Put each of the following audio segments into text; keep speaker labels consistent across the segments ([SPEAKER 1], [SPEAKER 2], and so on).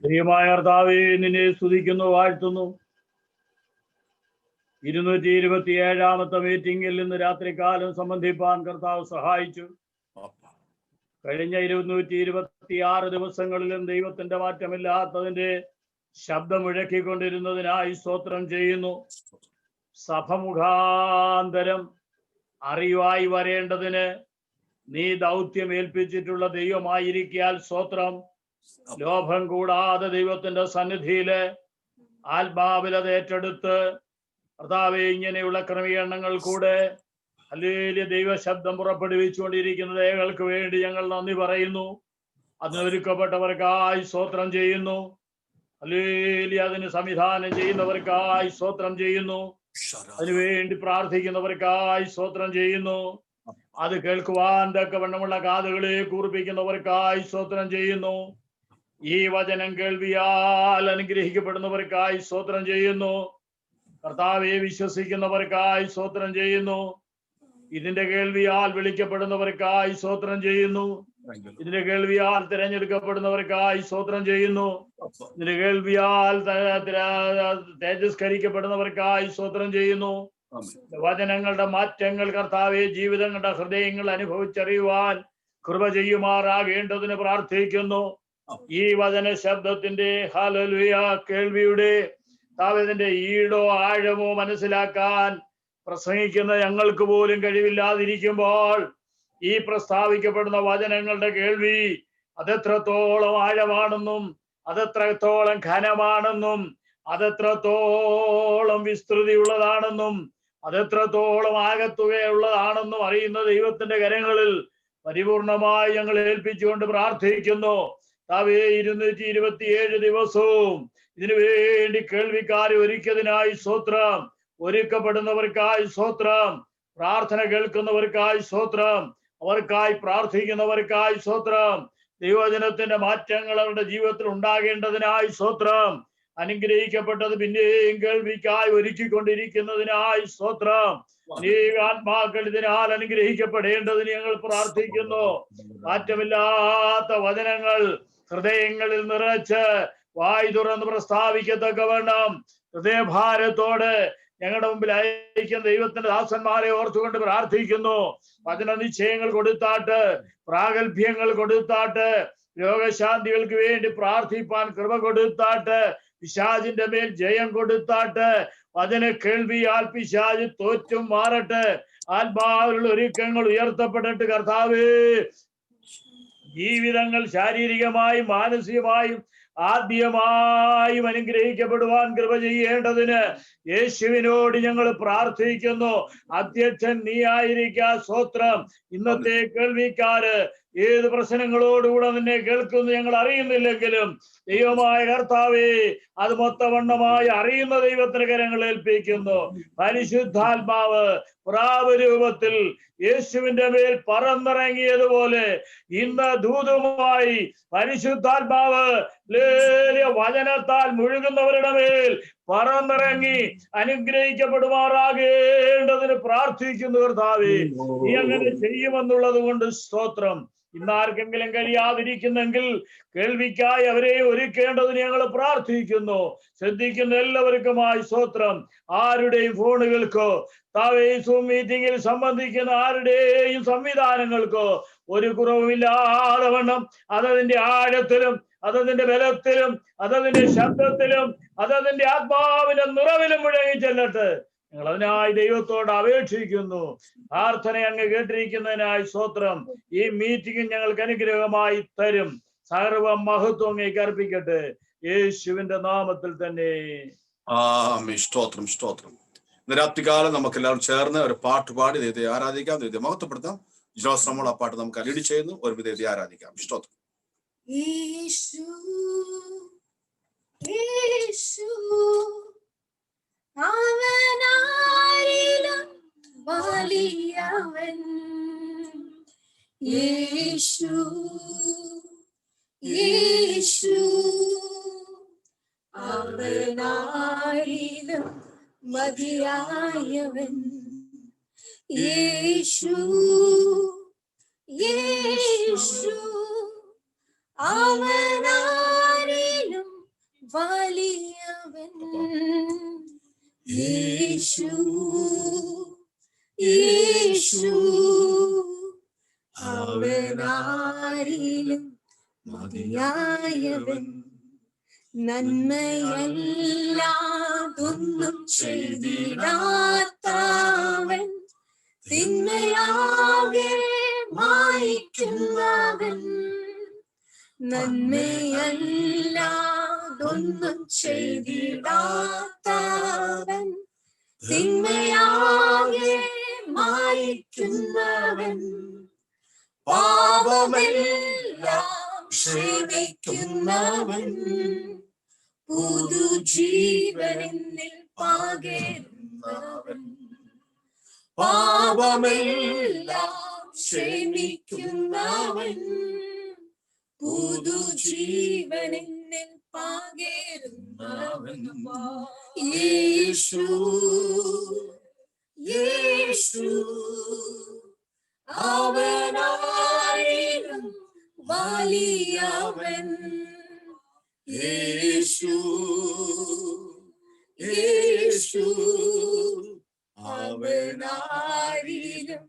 [SPEAKER 1] ദൈവമായ കർത്താവേ, നിന്നെ സ്തുതിക്കുന്നു, വാഴ്ത്തുന്നു. 227ാമത്തെ മീറ്റിംഗിൽ നിന്ന് രാത്രികാലം സംബന്ധിപ്പാൻ കർത്താവ് സഹായിച്ചു. കഴിഞ്ഞ 226 ദിവസങ്ങളിലും ദൈവത്തിന്റെ മാറ്റമില്ലാത്തതിന്റെ ശബ്ദം മുഴക്കിക്കൊണ്ടിരുന്നതിനായി സ്തോത്രം ചെയ്യുന്നു. സഭ മുഖാന്തരം അറിവായി വരേണ്ടതിന് നീ ദൗത്യം ഏൽപ്പിച്ചിട്ടുള്ള ദൈവമായിരിക്കാൽ സ്തോത്രം. ലോഭം കൂടാതെ ദൈവത്തിന്റെ സന്നിധിയില് ആത്മാവിലത് ഏറ്റെടുത്ത് കർത്താവേ, ഇങ്ങനെയുള്ള ക്രമീകരണങ്ങൾ കൂടെ ഹല്ലേലൂയ ദൈവ ശബ്ദം പുറപ്പെടുവിച്ചുകൊണ്ടിരിക്കുന്ന ദൈവങ്ങൾക്ക് വേണ്ടി ഞങ്ങൾ നന്ദി പറയുന്നു. അതിനൊരുക്കപ്പെട്ടവർക്കായി സ്തോത്രം ചെയ്യുന്നു. ഹല്ലേലൂയ അതിന് സംവിധാനം ചെയ്യുന്നവർക്കായി സ്തോത്രം ചെയ്യുന്നു. അതിനുവേണ്ടി പ്രാർത്ഥിക്കുന്നവർക്കായി സ്തോത്രം ചെയ്യുന്നു. അത് കേൾക്കുവാൻ തക്കവണ്ണമുള്ള കാതുകളെ കൂർപ്പിക്കുന്നവർക്കായി സ്തോത്രം ചെയ്യുന്നു. ഈ വചനം കേൾവിയാൽ അനുഗ്രഹിക്കപ്പെടുന്നവർക്കായി സ്തോത്രം ചെയ്യുന്നു. കർത്താവെ വിശ്വസിക്കുന്നവർക്കായി സ്തോത്രം ചെയ്യുന്നു. ഇതിന്റെ കേൾവിയാൽ വിളിക്കപ്പെടുന്നവർക്കായി സ്തോത്രം ചെയ്യുന്നു. ഇതിന്റെ കേൾവിയാൽ തിരഞ്ഞെടുക്കപ്പെടുന്നവർക്കായി സ്തോത്രം ചെയ്യുന്നു. ഇതിന്റെ കേൾവിയാൽ തേജസ്കരിക്കപ്പെടുന്നവർക്കായി സ്തോത്രം ചെയ്യുന്നു. വചനങ്ങളുടെ മാറ്റങ്ങൾ കർത്താവെ ജീവിതങ്ങളുടെ ഹൃദയങ്ങൾ അനുഭവിച്ചറിയുവാൻ കൃപ ചെയ്യുമാറാകേണ്ടതിന് പ്രാർത്ഥിക്കുന്നു. ഈ വചന ശബ്ദത്തിന്റെ ഹല്ലേലൂയ കേൾവിയുടെ താവതിന്റെ ഈടോ ആഴമോ മനസ്സിലാക്കാൻ പ്രസംഗിക്കുന്ന ഞങ്ങൾക്ക് പോലും കഴിവില്ലാതിരിക്കുമ്പോൾ ഈ പ്രസ്താവിക്കപ്പെടുന്ന വചനങ്ങളുടെ കേൾവി അതെത്രത്തോളം ആഴമാണെന്നും അതെത്രത്തോളം ഘനമാണെന്നും അതെത്രത്തോളം വിസ്തൃതിയുള്ളതാണെന്നും അതെത്രത്തോളം ആകത്തുകയുള്ളതാണെന്നും അറിയുന്ന ദൈവത്തിന്റെ കരങ്ങളിൽ പരിപൂർണമായി ഞങ്ങൾ ഏൽപ്പിച്ചുകൊണ്ട് പ്രാർത്ഥിക്കുന്നു. താവേ 227 ദിവസവും ഇതിനു വേണ്ടി കേൾവിക്കാരെ ഒരുക്കിയതിനായി സ്തോത്രം. ഒരുക്കപ്പെടുന്നവർക്കായി സ്തോത്രം. പ്രാർത്ഥന കേൾക്കുന്നവർക്കായി സ്തോത്രം. അവർക്കായി പ്രാർത്ഥിക്കുന്നവർക്കായി സ്തോത്രം. ദൈവവചനത്തിന്റെ മാറ്റങ്ങൾ അവരുടെ ജീവിതത്തിൽ ഉണ്ടാകേണ്ടതിനായി സ്തോത്രം. അനുഗ്രഹിക്കപ്പെട്ടത് പിന്നെയും കേൾവിക്കായി ഒരുക്കിക്കൊണ്ടിരിക്കുന്നതിനായി സ്തോത്രം. ആത്മാക്കൾ ഇതിനാൽ അനുഗ്രഹിക്കപ്പെടേണ്ടതിന് ഞങ്ങൾ പ്രാർത്ഥിക്കുന്നു. മാറ്റമില്ലാത്ത വചനങ്ങൾ ഹൃദയങ്ങളിൽ നിറച്ച് വായ് തുറന്ന് പ്രസ്താവിക്കത്തക്കവണ്ണം ഹൃദയഭാരത്തോട് ഞങ്ങളുടെ മുമ്പിൽ അയക്കുന്ന ദൈവത്തിന്റെ ദാസന്മാരെ ഓർത്തുകൊണ്ട് പ്രാർത്ഥിക്കുന്നു. വചന നിശ്ചയങ്ങൾ കൊടുത്താട്ട്, പ്രാഗൽഭ്യങ്ങൾ കൊടുത്താട്ട്, രോഗശാന്തികൾക്ക് വേണ്ടി പ്രാർത്ഥിപ്പാൻ കൃപ കൊടുത്താട്ട്, പിശാചിന്റെ മേൽ ജയം കൊടുത്താട്ട്, വചന കേൾവിയാൽ പിശാച് തോറ്റും മാറട്ടെ. ആത്മാവിലുള്ള ഒരുക്കങ്ങൾ ഉയർത്തപ്പെട്ടിട്ട് കർത്താവേ ജീവിതങ്ങൾ ശാരീരികമായും മാനസികമായും ആദ്യമായും അനുഗ്രഹിക്കപ്പെടുവാൻ കൃപ ചെയ്യേണ്ടതിന് യേശുവിനോട് ഞങ്ങൾ പ്രാർത്ഥിക്കുന്നു. അധ്യക്ഷൻ നീ ആയിരിക്കാ സ്തോത്രം. ഇന്നത്തെ കേൾവിക്കാര് ഏത് പ്രശ്നങ്ങളോടുകൂടെ നിന്നെ കേൾക്കുന്നു ഞങ്ങൾ അറിയുന്നില്ലെങ്കിലും ദൈവമായ കർത്താവേ അത് മൊത്തവണ്ണമായി അറിയുന്ന ദൈവത്തിന് കരങ്ങൾ ഏൽപ്പിക്കുന്നു. പരിശുദ്ധാത്മാവ് പ്രാവരൂപത്തിൽ യേശുവിന്റെ മേൽ പറന്നിറങ്ങിയതുപോലെ ഇന്ന് ദൂതുമായി പരിശുദ്ധാത്മാവ് വചനത്താൽ മുഴുകുന്നവരുടെ മേൽ പറന്നിറങ്ങി അനുഗ്രഹിക്കപ്പെടുമാറാകേണ്ടതിന് പ്രാർത്ഥിക്കുന്നു. കർത്താവേ നീ അങ്ങനെ ചെയ്യുമെന്നുള്ളത് കൊണ്ട് സ്തോത്രം. ഇന്നാർക്കെങ്കിലും കഴിയാതിരിക്കുന്നെങ്കിൽ കേൾവിക്കായി അവരെ ഒരുക്കേണ്ടതിന് ഞങ്ങൾ പ്രാർത്ഥിക്കുന്നു. ശ്രദ്ധിക്കുന്ന എല്ലാവർക്കുമായി സ്തോത്രം. ആരുടെയും ഫോണുകൾക്കോ സൂം മീറ്റിംഗിൽ സംബന്ധിക്കുന്ന ആരുടെയും സംവിധാനങ്ങൾക്കോ ഒരു കുറവുമില്ലാതെ വണ്ണം അതതിന്റെ ആഴത്തിലും അതതിന്റെ ബലത്തിലും അതതിന്റെ ശബ്ദത്തിലും അതതിന്റെ ആത്മാവിന്റെ നിറവിലും മുഴങ്ങി ചെല്ലട്ടെ. ഞങ്ങൾ അതിനായി ദൈവത്തോട് അപേക്ഷിക്കുന്നു. പ്രാർത്ഥന അങ്ങ് കേട്ടിരിക്കുന്നതിനായി സ്തോത്രം. ഈ മീറ്റിംഗ് ഞങ്ങൾക്ക് അനുഗ്രഹമായി തരും. സർവ മഹത്വം അങ്ങേക്ക് അർപ്പിക്കട്ടെ യേശുവിന്റെ നാമത്തിൽ തന്നെ.
[SPEAKER 2] സ്തോത്രം സ്തോത്രം. ഇന്ന് രാത്രികാലം നമുക്ക് എല്ലാവരും ചേർന്ന് ഒരു പാട്ട് പാടി ദൈവത്തെ ആരാധിക്കാം, ദൈവത്തെ മഹത്വപ്പെടുത്താം. നമ്മൾ ആ പാട്ട് നമുക്ക് ലീഡ് ചെയ്യുന്നു. ഒരു ദൈവത്തെ ആരാധിക്കാം. സ്തോത്രം.
[SPEAKER 3] യേശു യേശു അവനാരിലും വലിയവൻ. യേശു യേശു അവനാരിലും മതിയായവൻ. യേശു യേശു അവനാരിലും വലിയവൻ യേശു യേശു അവനാരിലും മതിയായവൻ നന്മയല്ലാതൊന്നും ചെയ്തിടാത്തവൻ തിന്മയാകെ മായിക്കുന്നവൻ നന്മയല്ലാതൊന്നും ചെയ്തിടാത്തവൻ തിന്മയാകെ മായിക്കുന്നവൻ പാപമെല്ലാം ക്ഷമിക്കുന്നവൻ പുതുജീവനിൽ പകരുന്നവൻ പാപമെല്ലാം ക്ഷമിക്കുന്നവൻ പുതുജീവനിൽ പകരുന്നവൻ യേശു യേശു അവനാരിലും വലിയവൻ യേശു യേശു അവനാരിലും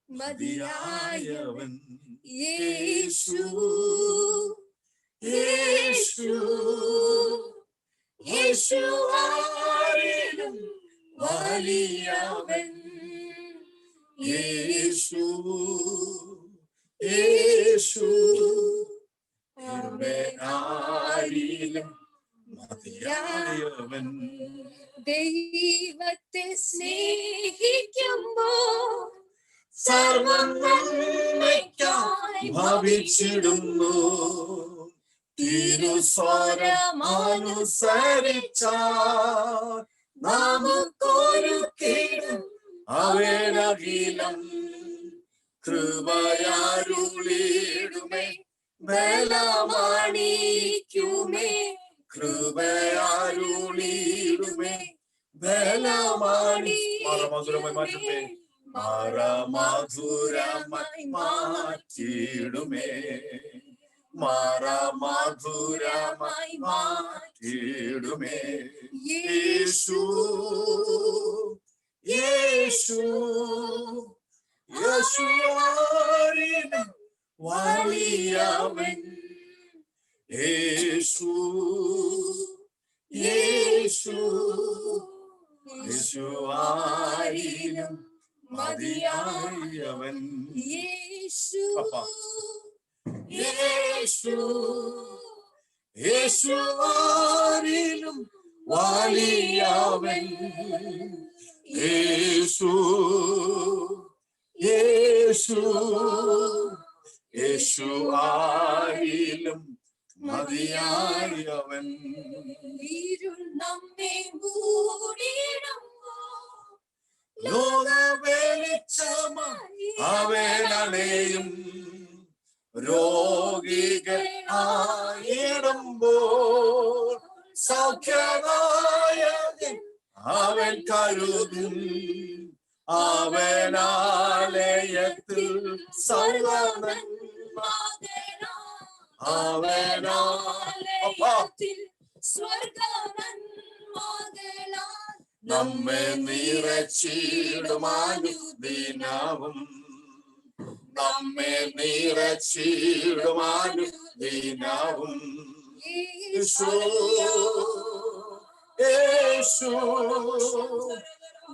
[SPEAKER 3] മതിയായവൻ യേശു യേശു യേശു ആരിലും വലിയവൻ യേശു യേശു അവനാരിലും മതിയായവൻ ദൈവത്തെ സ്നേഹിക്കുമ്പോൾ സർവം നന്മയ്ക്കായി ഭവിച്ചിടുന്നു തിരുസ്വരമനുസരിച്ചാൽ നമുക്കൊരു കേടും അവനകിലം കൃപയാരുളിടുമേ ബലമാണിക്കുമേ കൃപയാരുളിടുമേ ബലമാണി മധുരമായി മാറ്റട്ടെ മധുരമായി മാറ്റിടുമേ മധുരമായി മാറ്റിടുമേ യേശു യേശു യേശു ആരിലും വലിയവൻ യേശു യേശു യേശു ആരിലും മതിയായവൻ യേശു യേശു യേശു ആരിലും വലിയവൻ യേശു യേശു യേശു ആരിലും മതിയായവൻ ഇരുൾ നമ്മെ മൂടിയിടുമ്പോൾ ലോക വെളിച്ചമായി അവനണയും രോഗികൾ ആയിടുമ്പോൾ സൗഖ്യനായകൻ അവൻ കരുതും അവനാലയത്തിൽ അവനാലയത്തിൽ സ്വർഗനന്മകളാൽ നമ്മെ നിറച്ചിടുമാനുദിനവും നമ്മെ നിറച്ചിടുമാനുദിനവും യേശു യേശു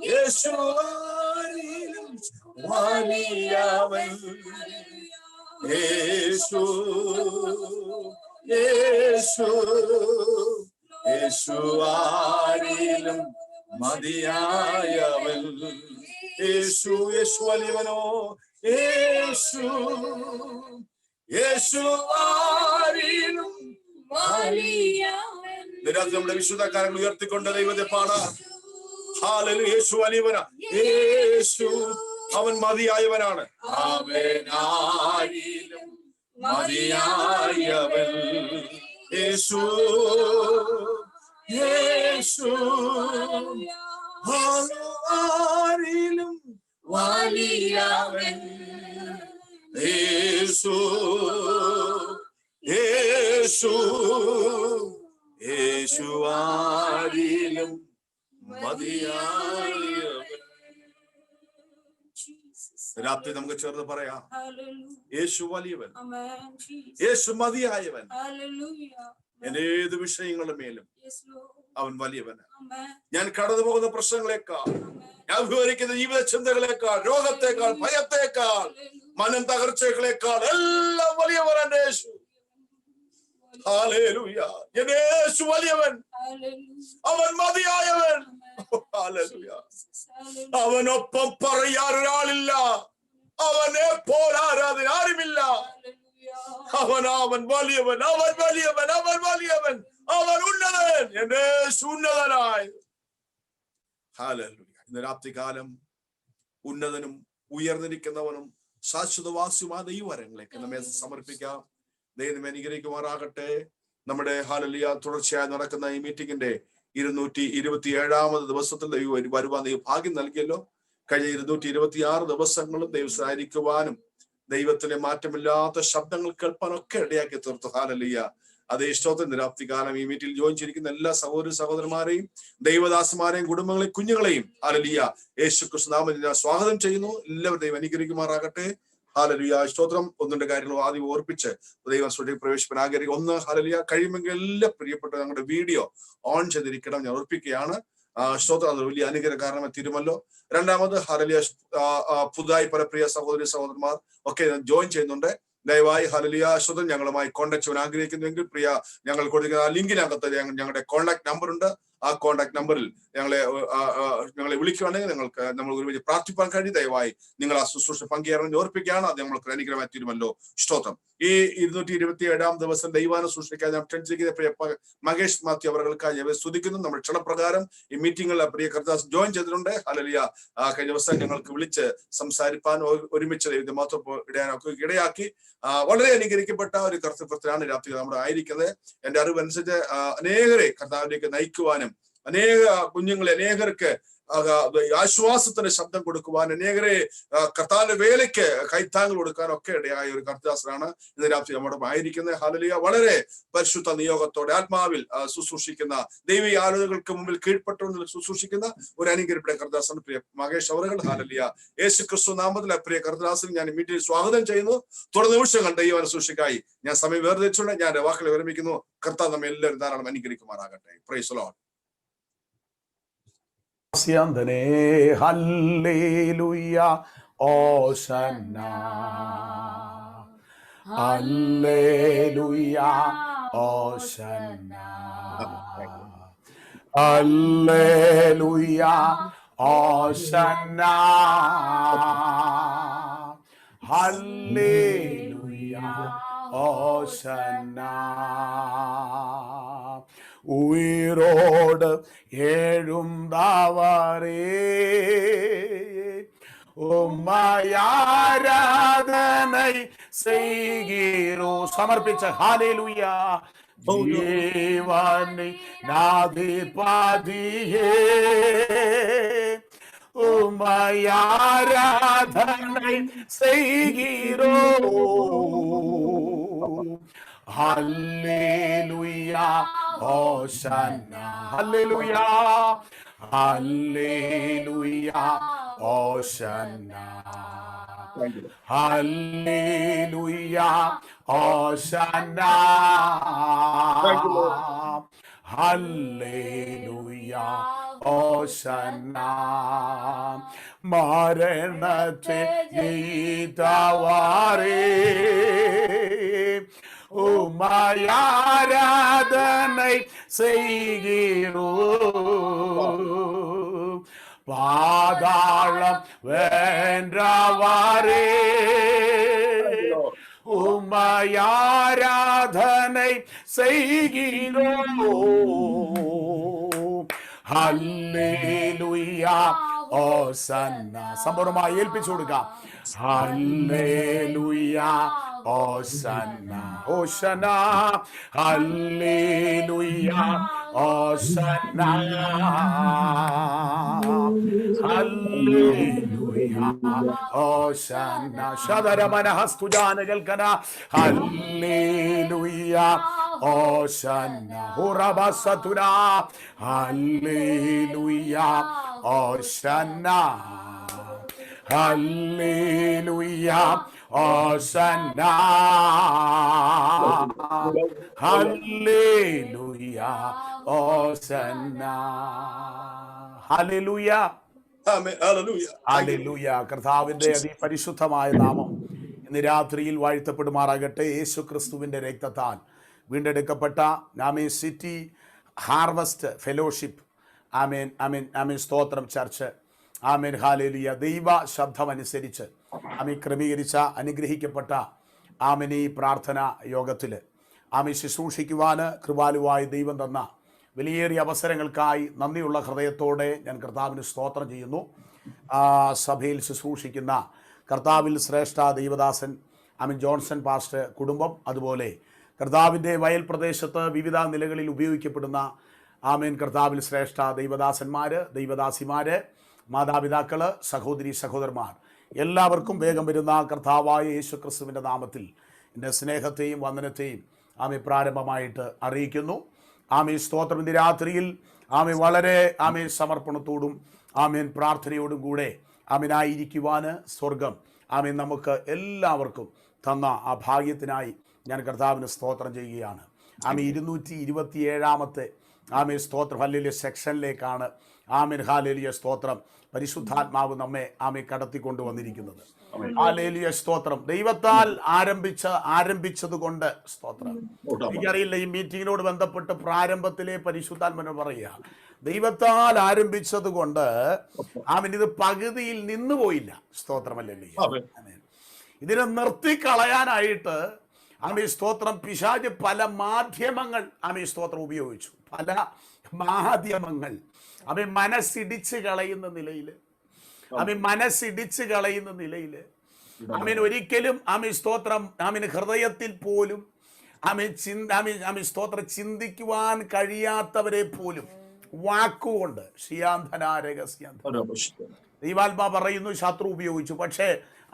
[SPEAKER 3] യേശു ആരിലും വലിയവൻ യേശു യേശു യേശു ആരിലും മതിയായവൻ യേശു യേശു വലിയവനോ യേശു യേശു ആരിലും വലിയവൻ നമ്മുടെ വിശുദ്ധ കാര്യങ്ങൾ ഉയർത്തിക്കൊണ്ട് ദൈവത്തെ പാടാം ഹല്ലേലൂയ യേശു വലിയവനാ യേശു അവൻ മതിയായവനാണ് അവനാരിലും മതിയായവൻ യേശു യേശു ആരിലും വലിയവൻ യേശു യേശു യേശു ആരിലും മതിയായവൻ. രാത്രി നമുക്ക് ചേർന്ന് പറയാം, യേശു വലിയവൻ, യേശു മതിയായവൻ. എന്റെ ഏത് വിഷയങ്ങളുടെ മേലും അവൻ വലിയവന്. ഞാൻ കടന്നു പോകുന്ന പ്രശ്നങ്ങളെക്കാൾ, ഞാൻ വിവരിക്കുന്ന ജീവിത ചിന്തകളെക്കാൾ, രോഗത്തെക്കാൾ, ഭയത്തെക്കാൾ, മനം തകർച്ചകളെക്കാൾ എല്ലാം വലിയവൻ എന്റെ യേശു. ഹല്ലേലൂയ. എന്റെ യേശു വലിയവൻ, അവൻ മതിയായവൻ. ഹല്ലേലൂയ. അവനൊപ്പം പറയാൻ ഒരാളില്ല, അവനെ പോലെ ആരാധന ആരുമില്ല. അവൻ വലിയവൻ, അവൻ വലിയവൻ, അവൻ വലിയവൻ, അവൻ ഉന്നതൻ, എന്റെ യേശു ഉന്നതനായ. ഹല്ലേലൂയ. ഇന്ന് രാത്രികാലം ഉന്നതനും ഉയർന്നിരിക്കുന്നവനും ശാശ്വതവാസിയുമായ ദൈവവരങ്ങളിലേക്ക് നമ്മെ സമർപ്പിക്കാം. ദൈവം അനുഗ്രഹിക്കുമാറാകട്ടെ. നമ്മുടെ ഹല്ലേലൂയ തുടർച്ചയായി നടക്കുന്ന ഈ മീറ്റിംഗിന്റെ 227ാമത് ദിവസത്തിൽ ദൈവം വരുവാൻ ദൈവം ഭാഗ്യം നൽകിയല്ലോ. കഴിഞ്ഞ 226 ദിവസങ്ങളും ദൈവമായിരിക്കുവാനും ദൈവത്തിലെ മാറ്റമില്ലാത്ത ശബ്ദങ്ങൾ കേൾപ്പാനൊക്കെ ഇടയാക്കി തീർത്തു. ഹല്ലേലൂയ. അതേ ഇഷ്ടത്തിന് രാത്രികാലം ഈ മീറ്റിൽ ജോയിൻ ചെയ്തിരിക്കുന്ന എല്ലാ സഹോദര സഹോദരന്മാരെയും ദൈവദാസന്മാരെയും കുടുംബങ്ങളെയും കുഞ്ഞുങ്ങളെയും ഹല്ലേലൂയ യേശു ക്രിസ്തു നാമത്തിൽ സ്വാഗതം ചെയ്യുന്നു. എല്ലാവരും ദൈവം അനുഗ്രഹിക്കുമാറാകട്ടെ. ഹല്ലേലൂയ. സ്തോത്രം. ഒന്നിന്റെ കാര്യങ്ങൾ ആദ്യം ഓർപ്പിച്ച് ദൈവം സ്റ്റുഡിയോ പ്രവേശിപ്പാൻ ആഗ്രഹിക്കും. ഒന്ന്, ഹല്ലേലൂയ, കഴിയുമെങ്കിൽ എല്ലാ പ്രിയപ്പെട്ട ഞങ്ങളുടെ വീഡിയോ ഓൺ ചെയ്തിരിക്കണം ഞാൻ ഓർപ്പിക്കുകയാണ്. സ്തോത്രം. അത് വലിയ അനുഗ്രഹ കാരണമായി തീരുമല്ലോ. രണ്ടാമത്, ഹല്ലേലൂയ, പുതുതായി പല പ്രിയ സഹോദരി സഹോദരന്മാർ ഒക്കെ ജോയിൻ ചെയ്യുന്നുണ്ട്. ദയവായി ഹല്ലേലൂയ സ്തോത്രം ഞങ്ങളുമായി കോൺടാക്ട് ചെയ്യാൻ ആഗ്രഹിക്കുന്നുവെങ്കിൽ പ്രിയ ഞങ്ങൾ കൊടുക്കുന്ന ലിങ്കിനകത്ത് ഞങ്ങളുടെ കോൺടാക്ട് നമ്പർ ഉണ്ട്. ആ കോൺടാക്ട് നമ്പറിൽ ഞങ്ങളെ വിളിക്കുകയാണെങ്കിൽ നമ്മൾ ഒരുമിച്ച് പ്രാർത്ഥിപ്പാൻ കഴിയും. ദയവായി നിങ്ങൾ ആ ശുശ്രൂഷ പങ്കുചേരണമെന്ന് ഓർപ്പിക്കുകയാണ്. അത് നമ്മൾക്ക് അനുഗ്രഹമായി തീരുമല്ലോ. സ്തോത്രം. ഈ 227ാം ദിവസം ദൈവാന സൂക്ഷിക്കാൻ ഞാൻ ക്ഷണിച്ചിരിക്കുന്ന പ്രിയ മഹേഷ് മാത്യു അവർക്കായി ഞാൻ സ്തുതിക്കുന്നു. നമ്മുടെ ക്ഷണപ്രകാരം ഈ മീറ്റിംഗിൽ പ്രിയ കർത്താസ് ജോയിൻ ചെയ്തിട്ടുണ്ട്. ഹല്ലേലൂയ. കഴിഞ്ഞ ദിവസം ഞങ്ങൾക്ക് വിളിച്ച് സംസാരിപ്പാൻ ഒരുമിച്ച് മാത്രം ഇടയാക്കി വളരെ അനുഗ്രഹിക്കപ്പെട്ട ഒരു കർത്തൃത്വത്തിലാണ് രാത്രി നമ്മൾ ആയിരിക്കുന്നത്. എന്റെ അറിവനുസരിച്ച് അനേകരെ കർത്താവിലേക്ക് നയിക്കുവാനും അനേക കുഞ്ഞുങ്ങളെ അനേകർക്ക് ആശ്വാസത്തിന് ശബ്ദം കൊടുക്കുവാൻ അനേകരെ കർത്താവിന്റെ വേലയ്ക്ക് കൈത്താങ്ങൾ കൊടുക്കാനൊക്കെ ഇടയായ ഒരു കർത്താസനാണ് ഇന്ന് രാത്രി നമ്മുടെ ആയിരിക്കുന്നത്. ഹല്ലേലൂയ. വളരെ പരിശുദ്ധ നിയോഗത്തോടെ ആത്മാവിൽ ശുശ്രൂഷിക്കുന്ന ദൈവീയ ആലോചനകൾക്ക് മുമ്പിൽ കീഴ്പ്പെട്ടുകൊണ്ട് ശുശ്രൂഷിക്കുന്ന ഒരു അനുഗ്രഹപ്പെട്ട കർത്താസാണ് പ്രിയ മഹേഷ് അവറുകൾ. ഹല്ലേലൂയ. യേശു ക്രിസ്തു നാമത്തിൽ പ്രിയ കർത്താസിന് ഞാൻ മീറ്റിംഗിൽ സ്വാഗതം ചെയ്യുന്നു. തുടർ നിമിഷങ്ങൾ ദൈവ ശുശ്രൂഷയ്ക്കായി ഞാൻ സമയം വേർതിരിച്ചുകൊണ്ട് ഞാൻ വാക്കുകളെ വിരമിക്കുന്നു. കർത്താവ് നമ്മെ എല്ലാവരും ധാരാളം അനുഗ്രഹിക്കുമാറാകട്ടെ. Praise the Lord.
[SPEAKER 4] ഹല്ലേലൂയ. ഓശന്ന ഹല്ലേലൂയ. ഓശന്ന ഹല്ലേലൂയ. ഓശന്ന ഹല്ലേലൂയ. ഓശന്ന. உயிரோடு எழுந்தவரே உம்மையாராதனை செய்கிறோ சமர்ப்பிச்ச. ஹல்லேலூயா. ஜீவனை நாதிபதியே உம்மையாராதனை செய்கிறோ. ஹல்லேலூயா. Hosanna. Hallelujah. Hallelujah. Hosanna. Hallelujah. Hosanna. Hallelujah. Hosanna. മരണത്തെ ജയിത്തവരേ உம்மையாராதனை செய்கிறோ. பாதாளம் வென்றவரே உம்மையாராதனை செய்கிறோ. ഹല്ലേലൂയാ. ഓസന്ന. സമ്പൂർണ്ണമായി ഏൽപ്പിച്ചു കൊടുക്കാം. ഹല്ലേലൂയാ. ഓസന്ന. ഓശന. ഹല്ലേലൂയാ. ഓസന്ന. ഹല്ലേലൂയാ. ഓസന്ന. ശതരമനഹസ്തുജാന കേൾക്കന. ഹല്ലേലൂയാ. Hosanna. Hurabasatura. Hallelujah. Hosanna. Hallelujah. Hosanna. Hallelujah. Hosanna. Hallelujah.
[SPEAKER 3] ആമേൻ. ഹല്ലേലൂയ.
[SPEAKER 4] ഹല്ലേലൂയ. കർത്താവിന്റെ അതിപരിശുദ്ധമായ നാമം ഇന്ന് രാത്രിയിൽ വാഴ്ത്തപ്പെടുമാറാകട്ടെ. യേശു ക്രിസ്തുവിന്റെ രക്തത്താൽ വീണ്ടെടുക്കപ്പെട്ട ആമേൻ സിറ്റി ഹാർവസ്റ്റ് ഫെലോഷിപ്പ് ആമേൻ ആമേൻ ആമേൻ സ്തോത്രം ചർച്ച് ആമേൻ ഹല്ലേലൂയ ദൈവ ശബ്ദമനുസരിച്ച് ആമേൻ ക്രമീകരിച്ച അനുഗ്രഹിക്കപ്പെട്ട ആമേൻ ഈ പ്രാർത്ഥന യോഗത്തിൽ ആമേൻ ശുശ്രൂഷിക്കുവാന് കൃപാലുവായി ദൈവം തന്ന വിലയേറിയ അവസരങ്ങൾക്കായി നന്ദിയുള്ള ഹൃദയത്തോടെ ഞാൻ കർത്താവിന് സ്തോത്രം ചെയ്യുന്നു. സഭയിൽ ശുശ്രൂഷിക്കുന്ന കർത്താവിൽ ശ്രേഷ്ഠ ദൈവദാസൻ ആമേൻ ജോൺസൺ പാസ്റ്റർ കുടുംബം, അതുപോലെ കർത്താവിൻ്റെ വയൽ പ്രദേശത്ത് വിവിധ നിലകളിൽ ഉപയോഗിക്കപ്പെടുന്ന ആമേൻ കർത്താവിൽ ശ്രേഷ്ഠ ദൈവദാസന്മാർ, ദൈവദാസിമാർ, മാതാപിതാക്കൾ, സഹോദരി സഹോദരന്മാർ എല്ലാവർക്കും വേഗം വരുന്ന കർത്താവായ യേശു ക്രിസ്തുവിൻ്റെ നാമത്തിൽ എൻ്റെ സ്നേഹത്തെയും വന്ദനത്തെയും ആമേൻ പ്രാരംഭമായിട്ട് അറിയിക്കുന്നു. ആമേൻ സ്തോത്രം. ഇന്ന് രാത്രിയിൽ ആമേൻ വളരെ ആമേൻ സമർപ്പണത്തോടും ആമേൻ പ്രാർത്ഥനയോടും കൂടെ ആമേനായിരിക്കുവാൻ സ്വർഗം ആമേൻ നമുക്ക് എല്ലാവർക്കും തന്ന ആ ഭാഗ്യത്തിനായി ഞാൻ കർത്താവിന് സ്തോത്രം ചെയ്യുകയാണ്. ആമേൻ 227 ആമേൻ സ്തോത്രം ഹല്ലേലൂയ സെക്ഷനിലേക്കാണ് ആമേൻ ഹല്ലേലൂയ സ്തോത്രം പരിശുദ്ധാത്മാവ് നമ്മെ ആമേൻ കടത്തിക്കൊണ്ടു വന്നിരിക്കുന്നത്. ഹല്ലേലൂയ സ്തോത്രം. ദൈവത്താൽ ആരംഭിച്ചത് കൊണ്ട് സ്തോത്രം. എനിക്കറിയില്ല, ഈ മീറ്റിങ്ങിനോട് ബന്ധപ്പെട്ട് പ്രാരംഭത്തിലെ പരിശുദ്ധാത്മാവ് പറയുക, ദൈവത്താൽ ആരംഭിച്ചത് കൊണ്ട് ആമേൻ ഇത് പകുതിയിൽ നിന്ന് പോയില്ല. സ്തോത്രമല്ലേ? ഇതിനെ നിർത്തിക്കളയാനായിട്ട് ആമേൻ സ്തോത്രം പിശാച് പല മാധ്യമങ്ങൾ ആമേൻ സ്തോത്രം ഉപയോഗിച്ചു. പല മാധ്യമങ്ങൾ ആമേൻ മനസ്സിടിച്ച് കളയുന്ന നിലയിൽ ആമേൻ ഒരിക്കലും ആമേൻ സ്തോത്രം ആമേൻ ഹൃദയത്തിൽ പോലും ആമേൻ സ്തോത്രം ചിന്തിക്കുവാൻ കഴിയാത്തവരെ പോലും വാക്കുകൊണ്ട് ദൈവാത്മാ പറയുന്നു ശത്രു ഉപയോഗിച്ചു. പക്ഷേ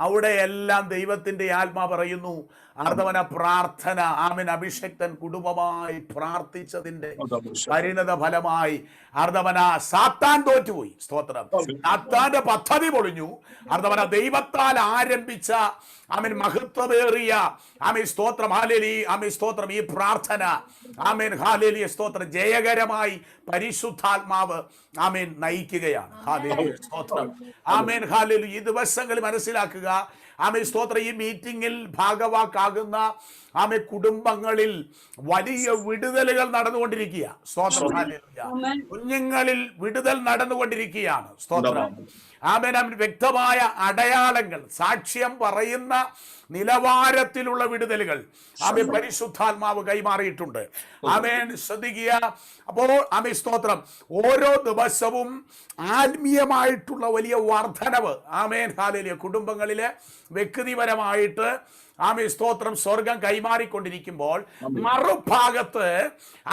[SPEAKER 4] അവിടെയെല്ലാം ദൈവത്തിന്റെ ആത്മാ പറയുന്നു ആർദ്ദവന പ്രാർത്ഥന ആമേൻ അഭിഷക്തൻ കുടുംബമായി പ്രാർത്ഥിച്ചതിന്റെ പരിണത ഫലമായി ആർദ്ദവന സാത്താൻ തോറ്റുപോയി. സ്തോത്രം. സാത്താന്റെ പദ്ധതി പൊളിഞ്ഞു. ആർദ്ദവന ദൈവത്താൽ ആരംഭിച്ച ആമേൻ മഹത്വമേറിയ ആമേൻ സ്തോത്രം ഹല്ലേലൂയ ആമേൻ സ്തോത്രം ഈ പ്രാർത്ഥന ആമേൻ ഹല്ലേലൂയ സ്തോത്രം ജയകരമായി പരിശുദ്ധാത്മാവ് ആമേൻ നയിക്കുകയാണ്. ഹല്ലേലൂയ സ്തോത്രം. Amen hallelujah. ഈ ദിവസങ്ങളിൽ മനസ്സിലാക്കുക ആമേൻ സ്തോത്രം ഈ മീറ്റിംഗിൽ ഭാഗവാക്കാകുന്ന ആമേൻ കുടുംബങ്ങളിൽ വലിയ വിടുതലുകൾ നടന്നുകൊണ്ടിരിക്കുക. സ്തോത്രം. ഹല്ലേലൂയ. കുഞ്ഞുങ്ങളിൽ വിടുതൽ നടന്നുകൊണ്ടിരിക്കുകയാണ്. സ്തോത്രം. ആമേൻ വ്യക്തമായ അടയാളങ്ങൾ സാക്ഷ്യം പറയുന്ന നിലവാരത്തിലുള്ള വിടുതലുകൾ ആമേൻ പരിശുദ്ധാത്മാവ് കൈമാറിയിട്ടുണ്ട്. ആമേൻ ശ്രദ്ധിക്കുക. അപ്പോൾ ആമേൻ സ്തോത്രം ഓരോ ദിവസവും ആത്മീയമായിട്ടുള്ള വലിയ വർധനവ് ആമേൻ ഹല്ലേലൂയ കുടുംബങ്ങളിലെ വ്യക്തിപരമായിട്ട് ആമേൻ സ്തോത്രം സ്വർഗം കൈമാറിക്കൊണ്ടിരിക്കുമ്പോൾ മറുഭാഗത്ത്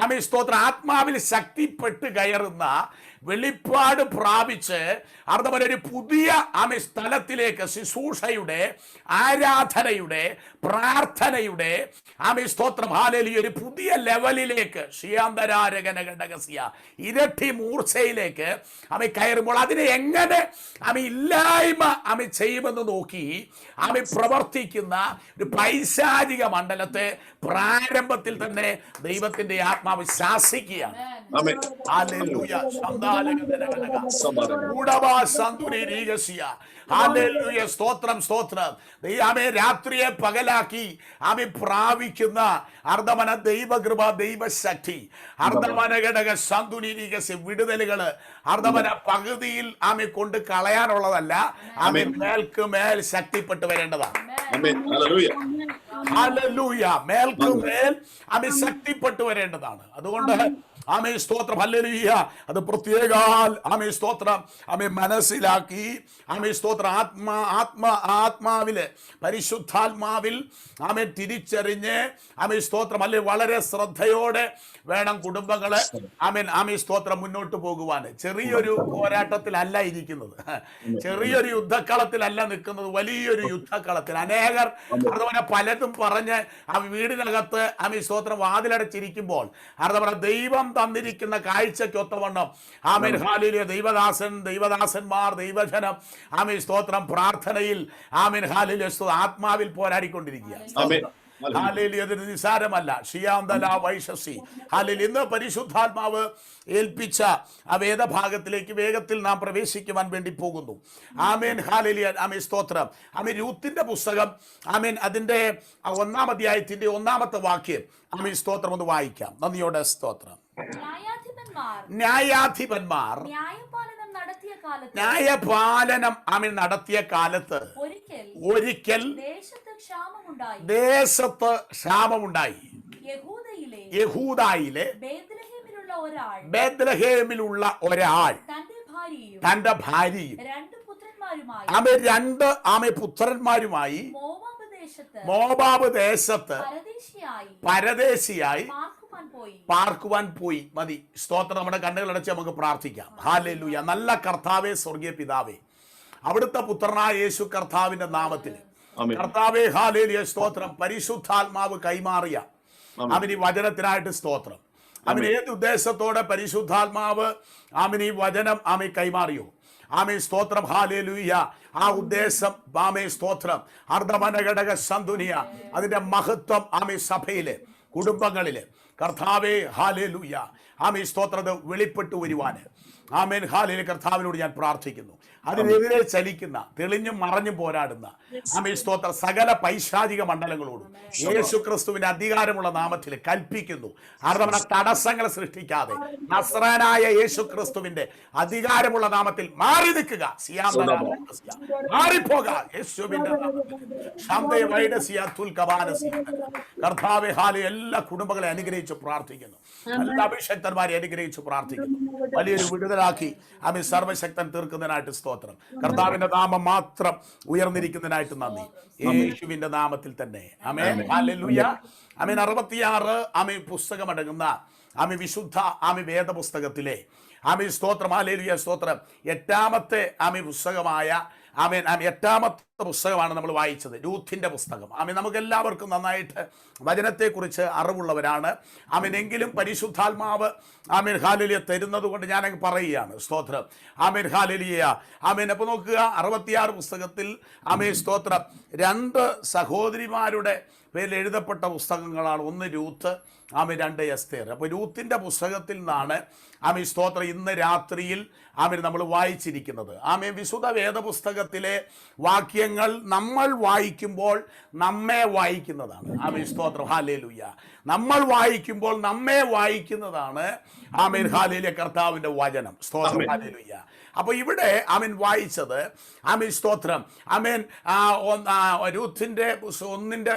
[SPEAKER 4] ആമേൻ സ്തോത്രം ആത്മാവിൽ ശക്തിപ്പെട്ട് കയറുന്ന വെളിപ്പാട് പ്രാപിച്ച് ഒരു പുതിയ ആമേൻ സ്ഥലത്തിലേക്ക് ശുശ്രൂഷയുടെ ആരാധനയുടെ പ്രാർത്ഥനയുടെ ആമേൻ സ്തോത്രം ഹല്ലേലൂയ ഒരു പുതിയ ലെവലിലേക്ക് ഇരട്ടി മൂർച്ചയിലേക്ക് ആമേൻ കയറുമ്പോൾ അതിനെ എങ്ങനെ ആമേൻ ഇല്ലായ്മ ആമേൻ ചെയ്യുമെന്ന് നോക്കി ആമേൻ പ്രവർത്തിക്കുന്ന ഒരു പൈശാചിക മണ്ഡലത്തെ പ്രാരംഭത്തിൽ തന്നെ ദൈവത്തിന്റെ ആത്മാവ് ശാസിക്കുകയാണ്. ഹല്ലേലൂയ. ഹല്ലേലൂയ. സ്തോത്രം സ്തോത്രം. ആമേൻ രാത്രിയെ പകലാക്കി ആമേൻ പ്രാപിക്കുന്ന അർദ്ധമന ദൈവകൃപ ദൈവശക്തി അർദ്ധമന ഘടക സന്തുലീകരിക വിടുതലുകള് അർദ്ധമന പകുതിയിൽ ആമേൻ കൊണ്ട് കളയാനുള്ളതല്ല. ആമേൻ മേൽക്കുമേൽ ശക്തിപ്പെട്ടു വരേണ്ടതാണ്. ഹല്ലേലൂയ. മേൽക്കുമേൽ ആമേൻ ശക്തിപ്പെട്ടു വരേണ്ടതാണ്. അതുകൊണ്ട് ആമേ സ്തോത്രം ഹല്ലേലൂയ. അത് പ്രത്യേകാൽ ആമേ സ്തോത്രം ആമേ മനസ്സിലാക്കി ആമേ സ്തോത്രം ആത്മാവില് പരിശുദ്ധാത്മാവിൽ ആമേ തിരിച്ചറിഞ്ഞ് ആമേ സ്തോത്രം അല്ലെ വളരെ ശ്രദ്ധയോടെ വേണം കുടുംബങ്ങള് ആമേ സ്തോത്രം മുന്നോട്ട് പോകുവാൻ. ചെറിയൊരു പോരാട്ടത്തിലല്ല ഇരിക്കുന്നത്, ചെറിയൊരു യുദ്ധക്കളത്തിലല്ല നിൽക്കുന്നത്, വലിയൊരു യുദ്ധക്കളത്തിൽ. അനേകർ അതുപോലെ പലതും പറഞ്ഞ് ആ വീടിനകത്ത് ആമേ സ്തോത്രം വാതിലടച്ചിരിക്കുമ്പോൾ അതുപോലെ ദൈവം തന്നിരിക്കുന്ന കാഴ്ചയ്ക്കൊത്തവണ്ണം ആമേൻ ഹാലേലൂയ ദൈവദാസന്മാർ ദൈവജനം ആമേൻ സ്തോത്രം പ്രാർത്ഥനയിൽ ആമേൻ ഹാലേലൂയ ആത്മാവിൽ പോരാടിക്കൊണ്ടിരിക്കുക. ഹാലേലൂയ. അതൊരു നിസാരമല്ല. ഷിയാന്തല വൈശസി ഹാലേലൂയ. ഇന്ന് പരിശുദ്ധാത്മാവ് ഏൽപ്പിച്ച ആ വേദഭാഗത്തിലേക്ക് വേഗത്തിൽ നാം പ്രവേശിക്കുവാൻ വേണ്ടി പോകുന്നു. ആമേൻ ഹാലേലൂയ. ആമേൻ സ്തോത്രം. ആമേൻ രൂത്തിന്റെ പുസ്തകം ആമേൻ അതിന്റെ 1-ാം അധ്യായത്തിന്റെ 1-ാമത്തെ വാക്യം ആമേൻ സ്തോത്രം ഒന്ന് വായിക്കാം. നന്ദിയോടെ സ്തോത്രം. ന്യായാധിപന്മാർ ന്യായപാലനം ആമേൻ നടത്തിയ കാലത്ത് ഒരിക്കൽ ദേശത്ത് ക്ഷാമമുണ്ടായി. യഹൂദയിലെ ബേത്ലഹേമിലുള്ള ഒരാൾ തന്റെ ഭാര്യയും ആമേ പുത്രന്മാരുമായി മോവാബ് ദേശത്ത് പരദേശിയായി പാർക്കുവാൻ പോയി. മതി. സ്തോത്രം. നമ്മുടെ കണ്ണുകളടച്ച് നമുക്ക് പ്രാർത്ഥിക്കാം. ഹല്ലേലൂയ. നല്ല കർത്താവേ, സ്വർഗീയ പിതാവേ, അവിടുത്തെ പുത്രനായ യേശു കർത്താവിന്റെ നാമത്തിൽ കർത്താവേ ഹല്ലേലൂയ സ്തോത്രം. പരിശുദ്ധാത്മാവ് കൈമാറിയ അവന് വചനത്തിനായിട്ട് സ്തോത്രം. അവൻ ഏത് ഉദ്ദേശത്തോടെ പരിശുദ്ധാത്മാവ് അവന് ഈ വചനം ആമേ കൈമാറിയോ ആമേ സ്തോത്രം ഹല്ലേലൂയ. ആ ഉദ്ദേശം ആമേ സ്തോത്രം അർദ്ധമനഘടക സന്തുനിയ അതിന്റെ മഹത്വം ആമേ സഭയിലെ കുടുംബങ്ങളിലെ കർത്താവേ ഹല്ലേലൂയ ആമേ സ്തോത്രത വെളിപ്പെട്ടു വരുവാൻ ആമേൻ ഹാലേലൂയ കർത്താവിനോട് ഞാൻ പ്രാർത്ഥിക്കുന്നു. അതിനെതിരെ ചലിക്കുന്ന തെളിഞ്ഞും മറഞ്ഞും പോരാടുന്ന ആമേ സ്തോത്ര സകല പൈശാചിക മണ്ഡലങ്ങളോടും യേശു ക്രിസ്തുവിന്റെ അധികാരമുള്ള നാമത്തിൽ കൽപ്പിക്കുന്നു. അർദ്ധമന തടസ്സങ്ങൾ സൃഷ്ടിക്കാതെ നസ്രാനായ യേശു ക്രിസ്തുവിന്റെ അധികാരമുള്ള നാമത്തിൽ മാറി നിൽക്കുക. മാറിപ്പോക യേശുവിന്റെ കർത്താവേ ഹാലേലൂയ. എല്ലാ കുടുംബങ്ങളെ അനുഗ്രഹിച്ച് പ്രാർത്ഥിക്കുന്നു. എല്ലാ അഭിഷക്തന്മാരെ അനുഗ്രഹിച്ച് പ്രാർത്ഥിക്കുന്നു. വലിയൊരു വിടുതലാക്കി ആമേ സർവശക്തൻ തീർക്കുന്നതിനായിട്ട് സ്തോത്രം. കർത്താവിന്റെ നാമം മാത്രം ഉയർന്നിരിക്കുന്നതിനായിട്ട് നന്ദി. യേശുവിന്റെ നാമത്തിൽ തന്നെ ആമേൻ ഹല്ലേലൂയ. ആമേൻ. 66 ആമേ പുസ്തകമടങ്ങുന്ന ആമേ വിശുദ്ധ ആമേ വേദപുസ്തകത്തിലെ ആമേ സ്തോത്രം ഹല്ലേലൂയ സ്തോത്രം 8-ാമത്തെ ആമേ പുസ്തകമായ ആമേൻ 8-ാമത്തെ പുസ്തകമാണ് നമ്മൾ വായിച്ചത്, രൂത്തിന്റെ പുസ്തകം. ആമേൻ. നമുക്ക് എല്ലാവർക്കും നന്നായിട്ട് വചനത്തെക്കുറിച്ച് അറിവുള്ളവരാണ്. ആമേൻ. എങ്കിലും പരിശുദ്ധാത്മാവ് ആമേൻ ഹാലേലൂയ തരുന്നത് കൊണ്ട് ഞാനങ്ങ് പറയുകയാണ്. സ്തോത്രം. ആമേൻ ഹാലേലൂയ. ആമേൻ. അപ്പോൾ നോക്കുക, 66 പുസ്തകത്തിൽ ആമേൻ സ്തോത്രം 2 സഹോദരിമാരുടെ പേരിൽ എഴുതപ്പെട്ട പുസ്തകങ്ങളാണ്. ഒന്ന് രൂത്ത്, ആമേൻ 2 എസ്തേർ. അപ്പോൾ രൂത്തിന്റെ പുസ്തകത്തിൽ നിന്നാണ് ആമേൻ സ്തോത്രം ഇന്ന് രാത്രിയിൽ ആമേൻ നമ്മൾ വായിച്ചിരിക്കുന്നത്. ആമേൻ. വിശുദ്ധ വേദപുസ്തകത്തിലെ വാക്യങ്ങൾ നമ്മൾ വായിക്കുമ്പോൾ നമ്മെ വായിക്കുന്നതാണ്. ആമേൻ സ്തോത്രം ഹല്ലേലൂയ. നമ്മൾ വായിക്കുമ്പോൾ നമ്മെ വായിക്കുന്നതാണ് ആമേൻ ഹാലേലൂയ കർത്താവിന്റെ വചനം. സ്തോത്രം ഹല്ലേലൂയ. അപ്പൊ ഇവിടെ ആമേൻ വായിച്ചത് ആമേൻ സ്തോത്രം ആമേൻ രൂത്തിന്റെ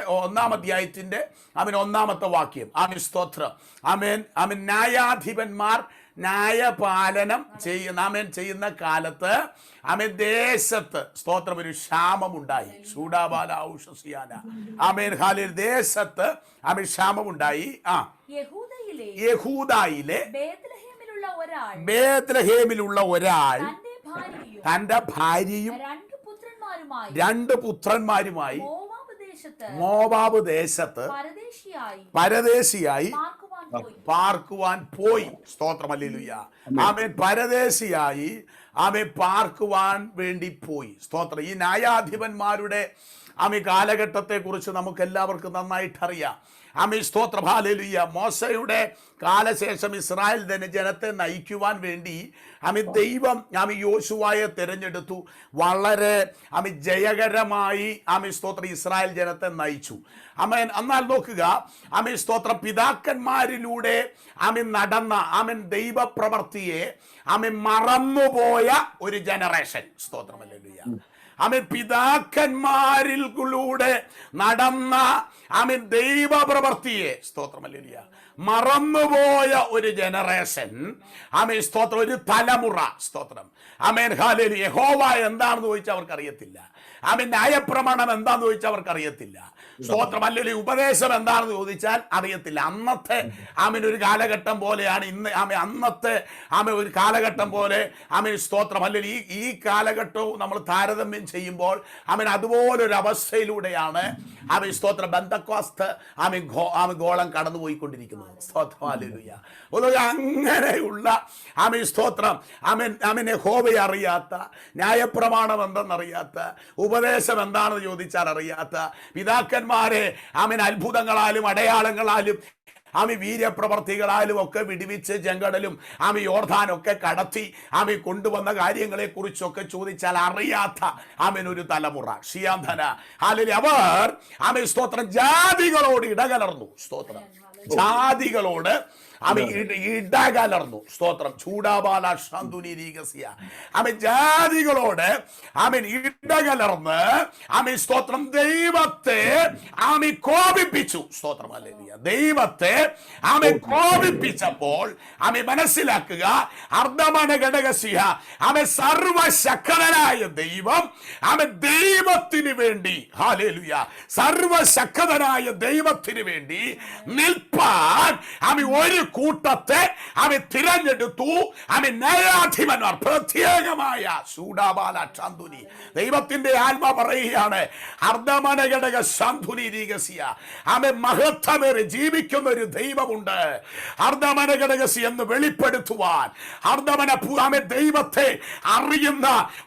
[SPEAKER 4] 1-ാം അധ്യായത്തിന്റെ ആമേൻ 1-ാമത്തെ വാക്യം. ആമേൻ സ്തോത്രം ആമേൻ ആമേൻ ന്യായാധിപന്മാർ ന്യായപാലനം ചെയ്യുന്ന കാലത്ത് ആമേൻ ദേശത്ത് സ്തോത്രം ഒരു ക്ഷാമമുണ്ടായി. ഷൂഡാബാല ഔഷസിയാന ആമേൻ ഹാലേലൂയ. ദേശത്ത് ആമേൻ ക്ഷാമമുണ്ടായി. യഹൂദയിലെ ബേത്ലഹേമിലുള്ള ഒരാൾ തന്റെ ഭാര്യയും 2 പുത്രന്മാരുമായി മോവാബ് ദേശത്ത് പരദേശിയായി പാർക്കുവാൻ പോയി. സ്തോത്രം ഹല്ലേലൂയ. ആമേൻ. പരദേശിയായി ആമേൻ പാർക്കുവാൻ വേണ്ടി പോയി. സ്തോത്രം. ഈ ന്യായാധിപന്മാരുടെ ആമേൻ കാലഘട്ടത്തെ കുറിച്ച് നമുക്ക് എല്ലാവർക്കും നന്നായിട്ട് അറിയാം. ആമേൻ സ്തോത്രം ഹല്ലേലൂയ. മോശയുടെ കാലശേഷം ഇസ്രായേൽ ജനത്തെ നയിക്കുവാൻ വേണ്ടി ദൈവം യോശുവയെ തിരഞ്ഞെടുത്തു. വളരെ ജയകരമായി സ്തോത്രം ഇസ്രായേൽ ജനത്തെ നയിച്ചു. ആമേൻ. എന്നാൽ നോക്കുക, സ്തോത്രം പിതാക്കന്മാരിലൂടെ നടന്ന ദൈവപ്രവർത്തിയെ മറന്നുപോയ ഒരു ജനറേഷൻ. സ്തോത്രം ഹല്ലേലൂയ. ആമേൻ പിതാക്കന്മാരിലൂടെ നടന്ന ആമേൻ ദൈവപ്രവൃത്തിയെ സ്തോത്രം ഹല്ലേലൂയ മറന്നുപോയ ഒരു ജനറേഷൻ ആമേൻ സ്തോത്രം, ഒരു തലമുറ സ്തോത്രം ആമേൻ ഹല്ലേലൂയ. യഹോവ എന്താണെന്ന് ചോദിച്ചാൽ അവർക്ക് അറിയത്തില്ല. ആമേൻ ന്യായപ്രമാണം എന്താണെന്ന് ചോദിച്ചാൽ അവർക്ക് അറിയത്തില്ല. സ്തോത്രം ഹല്ലേലൂയ. ഉപദേശം എന്താണെന്ന് ചോദിച്ചാൽ അറിയത്തില്ല. അന്നത്തെ ആമേൻ ഒരു കാലഘട്ടം പോലെയാണ് ഇന്ന്. ആമേൻ അന്നത്തെ ആമേൻ ഒരു കാലഘട്ടം പോലെ ആമേൻ സ്തോത്രം ഹല്ലേലൂയ. ഈ കാലഘട്ടവും നമ്മൾ താരതമ്യം ചെയ്യുമ്പോൾ ആമേൻ അതുപോലൊരു അവസ്ഥയിലൂടെയാണ് ആമേൻ സ്തോത്രം ബന്ധക്കോസ്ത് ആമേൻ ഗോളം കടന്നുപോയിക്കൊണ്ടിരിക്കുന്നത്. സ്തോത്രം ഹല്ലേലൂയ. അങ്ങനെയുള്ള ആമേൻ സ്തോത്രം ആമേൻ യഹോവയെ അറിയാത്ത, ന്യായപ്രമാണം എന്തെന്നറിയാത്ത, ഉപദേശം എന്താണെന്ന് ചോദിച്ചാൽ അറിയാത്ത പിതാക്കന്മാരെ ആമേൻ അത്ഭുതങ്ങളാലും അടയാളങ്ങളാലും ആമി വീര്യപ്രവർത്തികളാലും ഒക്കെ വിടുവിച്ച് ചെങ്കടലും ആമി യോർദാനൊക്കെ കടത്തി ആമി കൊണ്ടുവന്ന കാര്യങ്ങളെ കുറിച്ചൊക്കെ ചോദിച്ചാൽ അറിയാത്ത ആമേൻ ഒരു തലമുറ ഷിയാന്ധന ഹാലലി. അവർ ആമി സ്തോത്രം ജാതികളോട് ഇടകലർന്നു. സ്തോത്രം ജാതികളോട് ആമി ഇടകലർന്നു. സ്തോത്രം ചൂടാബാല ശാന്തുനി രീഗസിയ ആമി ജാതികളോട് ആമീൻ ഇടകലർന്ന് ആമി സ്തോത്രം ദൈവത്തെ ആമി കോപിപ്പിച്ചു. സ്തോത്രം ഹല്ലേലൂയ. ദൈവത്തെ ആമി കോപിപ്പിച്ചപ്പോൾ ആമി മനസ്സിലാക്കുക, അർദ്ധമന ഘടകസിയ ആമി സർവശക്തനായ ദൈവം ആമി ദൈവത്തിന് വേണ്ടി ഹല്ലേലൂയ സർവശക്തനായ ദൈവത്തിന് വേണ്ടി നിൽപ്പാൻ ആമി ഒരു കൂട്ടത്തെ ആമി തിരഞ്ഞെടുത്തു. ആമി ന്യായാധിപന്മാർ പ്രത്യേകമായ സൂഡാബാല ശാന്തുനി. ദൈവത്തിന്റെ ആത്മ പറയുകയാണ്, അർദ്ധമനഘടക ശാന്തുനി രീഗസിയ ആമി മഹത്വമേറി ജീവിക്കുന്ന ഒരു ദൈവമുണ്ട്. അർദ്ധമനഘടകസി എന്ന് വെളിപ്പെടുത്തുവാൻ ആമി ദൈവത്തെ അറിയുന്ന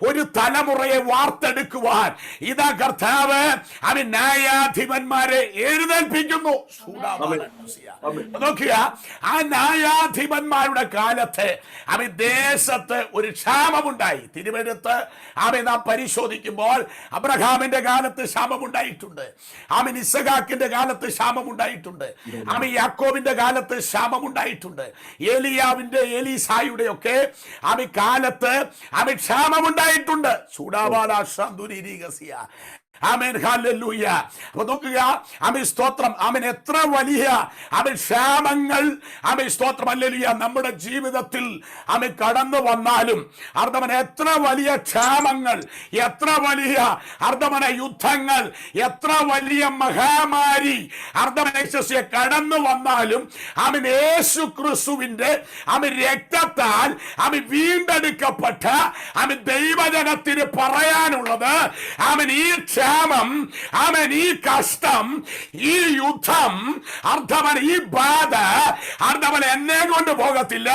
[SPEAKER 4] ഒരു തലമുറയെ വാർത്തെടുക്കുവാൻ ഇതാ കർത്താവ് ആമി ന്യായാധിപന്മാരെ എഴുന്നേൽപ്പിക്കുന്നു. നോക്കുക, ആ ന്യായാധിപന്മാരുടെ കാലത്ത് ആമി ദേശത്ത് ഒരു ക്ഷാമമുണ്ടായി. തിരുവഴുത്ത് ആമി നാം പരിശോധിക്കുമ്പോൾ അബ്രഹാമിന്റെ കാലത്ത് ക്ഷാമമുണ്ടായിട്ടുണ്ട്. ആമി ഇസഹാക്കിന്റെ കാലത്ത് ക്ഷാമമുണ്ടായിട്ടുണ്ട്. ആമി യാക്കോബിന്റെ കാലത്ത് ക്ഷാമമുണ്ടായിട്ടുണ്ട്. ഏലിയാവിന്റെ എലീസായുടെ ഒക്കെ ആമി കാലത്ത് ആമി ക്ഷാമമുണ്ടായിട്ടുണ്ട്. ചൂടാവാല ശാന്തുരീകസിയ amen hallelujah. അപ്പോൾ നോക്കുക, ആമേൻ സ്തോത്രം ആമേൻ എത്ര വലിയ ആമേൻ ക്ഷാമങ്ങൾ ആമേൻ സ്തോത്രം ഹല്ലേലൂയ നമ്മുടെ ജീവിതത്തിൽ ആമേൻ കടന്നു വന്നാലും അർദ്ധമന എത്ര വലിയ ക്ഷാമങ്ങൾ, എത്ര വലിയ അർദ്ധമന യുദ്ധങ്ങൾ, എത്ര വലിയ മഹാമാരി അർദ്ധമനയെ കടന്നു വന്നാലും ആമേൻ യേശു ക്രിസ്തുവിന്റെ ആമേൻ രക്തത്താൽ ആമേൻ വീണ്ടെടുക്കപ്പെട്ട ആമേൻ ദൈവജനത്തിന് പറയാനുള്ളത് ആമേൻ ഈ ആമേൻ ഈ കഷ്ടം, ഈ യുദ്ധം, അർദ്ധമൻ ഈ ബാധ അർദ്ധമൻ എന്നെ കൊണ്ട് പോകത്തില്ല.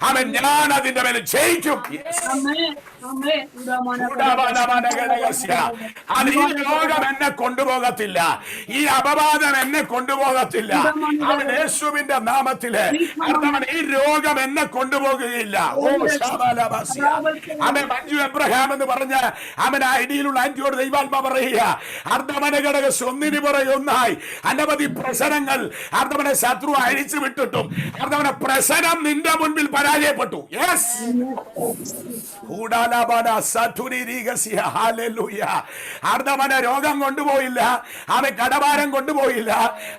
[SPEAKER 4] ആമേൻ ഞാൻ അതിന്റെ മേലെ ജയിക്കും. അത് ഈ രോഗം എന്നെ കൊണ്ടുപോകത്തില്ല, ഈ അപവാദം എന്നെ കൊണ്ടുപോകത്തില്ല. അവൻ യേശുവിന്റെ നാമത്തില് അർദ്ധമൻ ഈ രോഗം എന്നെ കൊണ്ടുപോകുകയില്ല. ഓ ശാബാലബാസിയ ആമേൻ. മഞ്ജു എബ്രഹാം എന്ന് പറഞ്ഞ ആമേൻ ആ ഇടിയിലുള്ള ആന്റിയോട് ദൈവാത്മ പറയുക, അർദ്ധമന ഘടകസ് ഒന്നിനു പുറകെ ഒന്നായി അനവധി പ്രശ്നങ്ങൾ അർദ്ധമന ശത്രു അഴിച്ചു വിട്ടിട്ടും അർദ്ധമന പ്രശ്നം നിന്റെ മുൻപിൽ പരാജയപ്പെട്ടു. യെസ്, അർദ്ധമന രോഗം കൊണ്ടുപോയില്ല, ആമെ കടഭാരം കൊണ്ടുപോയില്ല,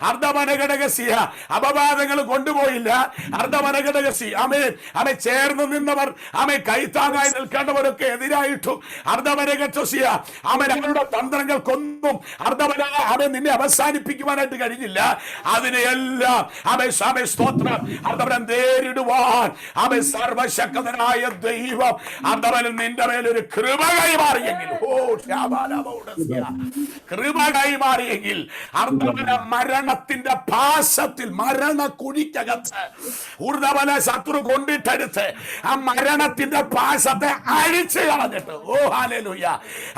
[SPEAKER 4] അർദ്ധമന ഘടകസിയ അപവാദങ്ങൾ കൊണ്ടുപോയില്ല, അർദ്ധമന ഘടകസി ആമേ ആമെ ചേർന്ന് നിന്നവർ ആമെ കൈത്താങ്ങായി നിൽക്കേണ്ടവരൊക്കെ എതിരായിട്ടു അർദ്ധമന ഘടകസിയ ആമൻ അവരുടെ തന്ത്രങ്ങൾക്കൊന്നും അർദ്ധമന ആമെ നിന്നെ അവസാനിപ്പിക്കുവാനായിട്ട് കഴിഞ്ഞില്ല. അതിനെയെല്ലാം ആമെ ആമെ സ്തോത്രം അർദ്ധമനം നേരിടുവാൻ ആമെ സർവശക്തനായ ദൈവം അർദ്ധമനം നിന്റെ മേലൊരു കൃപ കൈമാറിയെങ്കിൽ, കൃപ കൈമാറിയെങ്കിൽ അർദ്ധമന മരണത്തിന്റെ പാശത്തിൽ മരണ കുഴിക്കകത്ത് ഊർദ്ധമന ശത്രു കൊണ്ടിട്ടെടുത്ത് ആ മരണത്തിന്റെ പാശത്തെ അഴിച്ചു കളഞ്ഞിട്ട്, ഓ ഹല്ലേലൂയ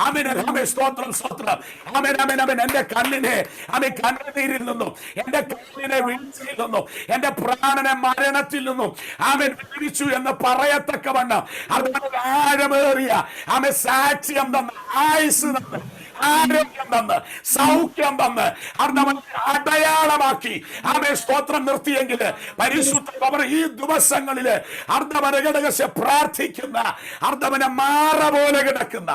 [SPEAKER 4] ആമേൻ ആമേൻ സ്തോത്രം സ്തോത്രം ആമേൻ ആമേൻ ആമേൻ എന്റെ കണ്ണിനെ ആമേൻ കണ്ണുനീരിൽ നിന്നും എന്റെ കണ്ണിനെ വീഴ്ചയിൽ നിന്നും എന്റെ പ്രാണനെ മരണത്തിൽ നിന്നും ആമേൻ വിടുവിച്ചു എന്ന് പറയത്തക്കവണ്ണം അത് ആഴമേറിയ ആമേൻ സാക്ഷ്യം തന്ന ആയുസ് തന്ന ആരോഗ്യം തന്ന് സൗഖ്യം തന്ന് അർദ്ധവൻ അടയാളമാക്കി ആമേൻ സ്തോത്രം നിർത്തിയെങ്കിൽ പരിശുദ്ധ അവർ ഈ ദിവസങ്ങളില് അർദ്ധവനഘടകസ്യ പ്രാർത്ഥിക്കുന്ന അർദ്ധവനെ മാറ പോലെ കിടക്കുന്ന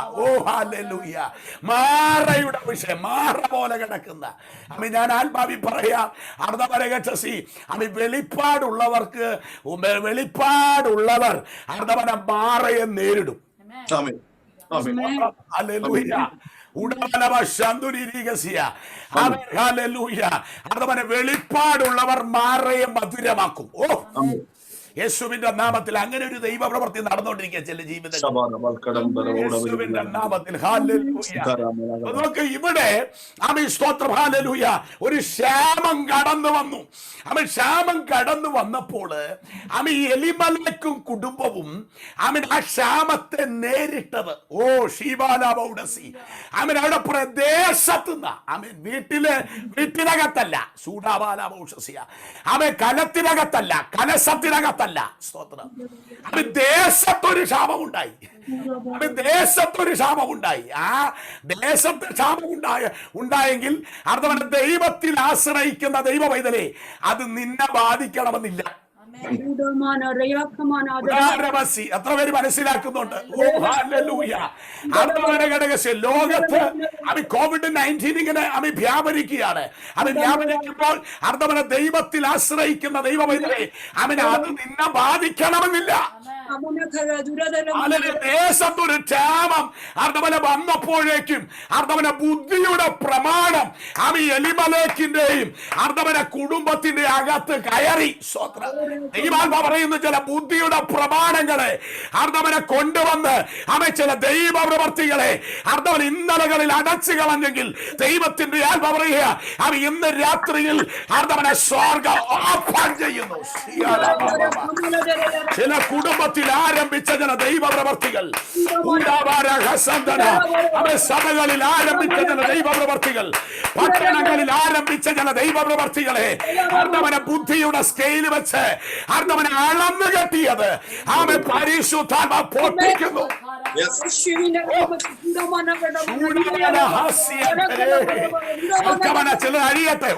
[SPEAKER 4] ഹല്ലേലൂയ മാറയുടെ വിഷയം മാറ പോലെ കിടക്കുന്ന അമ്മ ഞാൻ ആത്മാവി പറയാം അർദ്ധവനഘടസി അമ്മ വെളിപ്പാടുള്ളവർ അർദ്ധവന മാറയെ നേരിടും. ഹല്ലേലൂയ അർദ്ധവന വെളിപ്പാടുള്ളവർ മാറയെ മധുരമാക്കും. യേശുവിന്റെ നാമത്തിൽ അങ്ങനെ ഒരു ദൈവ പ്രവൃത്തി നടന്നുകൊണ്ടിരിക്കുക ചില ജീവിതത്തിൽ. യേശുവിന്റെ നാമത്തിൽ നമുക്ക് ഇവിടെ സ്തോത്രം ഹല്ലേലൂയ ഒരു ക്ഷാമം കടന്നു വന്നു. ക്ഷാമം കടന്നു വന്നപ്പോൾ എലിമലേക്കും കുടുംബവും ആ ക്ഷാമത്തെ നേരിട്ടത് ഷീബാലാബൗഡസി അവിടെ പ്രദേശത്തുനിന്ന് വീട്ടിനകത്തല്ല സൂഡാബാലാബൗഷസിയ കലത്തിനകത്തല്ല കലശത്തിനകത്തല്ല സ്തോത്രം ദേശത്തൊരു ക്ഷാമമുണ്ടായി. ദേശത്തൊരു ക്ഷാമമുണ്ടായി. ആ ദേശത്ത് ക്ഷാമം ഉണ്ടായെങ്കിൽ അർത്ഥം ദൈവത്തിൽ ആശ്രയിക്കുന്ന ദൈവ പൈതലേ അത് നിന്നെ ബാധിക്കണമെന്നില്ല. എത്ര പേര് മനസ്സിലാക്കുന്നുണ്ട്? ലോകത്ത് COVID-19 ഇങ്ങനെ വ്യാപരിക്കുകയാണ്. വ്യാപരിക്കുമ്പോൾ അർദ്ധവന ദൈവത്തിൽ ആശ്രയിക്കുന്ന ദൈവ പൈതലേ അവന് അത് നിന്നെ ബാധിക്കണമെന്നില്ല. ദേശത്തൊരു ക്ഷാമം അർദ്ധവന വന്നപ്പോഴേക്കും അർദ്ധവന ബുദ്ധിയുടെ പ്രമാണം എലിമലേക്കിന്റെയും അർദ്ധവന കുടുംബത്തിന്റെ അകത്ത് കയറി. ദൈവാത്മ പറയുന്ന ചില ബുദ്ധിയുടെ പ്രമാണങ്ങളെ അർദ്ധവനെ കൊണ്ടുവന്ന് ചില ദൈവ പ്രവർത്തികളെ അർദ്ധവൻ ഇന്നലകളിൽ അടച്ചു കളഞ്ഞെങ്കിൽ ദൈവത്തിന്റെ ആത്മ പറയുക ഇന്ന് രാത്രിയിൽ അർദ്ധവനെ സ്വർഗ്ഗം ഓപ്പൺ ചെയ്യുന്നു. ചില കുടുംബത്തിൽ ആരംഭിച്ച ചില ദൈവ പ്രവർത്തികൾ സഭകളിൽ ആരംഭിച്ച ചില ദൈവ പ്രവർത്തികൾ പട്ടണങ്ങളിൽ ആരംഭിച്ച ചില ദൈവ പ്രവർത്തികളെ അർദ്ധവനെ ബുദ്ധിയുടെ സ്കെയിൽ വെച്ച് അർദ്ധവനെ അളന്നു കെട്ടിയത് പരിശുദ്ധാത്മ പൊട്ടിക്കുന്നു. ചിലർ അഴിയട്ടെ.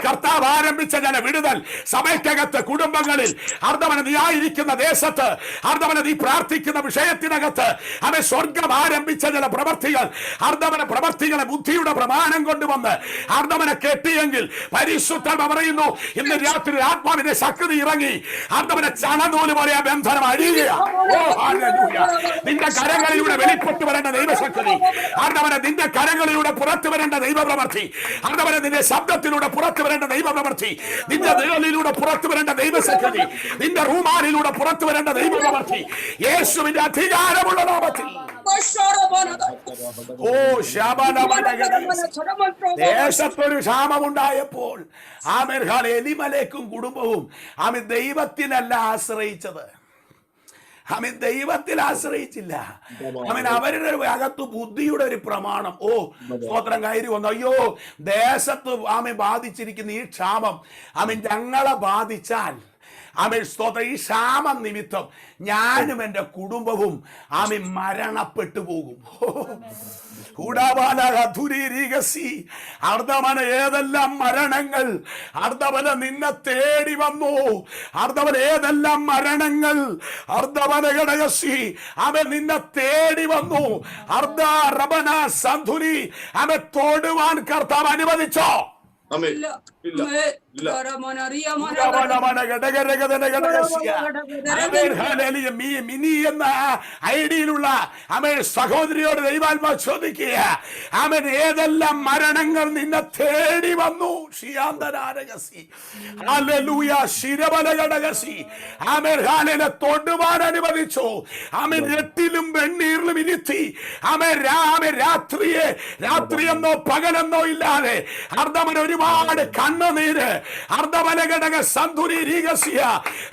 [SPEAKER 4] കർത്താവ് ആരംഭിച്ച ചില വിടുതൽ സഭയ്ക്കകത്ത് കുടുംബങ്ങളിൽ അർദ്ധവന നീ ആയിരിക്കുന്ന ദേശത്ത് അർദ്ധവന നീ പ്രാർത്ഥിക്കുന്ന വിഷയത്തിനകത്ത് സ്വർഗം ആരംഭിച്ച ചില പ്രവർത്തികൾ അർദ്ധവന പ്രവർത്തികളെ ബുദ്ധിയുടെ പ്രമാണം കൊണ്ടുവന്ന് അർദ്ധവനെ കെട്ടിയെങ്കിൽ പരിശുദ്ധാത്മ പറയുന്നു ഇന്ന് രാത്രി ആത്മാവിന്റെ ശക്തി ഇറങ്ങി അർദ്ധവനെ ചണനൂല് പോലെ ആ ബന്ധനം അഴിയുകയാണ്. നിന്റെ കരങ്ങളിലൂടെ വെളിപ്പെട്ടു വരേണ്ട ദൈവശക്തി അർദ്ധവനെ നിന്റെ കരങ്ങളിലൂടെ പുറത്തു വരേണ്ട ദൈവ പ്രവൃത്തി അർദ്ധവനെ നിന്റെ ശബ്ദത്തിലൂടെ പുറത്തു വരേണ്ട ദൈവ പ്രവൃത്തി നിന്റെ നിഴലിലൂടെ പുറത്തു വരേണ്ട ദൈവശക്തി നിന്റെ റൂമാനിലൂടെ പുറത്തു വരേണ്ട ദൈവ പ്രവൃത്തി യേശുവിന്റെ അധികാരമുള്ള നാമത്തിൽ. ദേശത്തൊരു ക്ഷാമമുണ്ടായപ്പോൾ എലിമലേക്കും കുടുംബവും ദൈവത്തിനല്ല ആശ്രയിച്ചത്. ദൈവത്തിൽ ആശ്രയിച്ചില്ല. അവരുടെ അകത്ത് ബുദ്ധിയുടെ ഒരു പ്രമാണം സ്തോത്രം കയറി വന്നു. അയ്യോ ദേശത്ത് ബാധിച്ചിരിക്കുന്ന ഈ ക്ഷാമം ഞങ്ങളെ ബാധിച്ചാൽ സ്തോത്രം ഈ ക്ഷാമം നിമിത്തം ഞാനും എൻ്റെ കുടുംബവും മരണപ്പെട്ടു പോകും. അർദ്ധവന ഏതെല്ലാം മരണങ്ങൾ അർദ്ധവന നിന്നെ തേടി വന്നു അർദ്ധവന ഏതെല്ലാം മരണങ്ങൾ അർദ്ധവന ഘടകസി നിന്നെ തേടി വന്നു അർദ്ധ റബന സന്ധുരി തൊടുവാൻ കർത്താവ് അനുവദിച്ചോ? മിനി എന്ന ഐഡിയിലുള്ള സഹോദരിയോട് ദൈവാത്മാ ചോദിക്കുക ഏതെല്ലാം മരണങ്ങൾ നിന്നെ തേടി വന്നു തൊടുവാൻ അനുവദിച്ചു രട്ടിലും വെണ്ണീറിലും ഇരുത്തി രാത്രിയെന്നോ പകലെന്നോ ഇല്ലാതെ അർദ്ധമൻ ഒരുപാട് കണ്ണുനീര് അർദ്ധവനഘടക സന്ധുരി രീഗസ്യ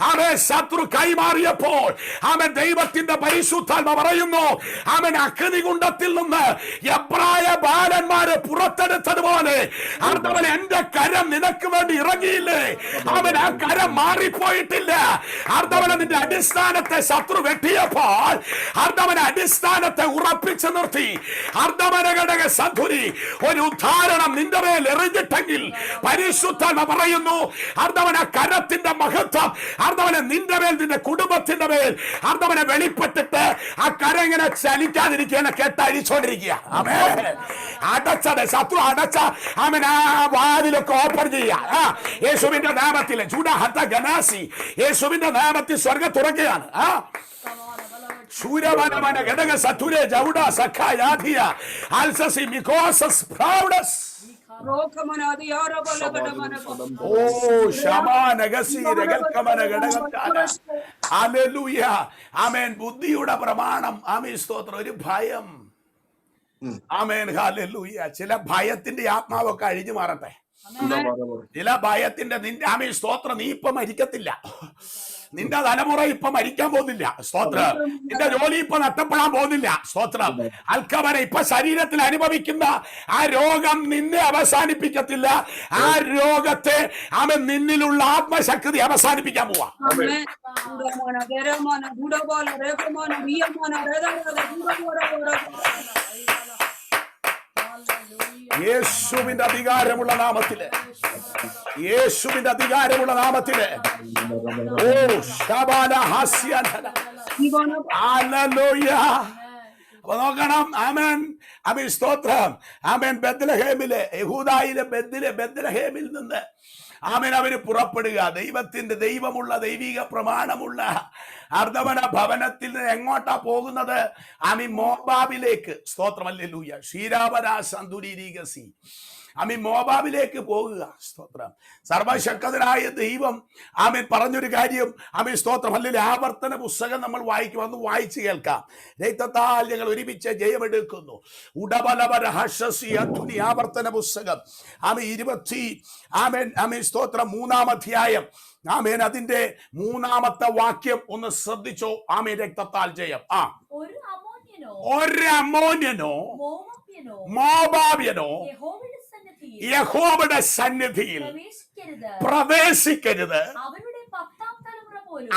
[SPEAKER 4] അവൻ ശത്രു കൈമാറിയപ്പോൾ അവൻ ദൈവത്തിന്റെ പരിശുദ്ധാത്മ പറയുന്നു, അവൻ അഗ്നികുണ്ഡത്തിൽ നിന്ന് എബ്രായ ബാലന്മാരെ പുറത്തെടുത്തതുപോലെ അർദ്ധവൻ എന്റെ കരം നിനക്ക് വേണ്ടി ഇറങ്ങിയില്ലേ? അവൻ ആ കരം മാറിപ്പോയിട്ടില്ല. അർദ്ധവൻ നിന്റെ അടിസ്ഥാനത്തെ ശത്രു വെട്ടിയപ്പോൾ അർദ്ധവൻ അടിസ്ഥാനത്തെ ഉറപ്പിച്ചു നിർത്തി. അർദ്ധവനഘടക സന്ധുരി ഒരു ഉദാഹരണം നിന്റെ മേൽ എറിഞ്ഞിട്ടെങ്കിൽ പരിശുദ്ധാത്മ പറയുന്നു, അർദ്ധവന കരത്തിന്റെ മഹത്വം അർദ്ധവനെ നിന്റെ മേൽ നിന്റെ കുടുംബത്തിന്റെ മേൽ അർദ്ധവനെ വെളിപ്പെട്ടിട്ട് ആ കര ഇങ്ങനെ ചലിക്കാതിരിക്കുകയാണ്, കെട്ടഴിച്ചോണ്ടിരിക്കുക. അടച്ചത് ശത്രു അടച്ച അവൻ ആ വാതിലൊക്കെ ഓപ്പൺ ചെയ്യുക. യേശുവിന്റെ നാമത്തിൽ ഗനാസി യേശുവിന്റെ നാമത്തിൽ സ്വർഗം തുറക്കുകയാണ്. ശൂരവനമന ഘടക സത്തുരെ ജൗഡ സഖായാധിയ ആൽസസി മികോസസ് പ്രൗഡസ് ഓ ശമാനഗസി രഗൽകമന ഘടകം. ഹല്ലേലൂയ. ആമേൻ. ബുദ്ധിയുടെ പ്രമാണം. ആമേൻ. സ്തോത്രം. ഒരു ഭയം. ആമേൻ. ഹല്ലേലൂയ. ചില ഭയത്തിന്റെ ആത്മാവൊക്കെ അഴിഞ്ഞു മാറട്ടെ. ചില ഭയത്തിന്റെ നിന്റെ ആമേൻ. സ്തോത്രം. നീ ഇപ്പൊ മരിക്കത്തില്ല. നിന്റെ തലമുറ ഇപ്പൊ മരിക്കാൻ പോകുന്നില്ല. സ്തോത്രം. നിന്റെ ജോലി ഇപ്പൊ നഷ്ടപ്പെടാൻ പോകുന്നില്ല. സ്തോത്രം. അൽക്കവനെ ഇപ്പൊ ശരീരത്തിൽ അനുഭവിക്കുന്ന ആ രോഗം നിന്നെ അവസാനിപ്പിക്കത്തില്ല. ആ രോഗത്തെ അവൻ നിന്നിലുള്ള ആത്മശക്തി അവസാനിപ്പിക്കാൻ പോവാ. യേശുവിന്റെ അധികാരമുള്ള നാമത്തില്, യേശുവിന്റെ അധികാരമുള്ള നാമത്തില് ഓ ശബാന ഹാസ്യധന. ഹല്ലേലൂയ. അപ്പൊ നോക്കണം. ആമേൻ. ആമേൻ. സ്തോത്രം. ആമേൻ. ബെത്ലഹേമിലെ യഹൂദായിലെ ബെത്ലഹേമിൽ നിന്ന് ആമേൻ അവര് പുറപ്പെടുക. ദൈവത്തിന്റെ ദൈവമുള്ള ദൈവിക പ്രമാണമുള്ള അർദ്ധവന ഭവനത്തിൽ നിന്ന് എങ്ങോട്ടാ പോകുന്നത്? ആമി മോബാബിലേക്ക്. സ്തോത്രം. ഹല്ലേലൂയ. ക്ഷീരാവര സന്തുരീഗസി ആമി മോബാബിലേക്ക് പോകുക. സ്തോത്രം. സർവശക്തനായ ദൈവം ആമേൻ പറഞ്ഞൊരു കാര്യം. ആമേൻ. സ്തോത്രം. അല്ലെങ്കിൽ ആവർത്തന പുസ്തകം നമ്മൾ വായിക്കും. അന്ന് വായിച്ചു കേൾക്കാം. രക്തത്താൽ ഞങ്ങൾ ഒരുമിച്ച് ജയമെടുക്കുന്നു. ഉടബലവരഹസ്യ ആവർത്തന പുസ്തകം ആമേൻ 20 ആമേൻ. സ്തോത്രം. 3-ാം അധ്യായം ആമേൻ. അതിന്റെ 3-ാമത്തെ വാക്യം ഒന്ന് ശ്രദ്ധിച്ചോ. ആമേൻ. രക്തത്താൽ ജയം. ഒരു അമ്മോന്യനോ മോബാബ്യനോ യഹോവയുടെ സന്നിധിയിൽ പ്രവേശിക്കരുത്.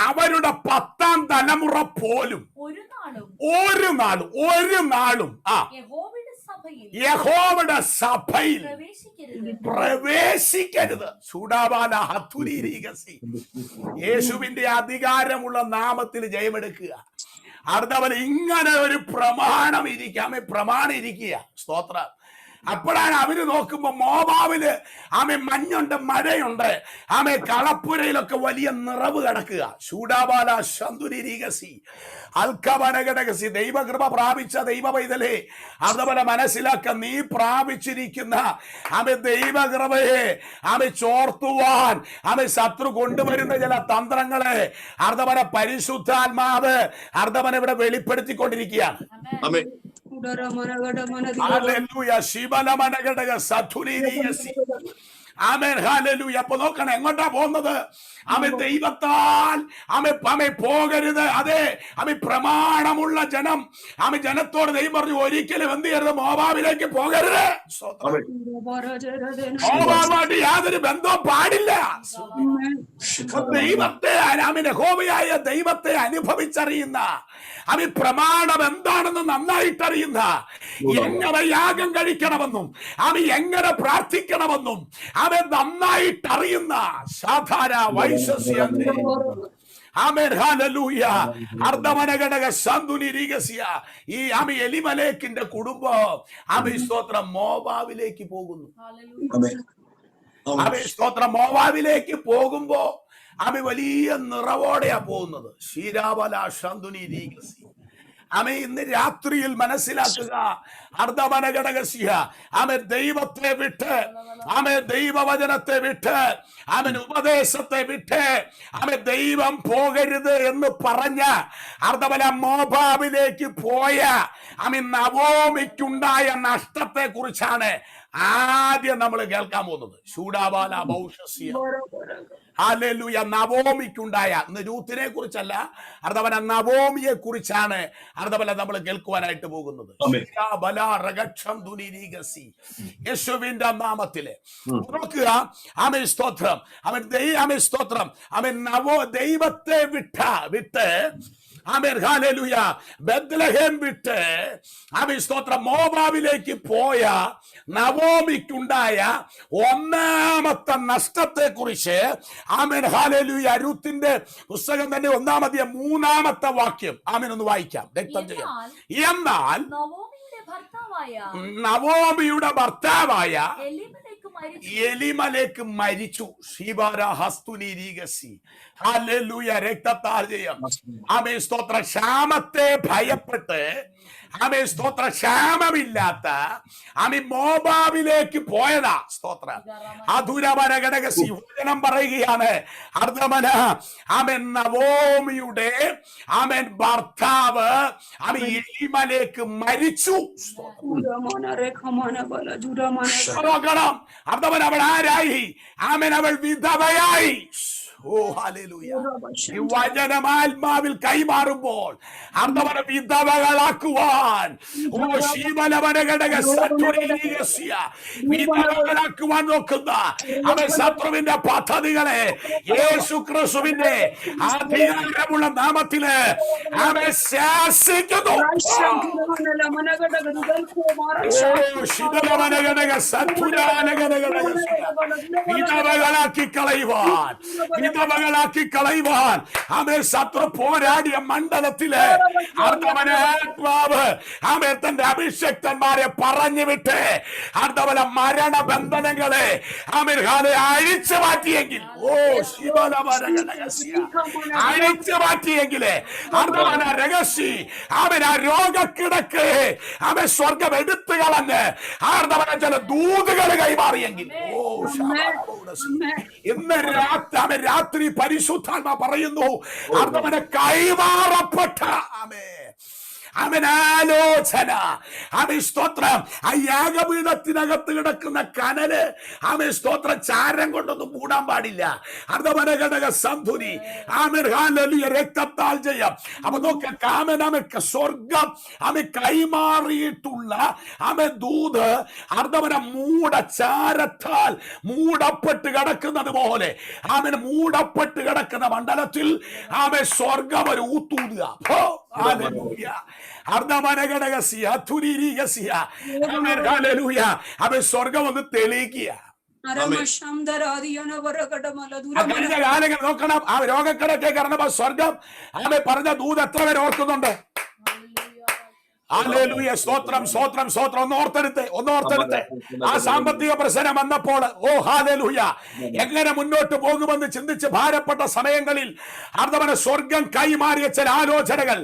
[SPEAKER 4] അവരുടെ 10-ാം തലമുറ പോലും ഒരു നാളും യഹോവയുടെ സഭയിൽ പ്രവേശിക്കരുത്. ചൂടാവാല ഹത്തുരീഗസി. യേശുവിന്റെ അധികാരമുള്ള നാമത്തിൽ ജയമെടുക്കുക. അർദ്ധവൻ ഇങ്ങനെ ഒരു പ്രമാണം ഇരിക്കുക. സ്തോത്രം. അപ്പോഴാണ് അവര് നോക്കുമ്പോ മോബാവില് മഞ്ഞുണ്ട്, മഴയുണ്ട്. കളപ്പുരയിലൊക്കെ വലിയ നിറവ് കിടക്കുക. ശൂഡാബാല ശന്തുരീഗസി അൽക്കവനഘടകസി. ദൈവകൃപ പ്രാപിച്ച ദൈവ പൈതലേ, അതുപോലെ മനസ്സിലാക്ക, നീ പ്രാപിച്ചിരിക്കുന്ന ദൈവകൃപയെ ചോർത്തുവാൻ ശത്രു കൊണ്ടുവരുന്ന ചില തന്ത്രങ്ങളെ അർദ്ധവന പരിശുദ്ധാത്മാവ് അർദ്ധവന ഇവിടെ വെളിപ്പെടുത്തിക്കൊണ്ടിരിക്കുകയാണ്. ആമേൻ. ഹല്ലേലൂയ. അപ്പൊ നോക്കണം എങ്ങോട്ടാ പോകുന്നത്. ദൈവത്താൽ പോകരുത്. അതെ, പ്രമാണമുള്ള ജനം. ജനത്തോട് ദൈവം പറഞ്ഞു, ഒരിക്കലും എന്ത് ചെയ്യരുത്, മോബാബിലേക്ക് പോകരുത്. മോബാബായിട്ട് യാതൊരു ബന്ധവും പാടില്ല. ദൈവത്തെ യഹോവയായ ദൈവത്തെ അനുഭവിച്ചറിയുന്ന പ്രമാണം എന്താണെന്ന് നന്നായിട്ടറിയുന്ന, എങ്ങനെ യാഗം കഴിക്കണമെന്നും എങ്ങനെ പ്രാർത്ഥിക്കണമെന്നും നന്നായിട്ടറിയുന്ന സാധാരണ വൈശ്യ ആമേൻ. ഹല്ലേലൂയ. അർദ്ധവനഘടക സന്തുരീഗസ്യ. ഈ എലിമലേക്കിന്റെ കുടുംബം സ്തോത്രം മോബാവിലേക്ക് പോകുന്നു. സ്തോത്രം. മോബാവിലേക്ക് പോകുമ്പോ വലിയ നിറവോടെയാ പോകുന്നത്. ശീരാവല സന്തുരീഗസി. ഇന്ന് രാത്രിയിൽ മനസ്സിലാക്കുക, അർദ്ധവനഘടകസ്യ ദൈവത്തെ വിട്ട് ദൈവവചനത്തെ വിട്ട് ഉപദേശത്തെ വിട്ട് ദൈവം പോകരുത് എന്ന് പറഞ്ഞ അർദ്ധവന മോബാബിലേക്ക് പോയ നവോമിക്കുണ്ടായ നഷ്ടത്തെ കുറിച്ചാണ് ആദ്യം നമ്മൾ കേൾക്കാൻ പോകുന്നത് ശൂഡാബാല ബൗഷസ്യ ഹല്ലേലൂയ. നവോമിക്കുണ്ടായ, ഇന്ന് രൂത്തിനെ കുറിച്ചല്ല, അർദ്ധവന നവോമിയെ കുറിച്ചാണ് അർദ്ധവല നമ്മൾ കേൾക്കുവാനായിട്ട് പോകുന്നത്. യേശുവിന്റെ നാമത്തില് നോക്കുക. ആമേൻ സ്തോത്രം. ആമേൻ സ്തോത്രം. ആമേൻ ദൈവത്തെ വിട്ട് ആമേൻ ഹല്ലേലൂയ ബെത്ലഹേം വിട്ട് ആമേൻ സ്തോത്രം മോവാബിലേക്ക് പോയ നവോമിക്കുണ്ടായ ഒന്നാമത്തെ നഷ്ടത്തെ കുറിച്ച് ആമേൻ ഹല്ലേലൂയ രൂത്തിന്റെ പുസ്തകം തന്നെ 1-ാം അധ്യായം 3-ാമത്തെ വാക്യം ആമേൻ ഒന്ന് വായിക്കാം. രക്തം ചെയ്യാം. എന്നാൽ നവോമിയുടെ ഭർത്താവായ എലിമലേക്ക് മരിച്ചു. ഹല്ലേലൂയ. രക്തത്താൽ ജയം. ആമേൻ സ്തോത്രം. ക്ഷാമത്തെ ഭയപ്പെട്ട് ആമേൻ സ്തോത്രം ക്ഷാമമില്ലാത്ത ആമേൻ മോബാബിലേക്ക് പോയതാ. സ്തോത്രം. അധുരമന ഘടകസി വചനം പറയുകയാണ്. അർദ്ധമന ആമേൻ നവോമിയുടെ ആമേൻ ഭർത്താവ് ആമേൻ എലിമലേക്ക് മരിച്ചു. നോക്കണം. അർദ്ധമൻ അവൾ ആരായി? ആമേൻ അവൾ വിധവയായി. ഓ ഹല്ലേലൂയ. ഈ വചനം ആത്മാവിൽ കൈമാറുമ്പോൾ അർദ്ധവന വിധവകളാക്കുവാൻ വിധവകളാക്കുവാൻ നോക്കുന്ന അവൻ ശത്രുവിന്റെ പദ്ധതികളെ യേശു ക്രിസ്തുവിന്റെ അധികാരമുള്ള നാമത്തില് അവൻ ശാസിക്കുന്നു. വിധവകളാക്കി കളയുവാൻ, വിധവകളാക്കി കളയുവാൻ ആമേൻ ശത്രു പോരാടിയ മണ്ഡലത്തില് ആത്മാവ് ആമേൻ തന്റെ അഭിഷക്തന്മാരെ പറഞ്ഞു വിട്ട് അർദ്ധവല മരണബന്ധനങ്ങളെ ആമേൻ അഴിച്ചു മാറ്റിയെങ്കിൽ, ഓ അഴിച്ചു മാറ്റിയെങ്കിലേ അർദ്ധവന രഹസ്യ ആമേൻ ആ രോഗക്കിടക്ക് ആമേൻ സ്വർഗം എടുത്തു കളഞ്ഞ് ആർദ്ധവന ചില ദൂതുകൾ കൈമാറിയെങ്കിൽ, ഓ ഇന്ന് രാത്രി പരിശുദ്ധാത്മ പറയുന്നു അർദ്ധവനെ കൈമാറപ്പെട്ട ആലോചന ആമേൻ സ്തോത്രം. ആ യാഗപീഠത്തിനകത്ത് കിടക്കുന്ന കനല് ആമേൻ സ്തോത്രം ചാരം കൊണ്ടൊന്നും മൂടാൻ പാടില്ല. അർദ്ധമനഘടക സന്ധുനി ആമേൻ ഹല്ലേലൂയ രക്തത്താൽ ജയം. അപ്പൊ നോക്ക കാമൻ ആമേൻ സ്വർഗം ആമേൻ കൈമാറിയിട്ടുള്ള ആമേൻ ദൂത് അർദ്ധമന മൂടച്ചാരത്താൽ മൂടപ്പെട്ട് കിടക്കുന്നത് പോലെ ആമേൻ മൂടപ്പെട്ട് കിടക്കുന്ന മണ്ഡലത്തിൽ ആമേൻ സ്വർഗം ഒരു ഊത്തൂതുക. അവൻ സ്വർഗം ഒന്ന് തെളിയിക്കുക. കഴിഞ്ഞ കാലങ്ങൾ നോക്കണം. ആ രോഗക്കിടക്കെ കാരണം സ്വർഗം ആമേ പറഞ്ഞ ദൂത് എത്ര പേര് ഓർക്കുന്നുണ്ട്? ഹല്ലേലൂയ. സ്തോത്രം സ്തോത്രം സ്തോത്രം. ഒന്നോർത്തെടുത്ത് ആ സാമ്പത്തിക പ്രശ്നം വന്നപ്പോൾ ഓ ഹല്ലേലൂയ എങ്ങനെ മുന്നോട്ട് പോകുമെന്ന് ചിന്തിച്ച് ഭാരപ്പെട്ട സമയങ്ങളിൽ അർദ്ധവന സ്വർഗം കൈമാറിയ ചില ആലോചനകൾ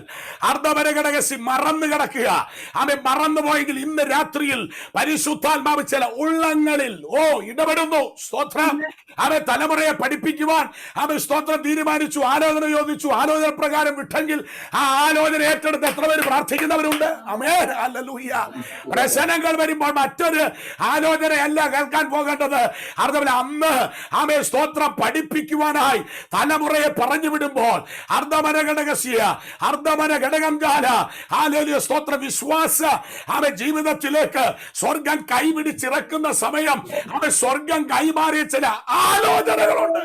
[SPEAKER 4] അർദ്ധവനഘടകസി മറന്നു കിടക്കുക. ആമേ മറന്നുപോയെങ്കിൽ ഇന്ന് രാത്രിയിൽ പരിശുദ്ധാത്മാവ് ചില ഉള്ളങ്ങളിൽ ഇടപെടുന്നു. സ്തോത്രം. ആമേ തലമുറയെ പഠിപ്പിക്കുവാൻ ആമേ സ്തോത്രം തീരുമാനിച്ചു, ആലോചന യോജിച്ചു, ആലോചന പ്രകാരം വിട്ടെങ്കിൽ ആ ആലോചന ഏറ്റെടുത്ത് എത്ര പേര് പ്രാർത്ഥിക്കുന്നവരുണ്ട്? ആമേൻ. ഹല്ലേലൂയ. പ്രശ്നങ്ങൾ വരുമ്പോൾ മറ്റൊരു ആലോചനയല്ല കേൾക്കാൻ പോകേണ്ടത്. അന്ന് ആമേ സ്തോത്രം പഠിപ്പിക്കുവാനായി തലമുറയെ പറഞ്ഞു വിടുമ്പോൾ അർദ്ധമന ഘടകം കാല ഹല്ലേലൂയ സ്തോത്ര വിശ്വാസ ആമേ ജീവിതത്തിലേക്ക് സ്വർഗം കൈപിടിച്ചിറക്കുന്ന സമയം ആമേ സ്വർഗം കൈമാറിയ ചില ആലോചനകളുണ്ട്.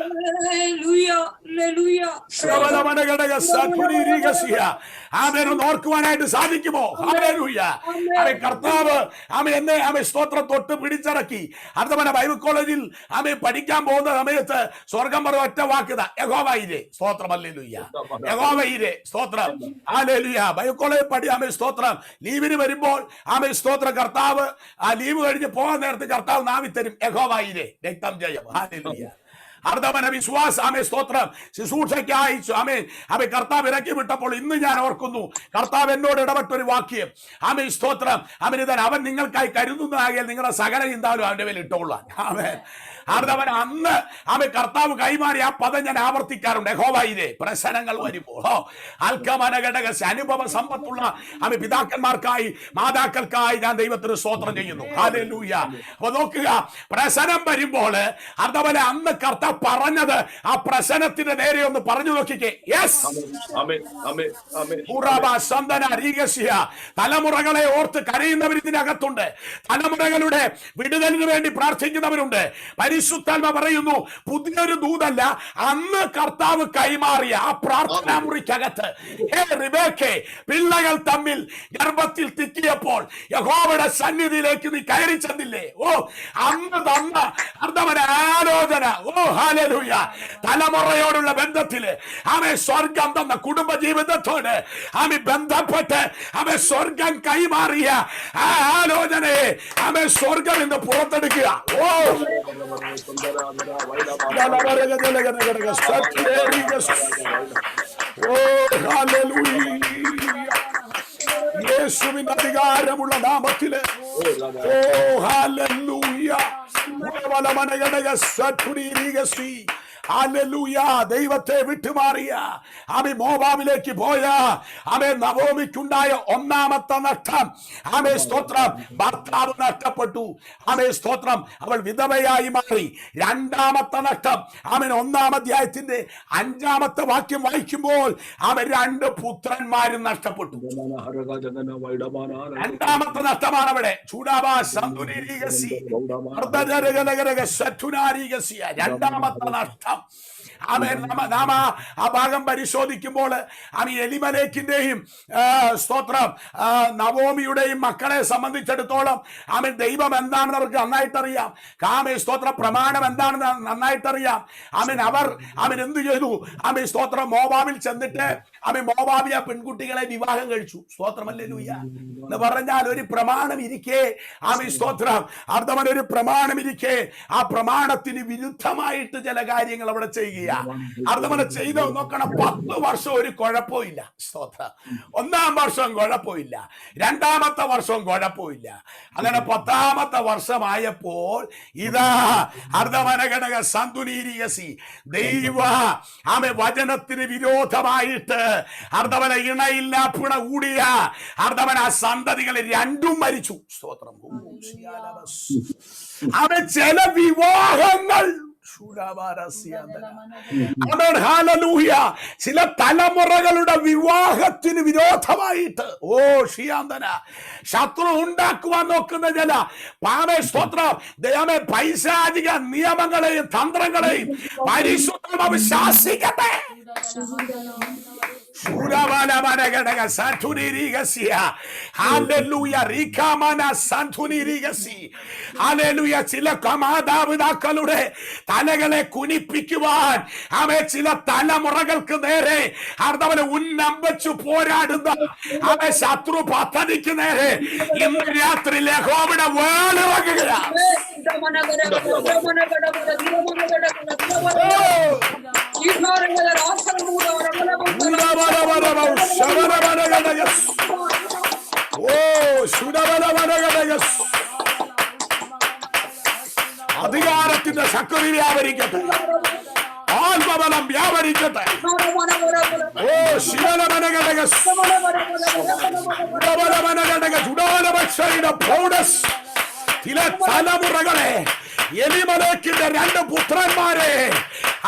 [SPEAKER 4] ഓർക്കുവാനായിട്ട് സാധിക്കുമോ? കർത്താവ് ആമെ സ്തോത്രം തൊട്ട് പിടിച്ചിറക്കി അർദ്ധമന ബൈബിൾ കോളേജിൽ ആമെ പഠിക്കാൻ പോകുന്ന സമയത്ത് സ്വർഗം പറഞ്ഞ ഒറ്റ വാക്കുത യഹോവയിരെ സ്തോത്രം. ഹല്ലേലൂയ. യഹോവയിരെ സ്തോത്രം. ഹല്ലേലൂയ. ബൈബിൾ കോളേജ് ആമെ സ്തോത്രം ലീവിന് വരുമ്പോൾ ആമെ സ്തോത്രം കർത്താവ് ആ ലീവ് കഴിഞ്ഞ് പോകാൻ നേരത്ത് കർത്താവ് നാമി തരും യഹോവയിരെ രക്തം ജയം. ഹല്ലേലൂയ. അർദ്ധവന വിശ്വാസ ആമേ സ്തോത്രം ശുശ്രൂഷയ്ക്കായി ആമേ കർത്താവ് ഇറക്കി വിട്ടപ്പോൾ ഇന്ന് ഞാൻ ഓർക്കുന്നു, കർത്താവ് എന്നോട് ഇടപെട്ടൊരു വാക്യം. ആമേ സ്തോത്രം അവൻ നിങ്ങൾക്കായി കരുതുന്നതാകിയാൽ നിങ്ങളുടെ സകല ചിന്താലും അവന്റെ മേൽ ഇട്ടോളാൻ. ആമേൻ. അർദ്ധവൻ അന്ന് ആമേ കർത്താവ് കൈമാറി ആ പദം ഞാൻ ആവർത്തിക്കാറുണ്ട്. യഹോവയിലെ പ്രശ്നങ്ങൾ വരുമ്പോൾ അൽക്കമനഘടകസ് അനുഭവ സമ്പത്തുള്ള ആമേ പിതാക്കന്മാർക്കായി മാതാക്കൾക്കായി ഞാൻ ദൈവത്തിന് സ്തോത്രം ചെയ്യുന്നു. ഹല്ലേലൂയ. അപ്പൊ നോക്കുക, പ്രശ്നം വരുമ്പോൾ അർദ്ധവനെ അന്ന് കർത്താവ് പറഞ്ഞത് ആ പ്രശ്നത്തിന്റെ നേരെ ഒന്ന് പറഞ്ഞു നോക്കിക്കേ. യെസ്, തലമുറകളെ ഓർത്ത് കരയുന്നവർ ഇതിനകത്തുണ്ട്. തലമുറകളുടെ വിടുതലിന് വേണ്ടി പ്രാർത്ഥിക്കുന്നവരുണ്ട്. പരിശുദ്ധാത്മ പറയുന്നു, പുതിയൊരു ദൂതല്ല, അന്ന് കർത്താവ് കൈമാറിയ ആ പ്രാർത്ഥനാ മുറിക്കകത്ത് പിള്ളകൾ തമ്മിൽ ഗർഭത്തിൽ തിക്കിയപ്പോൾ യഹോവയുടെ സന്നിധിയിലേക്ക് നീ കയറി ചെന്നില്ലേ? ഓ, അന്ന് തന്ന അർദ്ധവന ആലോചന. ഓ ഹല്ലേലൂയ. തലമുറയോടുള്ള ബന്ധത്തില് ആമേ സ്വർഗം തന്ന കുടുംബ ജീവിതത്തോട് ആമേ ബന്ധപ്പെട്ട് ആമേ സ്വർഗം കൈമാറിയ ആ ആലോചനയെ ആമേ സ്വർഗം ഇന്ന് പുറത്തെടുക്കുക. ഓ യേശുവിന്റെ അധികാരമുള്ള നാമത്തില് ഓ ഹല്ലേലൂയ. ഹല്ലേലൂയ. ദൈവത്തെ വിട്ടുമാറിയ ആമേ മോവാബിലേക്ക് പോയ ആമേ നവോമിക്കുണ്ടായ ഒന്നാമത്തെ നഷ്ടം. ആമേ സ്തോത്രം, ഭർത്താവ് നഷ്ടപ്പെട്ടു. ആമേ സ്തോത്രം, അവൾ വിധവയായി മാറി. രണ്ടാമത്തെ നഷ്ടം, ആമേൻ 1-ാം അധ്യായത്തിന്റെ 5-ാമത്തെ വാക്യം വായിക്കുമ്പോൾ ആമേ 2 പുത്രന്മാരും നഷ്ടപ്പെട്ടു. രണ്ടാമത്തെ നഷ്ടമാണ് അവിടെ. രണ്ടാമത്തെ നഷ്ടം. നാം ആ ഭാഗം പരിശോധിക്കുമ്പോൾ എലിമലേക്കിന്റെയും സ്തോത്രം നവോമിയുടെയും മക്കളെ സംബന്ധിച്ചിടത്തോളം ദൈവം എന്താണെന്ന് അവർക്ക് നന്നായിട്ടറിയാം. സ്തോത്രം പ്രമാണം എന്താണെന്ന് നന്നായിട്ടറിയാം. അവർ എന്ത് ചെയ്തു? സ്തോത്രം മോവാബിൽ ചെന്നിട്ട് മോവാബിയ പെൺകുട്ടികളെ വിവാഹം കഴിച്ചു. സ്തോത്രം ഹല്ലേലൂയ എന്ന് പറഞ്ഞാൽ ഒരു പ്രമാണം ഇരിക്കെ സ്തോത്രം അർദ്ധമൻ ഒരു പ്രമാണം ഇരിക്കെ ആ പ്രമാണത്തിന് വിരുദ്ധമായിട്ട് ചില കാര്യങ്ങൾ അവിടെ ചെയ്യുക. അർദ്ധമന ചെയ്ത് നോക്കണം. 10 വർഷം ഒരു കുഴപ്പമില്ല. സ്തോത്രം 1-ാം വർഷം കുഴപ്പമില്ല, 2-ാമത്തെ വർഷവും കുഴപ്പമില്ല. അങ്ങനെ 10-ാമത്തെ വർഷമായപ്പോൾ ഇതാ അർദ്ധമനഘടക സന്തുലീരിയസി ദൈവ വചനത്തിന് വിരോധമായിട്ട് അർദ്ധവന ഇണയില്ല പിണ കൂടിയ അർദ്ധവന സന്തതികളെ 2ഉം മരിച്ചു. സ്തോത്രം. ചില വിവാഹങ്ങൾ ചില തലമുറകളുടെ വിവാഹത്തിന് വിരോധമായിട്ട് ഷിയാന്തന ശത്രു ഉണ്ടാക്കുവാൻ നോക്കുന്ന ചില സ്തോത്രം ദൈവമേ പൈശാചിക നിയമങ്ങളെയും തന്ത്രങ്ങളെയും പരിശുദ്ധം ശാസിക്കട്ടെ. ചില മാതാപിതാക്കളുടെ തലകളെ കുനിപ്പിക്കുവാൻ ചില തലമുറകൾക്ക് നേരെ അർദ്ധവനെ ഉന്നംബിച്ചു പോരാടുന്ന ശത്രു പദ്ധതിക്ക് നേരെ ഇന്ന് രാത്രി യഹോവയുടെ വേളിറങ്ങുകയാണ്. അധികാരത്തിന്റെ ശക്തി വ്യാപരിക്കട്ടെ, ആത്മബലം വ്യാപരിക്കട്ടെ. ഓ ശിവനമനഘടക ചില തലമുറകളെ എലിമലേക്കിന്റെ 2 പുത്രന്മാരെ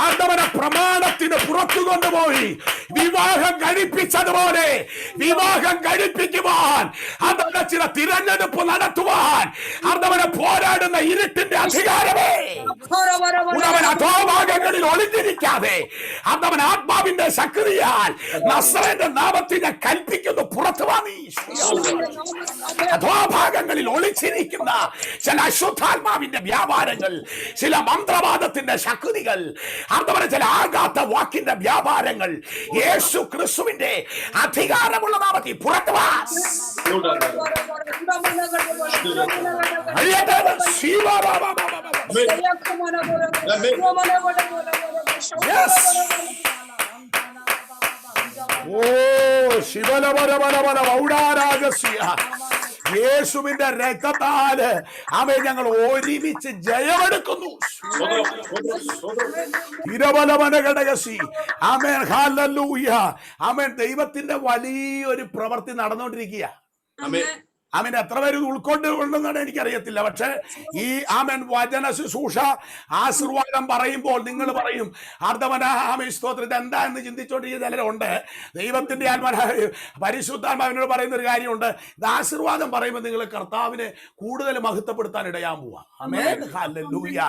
[SPEAKER 4] അർദ്ധവന പ്രമാണത്തിന് പുറത്തു കൊണ്ടുപോയി വിവാഹം കഴിപ്പിച്ചതുപോലെ വിവാഹം കഴിപ്പിക്കുവാൻ അർദ്ധവന ചില തിരഞ്ഞെടുപ്പ് നടത്തുവാൻ അർദ്ധവനെ പോരാടുന്ന ഇരുട്ടിന്റെ അധികാരമേ അവൻ അധോഭാഗങ്ങളിൽ ഒളിഞ്ഞിരിക്കാതെ അർദ്ധവൻ ആത്മാവിന്റെ ശക്തിയാൽ നസ്രന്റെ നാമത്തിനെ കൽപ്പിക്കുന്നു, പുറത്തു വാങ്ങി. അധോഭാഗങ്ങളിൽ ഒളിച്ചിരിക്കുന്ന ചില അശുദ്ധാത്മാവിന്റെ വ്യാപാരങ്ങൾ, ചില മന്ത്രവാദത്തിന്റെ ശക്തികൾ, അർദ്ധവന ചില ആഘാത വാക്കിന്റെ വ്യാപാരങ്ങൾ യേശു ക്രിസ്തുവിന്റെ അധികാരമുള്ള നാമത്തിൽ പുറത്തു വാ. ഓ ശിവലവരവരവര ഔടാരാഗസ്യ യേശുവിന്റെ രക്തത്താല് ആമേൻ ഞങ്ങൾ ഒരുമിച്ച് ജയമെടുക്കുന്നു. തിരവലവനഘടകസി ആമേൻ ഹല്ലേലൂയ. ആമേൻ ദൈവത്തിന്റെ വലിയൊരു പ്രവൃത്തി നടന്നുകൊണ്ടിരിക്കുക. ആമേൻ എത്ര പേര് ഉൾക്കൊണ്ടുകൊണ്ടെന്നാണ് എനിക്കറിയത്തില്ല. പക്ഷെ ഈ ആമേൻ വചന ശുശ്രൂഷ ആശീർവാദം പറയുമ്പോൾ നിങ്ങൾ പറയും അർദ്ധമന ആമേൻ സ്തോത്രം ഇത് എന്താ എന്ന് ചിന്തിച്ചോണ്ടിരിക്കുന്ന ചിലരുണ്ട്. ദൈവത്തിന്റെ പരിശുദ്ധാത്മാവിനോട് പറയുന്ന ഒരു കാര്യമുണ്ട്. ഇത് ആശീർവാദം പറയുമ്പോൾ നിങ്ങൾ കർത്താവിനെ കൂടുതൽ മഹത്വപ്പെടുത്താൻ ഇടയാൻ പോവാ. Amen hallelujah.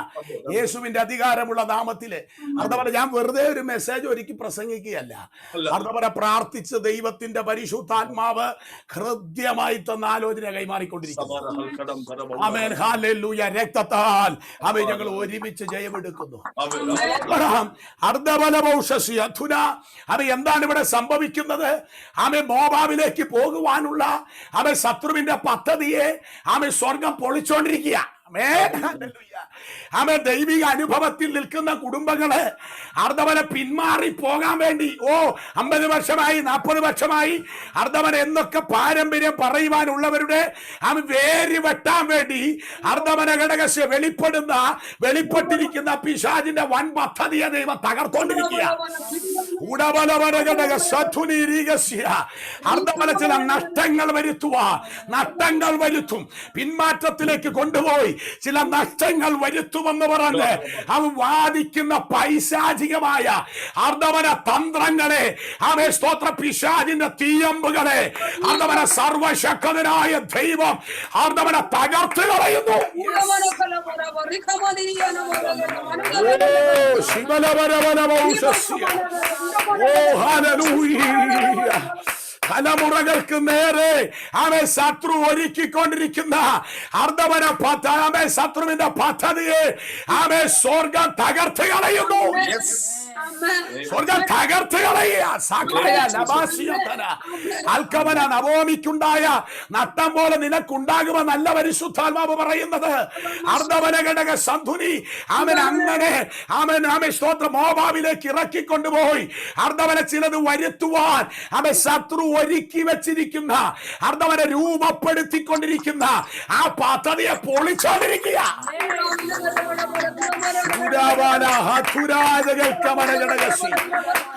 [SPEAKER 4] യേശുവിന്റെ അധികാരമുള്ള നാമത്തില് അർദ്ധമന ഞാൻ വെറുതെ ഒരു മെസ്സേജ് ഒരുക്കി പ്രസംഗിക്കുകയല്ല. അർദ്ധമന പ്രാർത്ഥിച്ച് ദൈവത്തിന്റെ പരിശുദ്ധാത്മാവ് ഹൃദ്യമായി തന്ന ആലോചന കൈമാറിക്കൊണ്ടിരിക്കുന്നു. Amen hallelujah. രക്തത്താൽ ആമേൻ ഞങ്ങൾ ഒരുമിച്ച് ജയമെടുക്കുന്നു. അർദ്ധബലമൗഷസി അധുന ആമേൻ എന്താണ് ഇവിടെ സംഭവിക്കുന്നത്? ആമേൻ മോവാബിലേക്ക് പോകുവാനുള്ള ആമേൻ ശത്രുവിന്റെ പദ്ധതിയെ ആമേൻ സ്വർഗം പൊളിച്ചോണ്ടിരിക്കുക. ആമേൻ ദൈവിക അനുഭവത്തിൽ നിൽക്കുന്ന കുടുംബങ്ങള് അർദ്ധവന പിന്മാറി പോകാൻ വേണ്ടി 50 വർഷമായി 40 വർഷമായി അർദ്ധവന എന്നൊക്കെ പാരമ്പര്യം പറയുവാനുള്ളവരുടെ ആമേൻ വേര് വെട്ടാൻ വേണ്ടി അർദ്ധവന ഘടകസ്യ വെളിപ്പെട്ടിരിക്കുന്ന പിശാചിന്റെ വൻ പദ്ധതിയെ ദൈവം തകർത്തോണ്ടിരിക്കുക. അർദ്ധവന ചില നഷ്ടങ്ങൾ വരുത്തും പിന്മാറ്റത്തിലേക്ക് കൊണ്ടുപോയി ചില നഷ്ടങ്ങൾ വരുത്തുമെന്ന് പറഞ്ഞ് അവൻ വാദിക്കുന്ന പൈശാചികമായ അർദ്ധവന തന്ത്രങ്ങളെ അവൻ സ്തോത്ര പിശാചിന്റെ തീയമ്പുകളെ അർദ്ധവന സർവശക്തനായ ദൈവം അർദ്ധവന തകർത്ത് കളയുന്നു. തലമുറകൾക്ക് നേരെ അവൻ ശത്രു ഒരുക്കിക്കൊണ്ടിരിക്കുന്ന അർദ്ധവന ആമേ ശത്രുവിന്റെ പദ്ധതിയെ ആമേ സ്വർഗം തകർത്ത് കളയുന്നു. സ്വർഗം തകർത്ത് കളയുക. അൽക്കമന നവോമിക്കുണ്ടായ നട്ടം പോലെ നിനക്കുണ്ടാകുമെന്ന് നല്ല പരിശുദ്ധാത്മാവ് പറയുന്നത്. അർദ്ധവന ഘടക സന്ധുനി അവൻ അങ്ങനെ ആമേ സ്തോത്ര മോവാബിലേക്ക് ഇറക്കിക്കൊണ്ടുപോയി അർദ്ധവന ചിലത് വരുത്തുവാൻ അവൻ ശത്രു ഒരുക്കി വെച്ചിരിക്കുന്ന അർദ്ധവനെ രൂപപ്പെടുത്തിക്കൊണ്ടിരിക്കുന്ന ആ പദ്ധതിയെ പൊളിച്ചോണ്ടിരിക്കുക.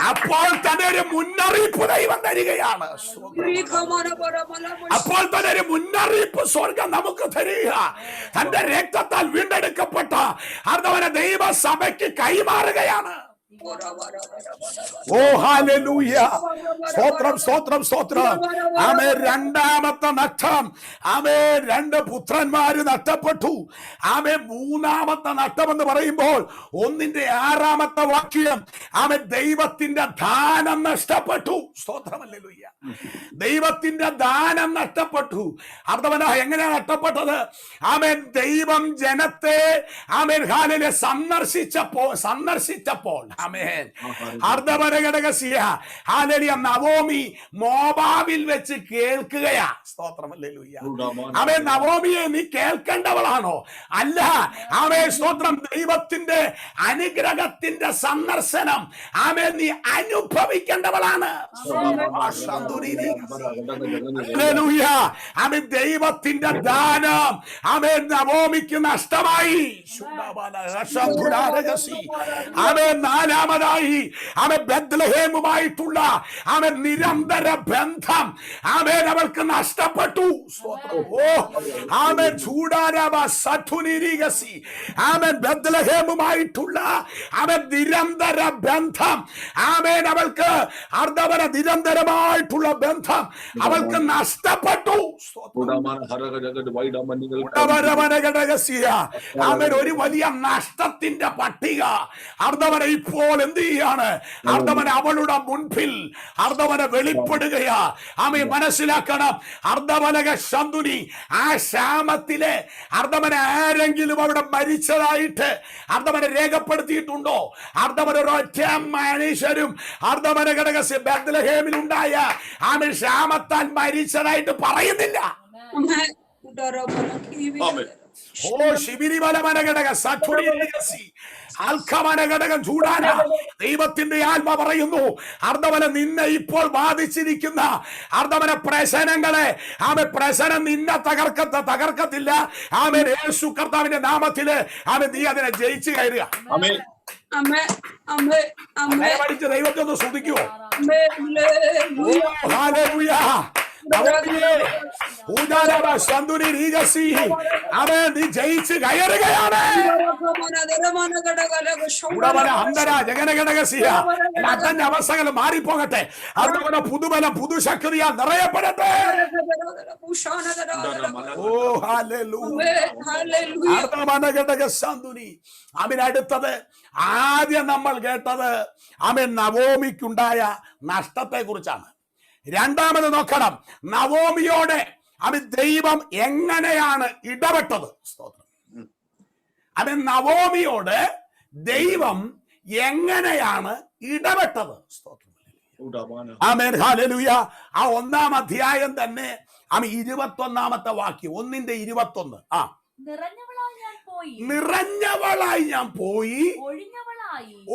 [SPEAKER 4] അപ്പോൾ തന്നെ ഒരു മുന്നറിയിപ്പ് ദൈവം തരികയാണ്. അപ്പോൾ തന്നെ ഒരു മുന്നറിയിപ്പ് സ്വർഗം നമുക്ക് തരിക. തന്റെ രക്തത്താൽ വീണ്ടെടുക്കപ്പെട്ട അർദ്ധവനെ ദൈവസഭയ്ക്ക് കൈമാറുകയാണ്. ഓ ഹല്ലേലൂയ. സ്തോത്രം സ്തോത്രം സ്തോത്രം. ആമേ രണ്ടാമത്തെ നഷ്ടം ആമേ 2 പുത്രന്മാര് നഷ്ടപ്പെട്ടു. ആമേ മൂന്നാമത്തെ നഷ്ടം എന്ന് പറയുമ്പോൾ 1:6 വാക്യം ആമേ ദൈവത്തിന്റെ ദാനം നഷ്ടപ്പെട്ടു. സ്തോത്രം ഹല്ലേലൂയ. ദൈവത്തിന്റെ ദാനം നഷ്ടപ്പെട്ടു. അർദ്ധവന എങ്ങനെയാ നഷ്ടപ്പെട്ടത്? ആമേൻ ദൈവം ജനത്തെ ആമേൻ ഹാലയിലെ സന്ദർശിച്ചപ്പോൾ ആമേൻ അർദ്ധവരഘടകസിയ ഹാലലിയ നവോമി മോവാബിൽ വെച്ച് കേൾക്കുകയാ. സ്തോത്രം ഹല്ലേലൂയ. ആമേൻ നവോമിയെ നീ കേൾക്കേണ്ടവളാണോ? അല്ല. ആമേൻ സ്തോത്രം ദൈവത്തിന്റെ അനുഗ്രഹത്തിന്റെ സന്ദർശനം ആമേൻ നീ അനുഭവിക്കേണ്ടവളാണ്. ആമേൻ ദൈവത്തിന്റെ ദാനം ആമേൻ നവോമിക്ക് നഷ്ടമായി. ആമേൻ നാലാമതായി ആമേൻ ബെത്ലഹേമുമായിട്ടുള്ള ആമേൻ നിരന്തര ബന്ധം ആമേൻ അവൾക്ക് നഷ്ടപ്പെട്ടു. ആമേൻ ചൂടാരവ സഠുനിരികസി ആമേൻ ബെത്ലഹേമുമായിട്ടുള്ള ആമേൻ നിരന്തര ബന്ധം ആമേൻ അവൾക്ക് അർദ്ധവര നിരന്തരമായിട്ടുള്ള ബന്ധം അവൾക്ക് നഷ്ടപ്പെട്ടു. ആമേൻ ഒരു വലിയ നഷ്ടത്തിന്റെ പട്ടിക അർദ്ധവര ഇപ്പോൾ ഇപ്പോൾ എന്ത് ചെയ്യാണ്? അർദ്ധമന അവളുടെ മുൻപിൽ അർദ്ധമന വെളിപ്പെടുകയാ. ആമേ, മനസ്സിലാക്കണം, അർദ്ധമനക ശന്തുനി ആ ക്ഷാമത്തിലെ അർദ്ധമന ആരെങ്കിലും അവിടെ മരിച്ചതായിട്ട് അർദ്ധമന രേഖപ്പെടുത്തിയിട്ടുണ്ടോ? അർദ്ധമന ഒരൊറ്റ മനുഷ്യരും അർദ്ധമന ഘടക ബേത്ലഹേമിൽ ഉണ്ടായ ആമേ ക്ഷാമത്താൽ മരിച്ചതായിട്ട് പറയുന്നില്ല. ഓ ശിബിരിമലമനഘടക ആൽക്കമനഘടകം ചൂടാന. ദൈവത്തിന്റെ ആത്മ പറയുന്നു, അർദ്ധമന നിന്നെ ഇപ്പോൾ ബാധിച്ചിരിക്കുന്ന അർദ്ധമന പ്രശ്നങ്ങളെ പ്രശ്നം നിന്നെ തകർക്കത്തില്ല. ആമേൻ, യേശു കർത്താവിന്റെ നാമത്തില് നീ അതിനെ ജയിച്ചു കയറുക. പഠിച്ച ദൈവത്തെ ഒന്ന് ശ്രദ്ധിക്കുവോ? നീ ജയിച്ച് കയറുകയാണ്. അത്തന്റെ അവസ്ഥകൾ മാറിപ്പോകട്ടെ. അതുപോലെ പുതുബലം പുതുശക്തിയാൽ നിറയപ്പെടട്ടെ. അടുത്തത് ആദ്യം നമ്മൾ കേട്ടത് നവോമിക്കുണ്ടായ നഷ്ടത്തെ കുറിച്ചാണ്. രണ്ടാമത് നോക്കണം, നവോമിയോടെ ദൈവം എങ്ങനെയാണ് ഇടപെട്ടത്. സ്തോത്രം. നവോമിയോട് ദൈവം എങ്ങനെയാണ് ഇടപെട്ടത്. സ്തോത്രം. ആമേൻ, ഹല്ലേലൂയ. ആ 1-ാം അധ്യായം തന്നെ 21-ാമത്തെ വാക്യം, 1:21. നിറഞ്ഞവളായി ഞാൻ പോയി,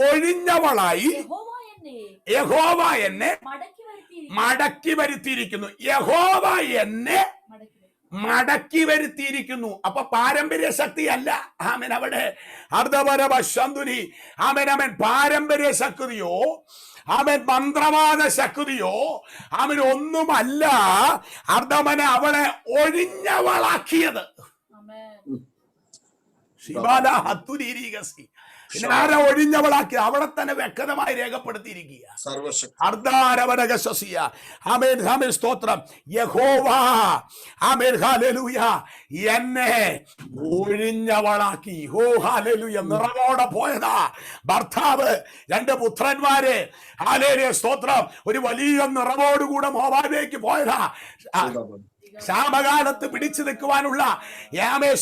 [SPEAKER 4] ഒഴിഞ്ഞവളായി യഹോവ എന്നെ മടക്കി വരുത്തിയിരിക്കുന്നു. യഹോവ എന്നെ മടക്കി വരുത്തിയിരിക്കുന്നു. അപ്പൊ പാരമ്പര്യ ശക്തി അല്ല. ആമേൻ. അവിടെ അർദ്ധപരമ ശന്തുനി ആമേൻ പാരമ്പര്യ ശക്തിയോ മന്ത്രവാദ ശക്തിയോ ഒന്നുമല്ല. അർദ്ധമന അവളെ ഒഴിഞ്ഞവളാക്കിയത്. പിന്നെ ആരാ ഒഴിഞ്ഞവളാക്കി? അവളെ തന്നെ വ്യക്തമായി രേഖപ്പെടുത്തിയിരിക്കുക. സ്തോത്രം. യഹോവ എന്നെ ഒഴിഞ്ഞവളാക്കി. ഹോ ഹല്ലേലൂയ. നിറവോടെ പോയതാ ഭർത്താവ്, 2 പുത്രന്മാര്. ഹല്ലേലൂയ. സ്തോത്രം. ഒരു വലിയ നിറവോടുകൂടെ മോവാബിലേക്ക് പോയതാ. ക്ഷാമകാലത്ത് പിടിച്ചു നിൽക്കുവാനുള്ള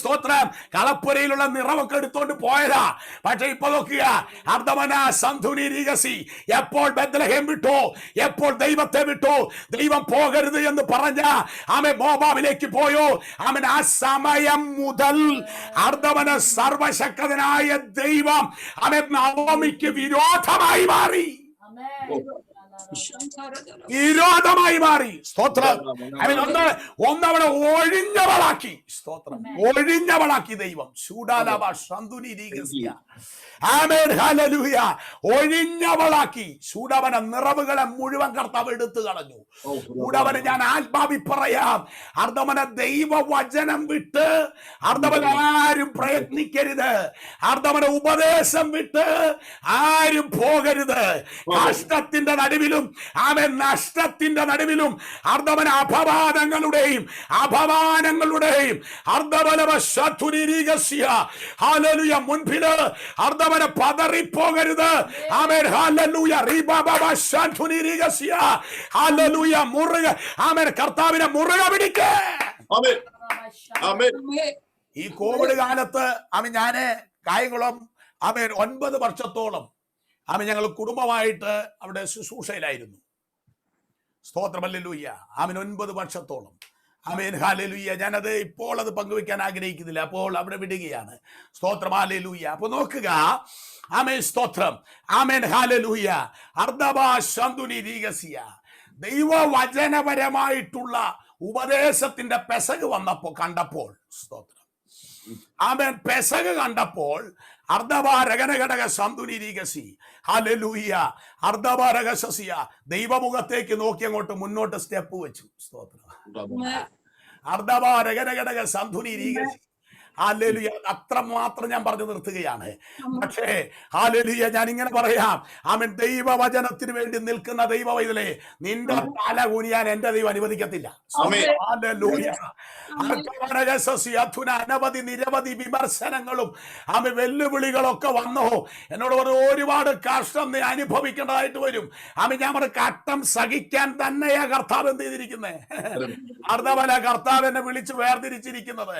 [SPEAKER 4] സ്തോത്രം കളപ്പുരയിലുള്ള നിറവൊക്കെ എടുത്തോണ്ട് പോയതാ. പക്ഷെ ഇപ്പൊ നോക്കുക, അർദ്ധമന സന്ധുനി രീഗസി എപ്പോൾ ബേത്ലഹേം വിട്ടു, എപ്പോൾ ദൈവത്തെ വിട്ടു, ദൈവം പോകരുത് എന്ന് പറഞ്ഞ മോവാബിലേക്ക് പോയോ. ആ സമയം മുതൽ അർദ്ധമന സർവശക്തനായ ദൈവം നവോമിക്ക് വിരോധമായി മാറി. വിരോധമായി മാറി. സ്തോത്രം. ഒന്നവളെ ഒഴിഞ്ഞവളാക്കി. സ്തോത്രം. ഒഴിഞ്ഞവളാക്കി ദൈവം. ഒഴിഞ്ഞവളാക്കി. ശൂഡവന നിറവുകളെ മുഴുവൻ കർത്താവ് എടുത്തു കളഞ്ഞു. ശൂഡവന് ഞാൻ ആത്മാവി പറയാം, അർദ്ധമന ദൈവവചനം വിട്ട് അർദ്ധമന ആരും പ്രയത്നിക്കരുത്. അർദ്ധമന ഉപദേശം വിട്ട് ആരും പോകരുത്. കഷ്ടത്തിന്റെ നടുവിലും നഷ്ടത്തിന്റെ നടുവിലും അർദ്ധമന അപവാദങ്ങളുടെയും മുൻപില് അർദ്ധമന പതറിപ്പോകരുത്. കർത്താവിനെ മുറുകെ പിടിക്കേ. ഈ കോവിഡ് കാലത്ത് ഞാന് കായംകുളം 9 വർഷത്തോളം ഞങ്ങൾ കുടുംബമായിട്ട് അവിടെ ശുശ്രൂഷയിലായിരുന്നു. സ്തോത്രം. ഹല്ലേലൂയ. 9 വർഷത്തോളം. ഹല്ലേലൂയ. ഞാനത് ഇപ്പോൾ അത് പങ്കുവെക്കാൻ ആഗ്രഹിക്കുന്നില്ല, അപ്പോൾ അവിടെ വിടുകയാണ്. സ്തോത്രം. ഹല്ലേലൂയ. അപ്പൊ നോക്കുക, സ്തോത്രം. ഹല്ലേലൂയ. അർദ്ധഭാഷന്തുനി രീഗസിയ ദൈവവചനപരമായിട്ടുള്ള ഉപദേശത്തിന്റെ പെസക് വന്നപ്പോ കണ്ടപ്പോൾ, സ്തോത്രം. പെസക് കണ്ടപ്പോൾ അർദ്ധഭാരകനഘടക സന്തുനി രീഗസി ഹല്ലേലൂയ അർദ്ധഭാരകസിയ ദൈവമുഖത്തേക്ക് നോക്കി അങ്ങോട്ട് മുന്നോട്ട് സ്റ്റെപ്പ് വെച്ചു. സ്തോത്രം. അർദ്ധഭാരകനഘടക സന്തുനി രീഗസി ഹല്ലേലൂയ. അത്രമാത്രം ഞാൻ പറഞ്ഞു നിർത്തുകയാണ്. പക്ഷേ ഹല്ലേലൂയ, ഞാൻ ഇങ്ങനെ പറയാം, ആമേൻ, ദൈവവചനത്തിന് വേണ്ടി നിൽക്കുന്ന ദൈവവൈതലേ, നിന്റെ തല കുനിയാൻ എന്റെ ദൈവം അനുവദിക്കത്തില്ല. ഹല്ലേലൂയ. അനവധി നിരവധി വിമർശനങ്ങളും ആമേൻ വെല്ലുവിളികളൊക്കെ വന്നോ എന്നോട് പറഞ്ഞു, ഒരുപാട് കഷ്ടം നീ അനുഭവിക്കേണ്ടതായിട്ട് വരും. ആമേൻ, ഞാൻ പറഞ്ഞു, കഷ്ടം സഹിക്കാൻ തന്നെയാ കർത്താവ് എന്ത് ചെയ്തിരിക്കുന്നേ? അർദ്ധവന കർത്താവ് എന്നെ വിളിച്ച് വേർതിരിച്ചിരിക്കുന്നത്.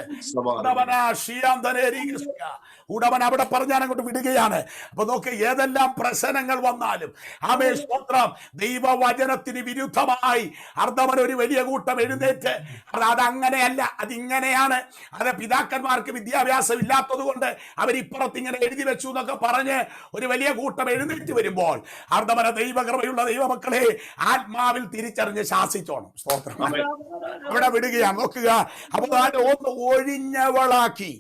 [SPEAKER 4] ഉടവൻ അവിടെ പറഞ്ഞാൽ അങ്ങോട്ട് വിടുകയാണ്. അപ്പൊ നോക്ക്, ഏതെല്ലാം പ്രശ്നങ്ങൾ വന്നാലും ആമേൻ സ്തോത്രം, ദൈവവചനത്തിന് വിരുദ്ധമായി അർദ്ധവൻ ഒരു വലിയ കൂട്ടം എഴുന്നേറ്റ്, അതങ്ങനെയല്ല, അതിങ്ങനെയാണ്, അത് പിതാക്കന്മാർക്ക് വിദ്യാഭ്യാസം ഇല്ലാത്തത് കൊണ്ട് അവരിപ്പുറത്ത് ഇങ്ങനെ എഴുതി വെച്ചു എന്നൊക്കെ പറഞ്ഞ് ഒരു വലിയ കൂട്ടം എഴുന്നേറ്റ് വരുമ്പോൾ അർദ്ധവന ദൈവകൃപയുള്ള ദൈവമക്കളെ ആത്മാവിൽ തിരിച്ചറിഞ്ഞ് ശാസിച്ചോണം. സ്തോത്രം. അവിടെ വിടുകയാണ്. നോക്കുക, അപ്പൊ ഒന്ന് ഒഴിഞ്ഞവളാക്കി,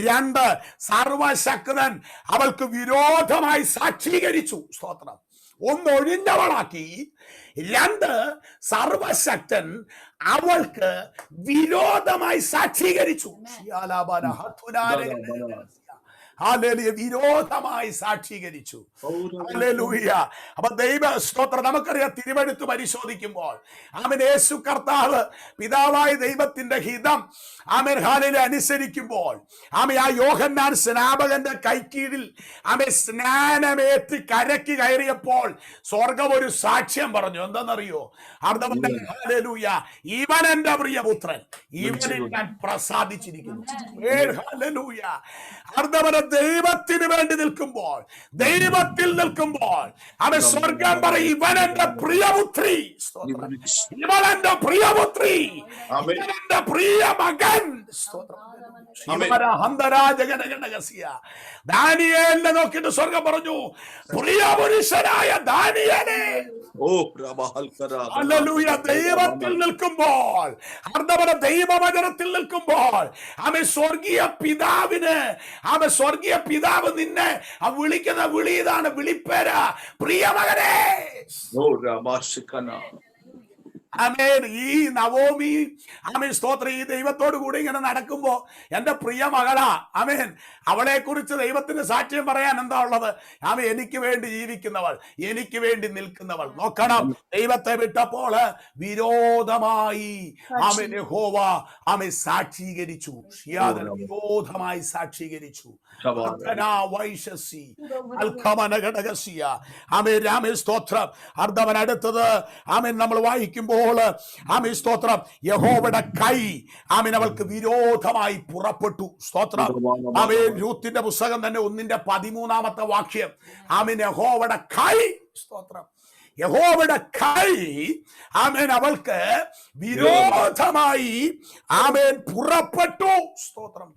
[SPEAKER 4] രണ്ട് സർവശക്തൻ അവൾക്ക് വിരോധമായി സാക്ഷീകരിച്ചു. സ്തോത്രം. ഒന്ന് ഒഴിഞ്ഞവളാക്കി, രണ്ട് സർവശക്തൻ അവൾക്ക് വിരോധമായി സാക്ഷീകരിച്ചു. ഹല്ലേലൂയ. വിരോധമായി സാക്ഷീകരിച്ചു. ഹല്ലേലൂയ. അപ്പൊ ദൈവ സ്തോത്രം. നമുക്കറിയാം, തിരുവെഴുത്ത് പരിശോധിക്കുമ്പോൾ ആമേൻ യേശു കർത്താവ് പിതാവായ ദൈവത്തിന്റെ ഹിതം ആമേൻ ഹല്ലേലൂയ അനുസരിക്കുമ്പോൾ ആമേൻ ആ യോഹന്നാൻ സ്നാപകന്റെ കൈക്കീഴിൽ ആമേൻ സ്നാനമേറ്റ് കരയ്ക്ക് കയറിയപ്പോൾ സ്വർഗം ഒരു സാക്ഷ്യം പറഞ്ഞു. എന്തെന്നറിയോ? ഹല്ലേലൂയ, ഇവൻ എന്റെ പ്രിയപുത്രൻ, ഇവനിൽ ഞാൻ പ്രസാദിച്ചിരിക്കുന്നു. ഹല്ലേലൂയ. അർദ്ധവന ദൈവത്തിന് വേണ്ടി നിൽക്കുമ്പോൾ, ദൈവത്തിൽ നിൽക്കുമ്പോൾ അവൻ സ്വർഗം പറയും, ഇവൻ എന്റെ പ്രിയപുത്രി, ഇവൻ എന്റെ പ്രിയപുത്രി, ഇവൻ എന്റെ പ്രിയ മകൻ. ദാനിയേലിനെ നോക്കിയിട്ട് സ്വർഗം പറഞ്ഞു, പ്രിയ പുരുഷനായ ദാനിയേലേ. ഹല്ലേലൂയ. ദൈവത്തിൽ നിൽക്കുമ്പോൾ, അർദ്ധവന ദൈവവചനത്തിൽ നിൽക്കുമ്പോൾ ആമേൻ സ്വർഗീയ പിതാവിന്, ആമേൻ സ്വർഗീയ പിതാവ് നിന്നെ വിളിക്കുന്ന വിളി ഇതാണ്, വിളിപ്പേരാ, പ്രിയ മകനെ. ആമേൻ. ഈ നവോമി ആമേൻ സ്തോത്രം ഈ ദൈവത്തോട് കൂടി ഇങ്ങനെ നടക്കുമ്പോ എന്റെ പ്രിയ മകളാ, ആമേൻ, അവളെ കുറിച്ച് ദൈവത്തിന് സാക്ഷ്യം പറയാൻ എന്താ ഉള്ളത്? ആമേൻ, എനിക്ക് വേണ്ടി ജീവിക്കുന്നവൾ, എനിക്ക് വേണ്ടി നിൽക്കുന്നവൾ. നോക്കണം, ദൈവത്തെ വിട്ടപ്പോൾ വിരോധമായി ആമേൻ യഹോവ ആമേൻ സാക്ഷീകരിച്ചു. വിരോധമായി സാക്ഷീകരിച്ചു. സ്തോത്രം. അർദ്ധവൻ അടുത്തത് ആമേൻ നമ്മൾ വായിക്കുമ്പോൾ ആമേൻ സ്തോത്രം, യഹോവയുടെ കൈ ആമേൻ അവൾക്ക് വിരോധമായി പുറപ്പെട്ടു. സ്തോത്രം. ആമേൻ രൂത്തിന്റെ പുസ്തകം തന്നെ 1:13 വാക്യം. ആമേൻ യഹോവയുടെ കൈ, സ്തോത്രം, യഹോവയുടെ കൈ ആമേൻ അവൾക്ക് വിരോധമായി ആമേൻ പുറപ്പെട്ടു. സ്തോത്രം.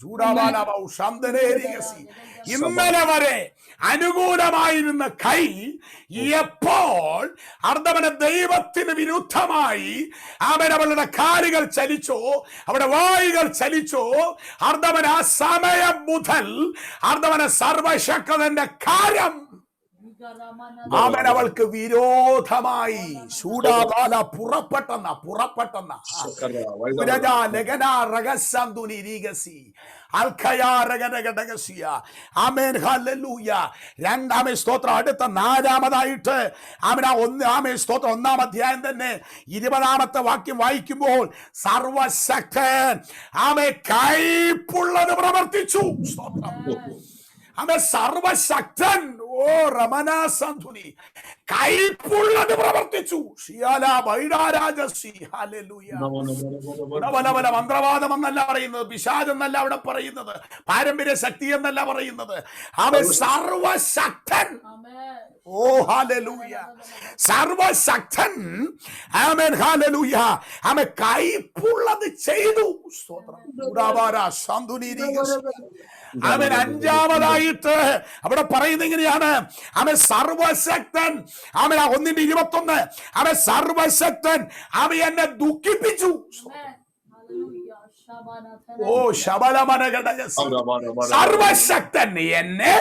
[SPEAKER 4] ഇന്നലെ വരെ അനുകൂലമായിരുന്ന കൈ എപ്പോൾ അർദ്ധവന ദൈവത്തിന് വിരുദ്ധമായി ആമേൻ അവളുടെ കാലുകൾ ചലിച്ചോ, അവിടെ വായുകൾ ചലിച്ചോ, അർദ്ധവൻ ആ സമയം മുതൽ അർദ്ധവന സർവശക്തന്റെ കാര്യം ആമേൻ അവൾക്ക് വിരോധമായി ശൂടാബാല പുറപ്പെട്ടെന്ന രണ്ടാമേ സ്തോത്രം. അടുത്ത 4-ാമതായിട്ട് ആമേൻ സ്തോത്രം 1-ാം അധ്യായം തന്നെ 20-ാമത്തെ വാക്യം വായിക്കുമ്പോൾ സർവശക്തൻ ആമേൻ കൈപ്പുള്ളത് പ്രവർത്തിച്ചു. സ്തോത്രം. ആമേൻ സർവശക്തൻ, ഓ രമനാസന്ധുനി, കൈപ്പുള്ളത് പ്രവർത്തിച്ചു. മന്ത്രവാദം എന്നല്ല പറയുന്നത്, പിശാച് എന്നല്ല അവിടെ പറയുന്നത്, പാരമ്പര്യ ശക്തി എന്നല്ല പറയുന്നത്. ആമേൻ സർവശക്തൻ. ഓ ഹല്ലേലൂയ. സർവശക്തൻ ആമേൻ ഹല്ലേലൂയ ആമേൻ കൈപ്പുള്ളത് ചെയ്തു. സ്തോത്രം. അവൻ 5-ാമതായിട്ട് അവിടെ പറയുന്നത് എങ്ങനെയാണ്? അവൻ സർവശക്തൻ, അവൻ 1:21, അവൻ സർവശക്തൻ അവൻ എന്നെ ദുഃഖിപ്പിച്ചു. ഓ ശബലമനഘടക സർവശക്തൻ എന്നെ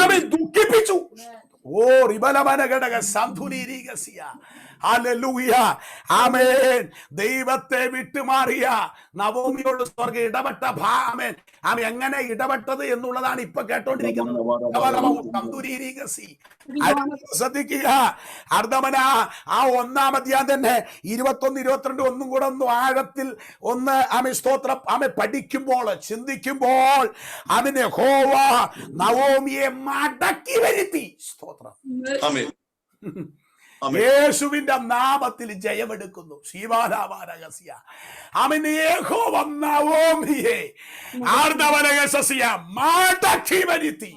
[SPEAKER 4] അവൻ ദുഃഖിപ്പിച്ചു. ഓ റിബലമന ഘടക സന്ധുനീരികസിയ. ഹല്ലേലൂയ. ആമേൻ. ദൈവത്തെ വിട്ടുമാറിയ നവോമിയോട് സ്വർഗ്ഗം ഇടപെട്ട ആമേൻ. ആമ എങ്ങനെ ഇടപെട്ടത് എന്നുള്ളതാണ് ഇപ്പൊ കേട്ടോണ്ടിരിക്കുന്നത്. ശ്രദ്ധിക്കുക. അർദ്ധമന ആ 1-ാം അധ്യായം തന്നെ 21, 22 ഒന്നും കൂടെ ഒന്ന് ആഴത്തിൽ ഒന്ന് ആമേ സ്തോത്രം ആമേ പഠിക്കുമ്പോൾ ചിന്തിക്കുമ്പോൾ അവന് യഹോവ നവോമിയെ മടക്കി വരുത്തി. സ്തോത്രം.
[SPEAKER 2] ആമേൻ.
[SPEAKER 4] യേശുവിന്റെ നാമത്തിൽ ജയമെടുക്കുന്നു. ശിവാലാവാരഹസ്യ. അവന് യഹോവ നവോമിയെ മടക്കി വരുത്തി.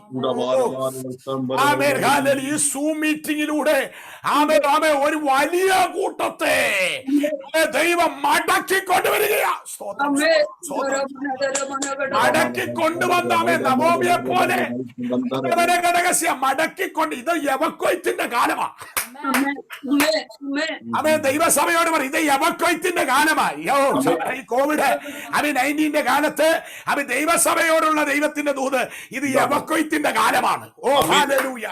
[SPEAKER 4] ഈ സൂം മീറ്റിംഗിലൂടെ ഒരു വലിയ കൂട്ടത്തെ ദൈവം മടക്കി കൊണ്ടുവരികയാ. മടക്കി കൊണ്ടുവന്നാമേ നവോമിയെ പോലെ മടക്കിക്കൊണ്ട്. ഇത് എവക്വൈറ്റിന്റെ കാലമാണ്. അവൻ ദൈവസഭയോട് പറയും ഇത് എവക്വൈറ്റിന്റെ കാലമായി. ഈ കോവിഡ് 19 കാലത്ത് അവൻ ദൈവസഭയോടുള്ള ദൈവത്തിന്റെ ദൂത് ഇത് എവക്വൈറ്റിന്റെ കാലമാണ്. ഓ ഹല്ലേലൂയ.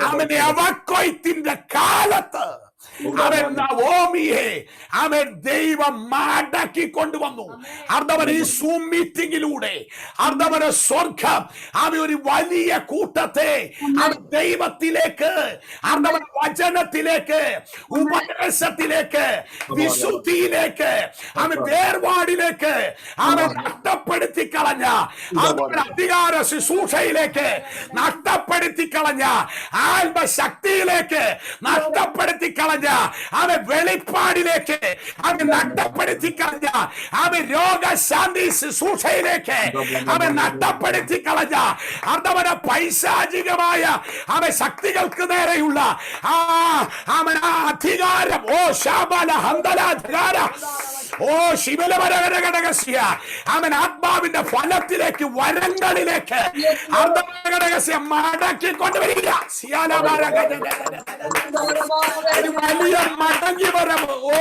[SPEAKER 4] അവന്റെ എവക്വൈറ്റിന്റെ കാലത്ത് അവൻ നവോമിയെ അവൻ ദൈവം മടക്കി കൊണ്ടുവന്നു. അർദ്ധവൻ ഈ സൂം മീറ്റിംഗിലൂടെ അർദ്ധവന സ്വർഗം അവൻ ഒരു വലിയ കൂട്ടത്തെ അവൻ ദൈവത്തിലേക്ക് അർദ്ധവൻ വചനത്തിലേക്ക് ഉപദേശത്തിലേക്ക് വിശുദ്ധിയിലേക്ക് അവൻ വേർപാടിലേക്ക് അവൻ നഷ്ടപ്പെടുത്തി കളഞ്ഞ അവൻ അധികാര ശുശ്രൂഷയിലേക്ക് നഷ്ടപ്പെടുത്തി കളഞ്ഞ ആത്മശക്തിയിലേക്ക് നഷ്ടപ്പെടുത്തി കളഞ്ഞ അവൻ വെളിപ്പാടിലേക്ക് അവൻ നഷ്ടപ്പെടുത്തി കളഞ്ഞ അവൻ രോഗശാന്തി ശുശ്രൂഷയിലേക്ക് അവൻ നഷ്ടപ്പെടുത്തി കളഞ്ഞ അർദ്ധവന പൈശാചികമായ അവൻ ശക്തികൾക്ക് നേരെയുള്ള അവൻ അധികാരം. ഓ ശാബല ഹന്തലാധികാര. ഓ ശിവലമരഘടകസ്യ അവൻ ആത്മാവിന്റെ ഫലത്തിലേക്ക് വരങ്ങളിലേക്ക് അർദ്ധഘടകസ്യ മടക്കി കൊണ്ടുവരിക. വലിയ മടങ്ങി വരവ്. ഓ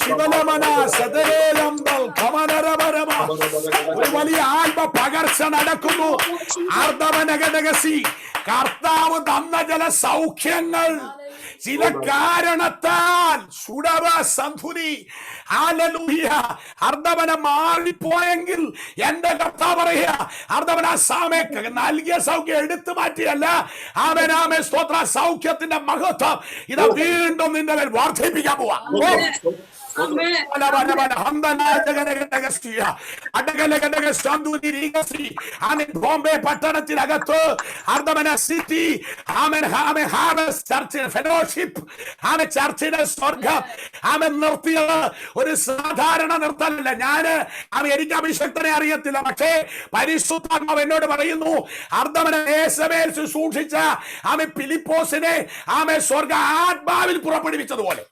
[SPEAKER 4] ശിവലമന സദരേലംബൽ കമനരപരമ. ഒരു വലിയ ആത്മ പകർച്ച നടക്കുന്നു. അർദ്ധവനഘടകസി കർത്താവ് തന്ന ചില സൗഖ്യങ്ങൾ ചില കാരണത്താൽ അർദ്ധവന മാറിപ്പോയെങ്കിൽ എന്റെ കർത്താവ് പറയുക അർദ്ധവന സാമേ നൽകിയ സൗഖ്യം എടുത്തു മാറ്റിയല്ല അവനാമേ സ്തോത്ര സൗഖ്യത്തിന്റെ മഹത്വം ഇത് വീണ്ടും നിന്റെ മേൽ വർദ്ധിപ്പിക്കാൻ പോവാ. ബോംബെ പട്ടണത്തിനകത്ത് അർദ്ധമന സിറ്റി ഫെലോഷിപ്പ് ചർച്ചിന്റെ സ്വർഗം നിർത്തിയത് ഒരു സാധാരണ നിർത്തലല്ല. ഞാന് എനിക്ക് അഭിഷക്തനെ അറിയത്തില്ല, പക്ഷേ പരിശുദ്ധാത്മാവ് എന്നോട് പറയുന്നു അർദ്ധമന യേശുവേൽ ശുശ്രൂഷിച്ച ഫിലിപ്പോസിനെ സ്വർഗ ആത്മാവിൽ പുറപ്പെടുവിച്ചതുപോലെ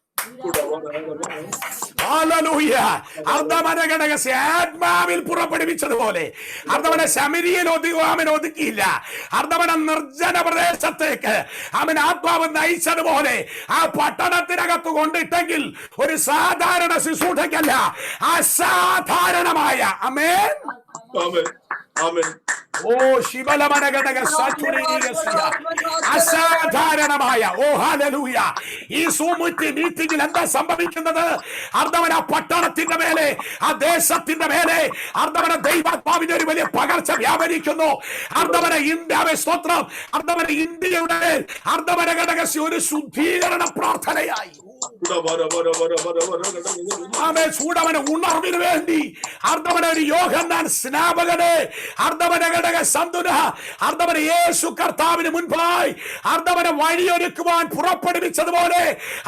[SPEAKER 4] ആത്മാവിൽ പുറപ്പെടുവിച്ചതുപോലെ അർദ്ധവന ശമരിയിൽ ഒതുക്കിയില്ല. അർദ്ധവന നിർജ്ജന പ്രദേശത്തേക്ക് അവൻ ആത്മാവ് നയിച്ചതുപോലെ ആ പട്ടണത്തിനകത്ത് കൊണ്ടിട്ടെങ്കിൽ ഒരു സാധാരണ ശുശ്രൂഷയ്ക്കല്ല, അസാധാരണമായ ആമേൻ ഓ ശിവലമന ഘടക അസാധാരണമായ ഓ ഹല്ലേലൂയ. ഈ സൂമുറ്റി മീറ്റിംഗിൽ എന്താ സംഭവിക്കുന്നത്? അർദ്ധവന പട്ടണത്തിന്റെ മേലെ ആ ദേശത്തിന്റെ മേലെ അർദ്ധവന ദൈവാത്മാവിന്റെ ഒരു വലിയ പകർച്ച വ്യാപരിക്കുന്നു. അർദ്ധവന ഇന്ത്യ സ്തോത്രം അർദ്ധവന ഇന്ത്യയുടെ അർദ്ധവന ഘടക ഒരു ശുദ്ധീകരണ പ്രാർത്ഥനയായി ചൂടവന ഉണർവിന് വേണ്ടി അർദ്ധവന ഒരു യോഹന്നാൻ സ്നാപകനെ അർദ്ധവന ഘടക സന്തുന അർദ്ധവന യേശു കർത്താവിന് മുൻപായി അർദ്ധവന വഴിയൊരുക്കുവാൻ പുറപ്പെടുവിച്ചതുപോലെ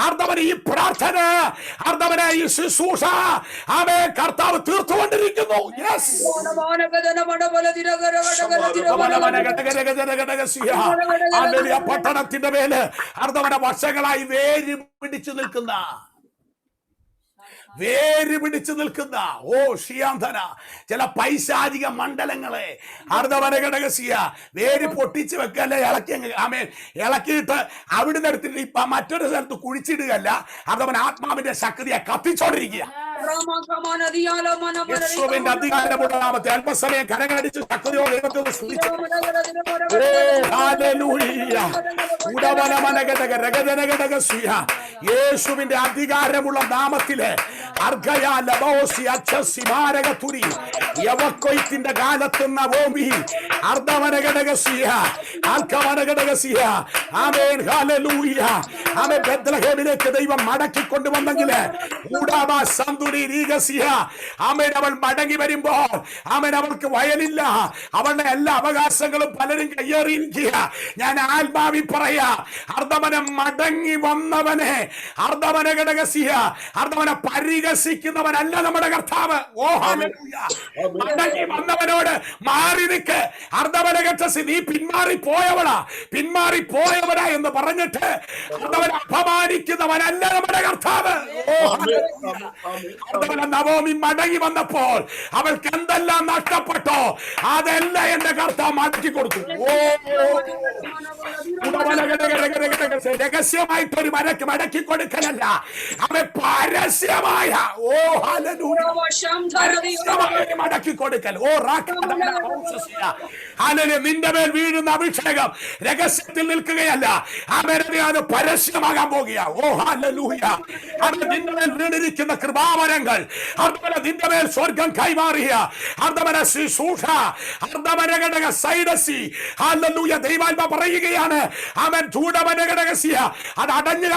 [SPEAKER 4] അർദ്ധവന ഈ പ്രാർത്ഥന അർദ്ധവന ഈ ശുശ്രൂഷ അവൻ കർത്താവ് തീർത്തുകൊണ്ടിരിക്കുന്നു. പട്ടണത്തിന്റെ മേല് അർദ്ധവന വർഷങ്ങളായി വേര് പിടിച്ചു നിൽക്കുന്ന ഓ ഷിയാന്ധന ചില പൈശാചിക മണ്ഡലങ്ങളെ അർദ്ധവന ഘടകസിയ വേര് പൊട്ടിച്ച് വെക്കല്ലേ ഇളക്കിയിട്ട് അവിടുന്ന് എടുത്തിട്ട് ഇപ്പൊ മറ്റൊരു സ്ഥലത്ത് കുഴിച്ചിടുകയല്ല, അർദ്ധവൻ ആത്മാവിന്റെ ശക്തിയെ കത്തിച്ചോണ്ടിരിക്കുക. യേശുവിന്റെ അധികാരമുള്ള നാമത്തെ അല്പസമയം കരങ്ങളടിച്ച് ശക്തിയോടെ ദൈവത്തെ സ്തുതിച്ചു. യേശുവിന്റെ അധികാരമുള്ള നാമത്തില് യവക്കൊയ്ത്തിന്റെ കാലത്തുന്ന ഭൂമി ബെത്ലഹേമിലേക്ക് ദൈവം മടക്കി കൊണ്ടുവന്നെങ്കില് അവൾ മടങ്ങി വരുമ്പോൾ അവൾക്ക് വയലില്ല, അവളുടെ എല്ലാ അവകാശങ്ങളും പലരും കയ്യേറിയിരിക്കുക. ഞാൻ ആത്മാവി പറയാ, അർദ്ധവനം മടങ്ങി വന്നവനെ അർദ്ധവനെ പരിഹസിക്കുന്നവനല്ല നമ്മുടെ കർത്താവ്. ഓ ഹല്ലേലൂയ. മടങ്ങി വന്നവനോട് മാറി നിൽക്ക്. അർദ്ധവനകക്ഷസി, നീ പിന്മാറിപ്പോയവനാ എന്ന് പറഞ്ഞിട്ട് അർദ്ധവനെ അപമാനിക്കുന്നവനല്ല നമ്മുടെ കർത്താവ്. ഓ ഹല്ലേലൂയ. അർദ്ധവന നവോമി മടങ്ങി വന്നപ്പോൾ അവൾക്ക് എന്തെല്ലാം നഷ്ടപ്പെട്ടോ അതെല്ലാം എന്റെ കർത്താവ് മടക്കി കൊടുത്തു. രഹസ്യമായിട്ടൊരു മടക്കി കൊടുക്കലല്ല, അവൻ പരസ്യമായ മടക്കി കൊടുക്കൽ. നിന്റെ മേൽ വീഴുന്ന അഭിഷേകം രഹസ്യത്തിൽ നിൽക്കുകയല്ല, അവനെ അത് പരസ്യമാകാൻ പോകുക. ഓ ഹല്ലേലൂയ. നിന്റെ മേൽ വീണിരിക്കുന്ന കൃപാവരങ്ങൾ അതുപോലെ നിന്റെ മേൽ സ്വർഗം കൈമാറിയ ദൈവാത്മ പറയുകയാണ്, അവൻ ചൂടവനഘടകസിയ അത് അടഞ്ഞു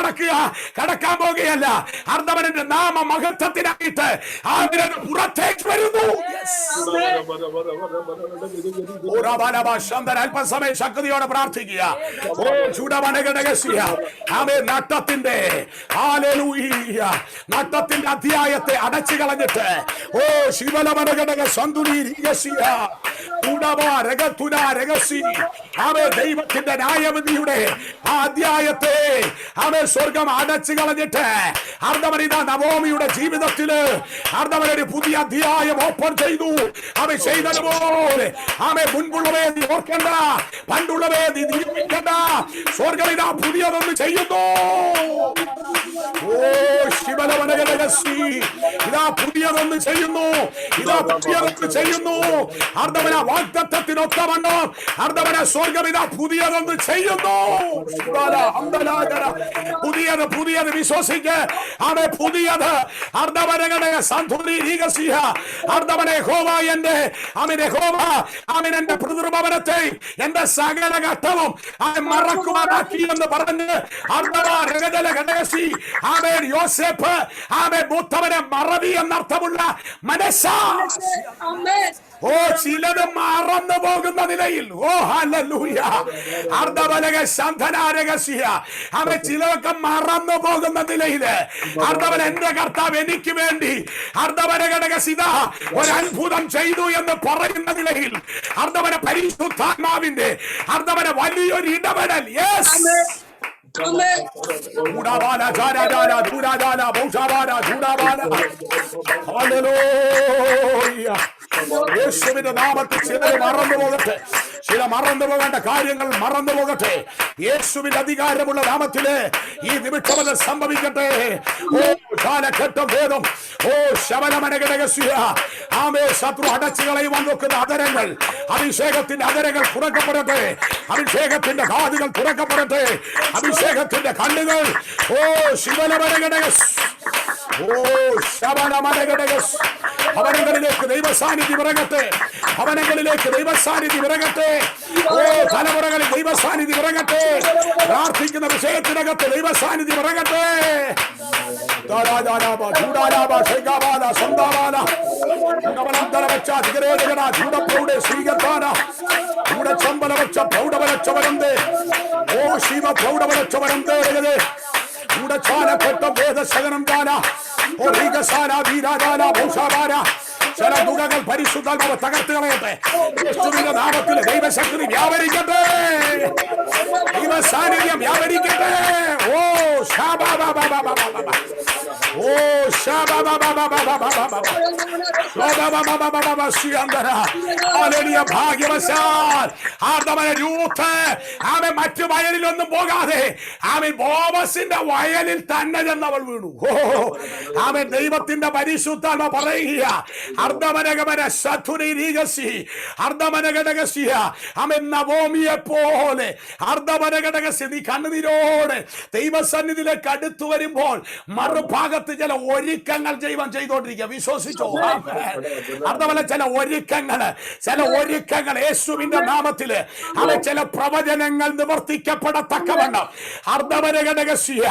[SPEAKER 4] കടക്കാൻ പോകുകയല്ല. അർദ്ധവനന്റെ നാമ മഹത്വത്തിനായിട്ട് അവരത് പുറത്തേക്ക് വരുന്നു. അല്പസമയം ശക്തിയോടെ പ്രാർത്ഥിക്കുക. ഓ ചൂടവനഘടകസിയ അവൻ നട്ടത്തിന്റെ അധ്യായത്തെ അടച്ചു കളഞ്ഞിട്ട് ഓ ശിവലമനഘടക സന്തുലീരികസിയ ദൈവത്തിന്റെ ന്യായവിധിയുടെ ആ അധ്യായത്തെ അവൻ സ്വർഗം അടച്ചു കളഞ്ഞിട്ട് അർദ്ധവനിത നവോമിയുടെ ജീവിതത്തില് അർദ്ധവനൊരു പുതിയ അധ്യായം ഓപ്പൺ ചെയ്തു. അവൻ ചെയ്തതുപോലെ അവൻ മുൻപുള്ളവേ നീ ഓർക്കണ്ട, പണ്ടുള്ളവേ നീ നിയമിക്കണ്ട. സ്വർഗമിത പുതിയതൊന്ന് ചെയ്യുന്നു. ഓ ശിവലവനകരകസി ഇതാ പുതിയതൊന്ന് ചെയ്യുന്നു, ഇതാ പുതിയതൊന്ന് ചെയ്യുന്നു. അർദ്ധവന വാഗ്ദത്തത്തിനൊത്തവണ്ണം അർദ്ധവന സ്വർഗം ഇതാ പുതിയതൊന്ന് ചെയ്യുന്നു. പുതിയത് വിശ്വസിക്ക്. അവൻ പുതിയത് അർദ്ധവനകളുടെ സന്തുലീകസിയ അർദ്ധവനെ ഹോവ അവൻ എന്റെ പിതൃഭവനത്തെ എന്റെ സകല ഘട്ടവും അവൻ മറക്കുവാനാക്കി എന്ന് പറഞ്ഞ് അർദ്ധവനകടകസി അവൻ യോസേഫ് അവൻ മൂത്തവനെ മറവി എന്നർത്ഥമുള്ള മനസ്സാ. ഓ ചിലത് മറന്നു പോകുന്ന നിലയിൽ ഓ ഹല്ലേലൂയ അർദ്ധവലക ശാന്തനാരകസിയ അവൻ ചിലതൊക്കെ മറന്നു പോകുന്ന നിലയില് അർദ്ധവൻ എന്റെ കർത്താവ് എനിക്ക് വേണ്ടി അർദ്ധവനഘടകസിത ഒരു അത്ഭുതം ചെയ്തു എന്ന് പറയുന്ന നിലയിൽ അർദ്ധവന പരിശുദ്ധാത്മാവിന്റെ അർദ്ധവന വലിയൊരു ഇടപെടൽ. യെസ് യേശുവിന്റെ നാമത്തിൽ ചിലർ മറന്നുപോകട്ടെ, ചില മറന്നുപോകേണ്ട കാര്യങ്ങൾ മറന്നുപോകട്ടെ. യേശുവിന്റെ അധികാരമുള്ള നാമത്തില് ഈ നിമിഷം സംഭവിക്കട്ടെ. ഓ കാലഘട്ടം ഭേദം ഓ ശബനമനഘടകസ്യ ആമേ ശത്രു അടച്ചു കളയുവാൻ നോക്കുന്ന അതരങ്ങൾ അഭിഷേകത്തിന്റെ അതരങ്ങൾ തുറക്കപ്പെടട്ടെ, അഭിഷേകത്തിന്റെ കാതുകൾ തുറക്കപ്പെടട്ടെ, അഭിഷേകത്തിന്റെ കണ്ണുകൾ ഓ ശിവനമനഘടകസ് ഓ ശബനമനഘടകസ് ഭവനങ്ങളിലേക്ക് ദൈവസാന്നിധ്യം ഇറങ്ങട്ടെ, ഭവനങ്ങളിലേക്ക് ദൈവസാന്നിധ്യം ഇറങ്ങട്ടെ. ഓ തലമുറകളിൽ ദൈവസാന്നിധ്യം ഇറങ്ങട്ടെ, പ്രാർത്ഥിക്കുന്ന വിഷയത്തിനകത്ത് ദൈവസാന്നിധ്യം ഇറങ്ങട്ടെ. ചില ദുഃഖങ്ങൾ പരിശുദ്ധാത്മാവ് തകർത്ത് കളയട്ടെ. യേശുവിന്റെ നാമത്തിൽ ദൈവശക്തി വ്യാപരിക്കട്ടെ, ദൈവ സാന്നിധ്യം വ്യാപരിക്കട്ടെ. ഓ Oh, ഭാഗ്യവശാൽ രൂത്ത് ആമെ മറ്റു വയലിലൊന്നും പോകാതെ ആമെ ബോവസിന്റെ വയലിൽ തന്നെ ചെന്നവൾ വീണു. ആമെ ദൈവത്തിന്റെ പരിശുദ്ധാത്മ പറയുക, അർദ്ധമനഗമന ശതുരീകസി അർദ്ധമനഘടകസിയ ആമെ നവോമിയെ പോലെ അർദ്ധമനഘടകസി നീ കണ്ണുനീരോടെ ദൈവസന്നിധിയിലേക്ക് അടുത്തു വരുമ്പോൾ മറുഭാഗത്ത് ചില ഒരുക്കങ്ങൾ ദൈവം ചെയ്തോണ്ടിരിക്കുക. വിശ്വസിച്ചോ? അർദ്ധമല ചില ഒരുക്കങ്ങൾ യേശുവിന്റെ നാമത്തില് അവ ചില പ്രവചനങ്ങൾ നിവർത്തിക്കപ്പെടത്തക്കവണ്ണം അർദ്ധമനഘടകസിയ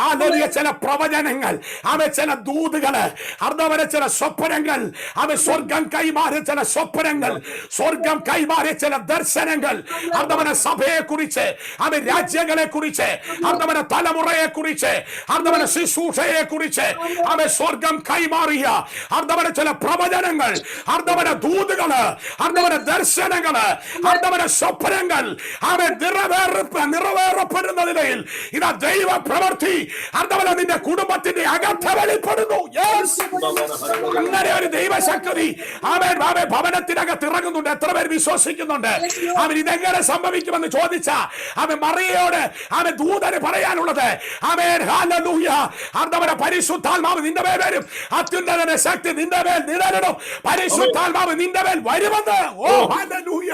[SPEAKER 4] ആലോചിക ചില പ്രവചനങ്ങൾ അവ ചില ദൂതുകള് അർദ്ധമന ചില സ്വപ്നങ്ങൾ അവ സ്വർഗം കൈമാറിയ ചില സ്വപ്നങ്ങൾ സ്വർഗം കൈമാറിയ ചില ദർശനങ്ങൾ അർദ്ധമന സഭയെ കുറിച്ച് അവ രാജ്യങ്ങളെ കുറിച്ച് അർദ്ധമന തലമുറയെ കുറിച്ച് അർദ്ധമന ശുശ്രൂഷയെ കുറിച്ച് അവ സ്വർഗം കൈമാറിയ അർദ്ധമന ചില പ്രവചനങ്ങൾ അർദ്ധമന ദൂതുകള് അർദ്ധമന ദർശനങ്ങള് അർദ്ധമന സ്വപ്നങ്ങൾ അവ നിറവേറപ്പെടുന്ന നിലയിൽ ഇതാ ദൈവ പ്രവൃത്തി അർദ്ധമന നിന്റെ കുടുംബത്തിന്റെ അകത്ത് വെളിപ്പെടുന്നു. അങ്ങനെ ഒരു ദൈവശക്തി അവൻ ഭവനത്തിനകത്ത് ഇറങ്ങുന്നുണ്ട്. എത്ര പേർ വിശ്വസിക്കുന്നുണ്ട്? അവൻ ഇതെങ്ങനെ സംഭവിക്കുമെന്ന് ചോദിച്ച അവൻ മറിയയോട് അവൻ ദൂതന് പറയാനുള്ളത് അവൻ ഹല്ലേലൂയ അർദ്ധമന പരിശുദ്ധാത്മാവ് നിന്റെ മേൽ വരും, അത്യുന്നത ശക്തി നിന്റെ മേൽ നിഴലിടും, പരിശുദ്ധാത്മാവ് നിന്റെ മേൽ വരുമെന്ന്. ഓ ഹല്ലേലൂയ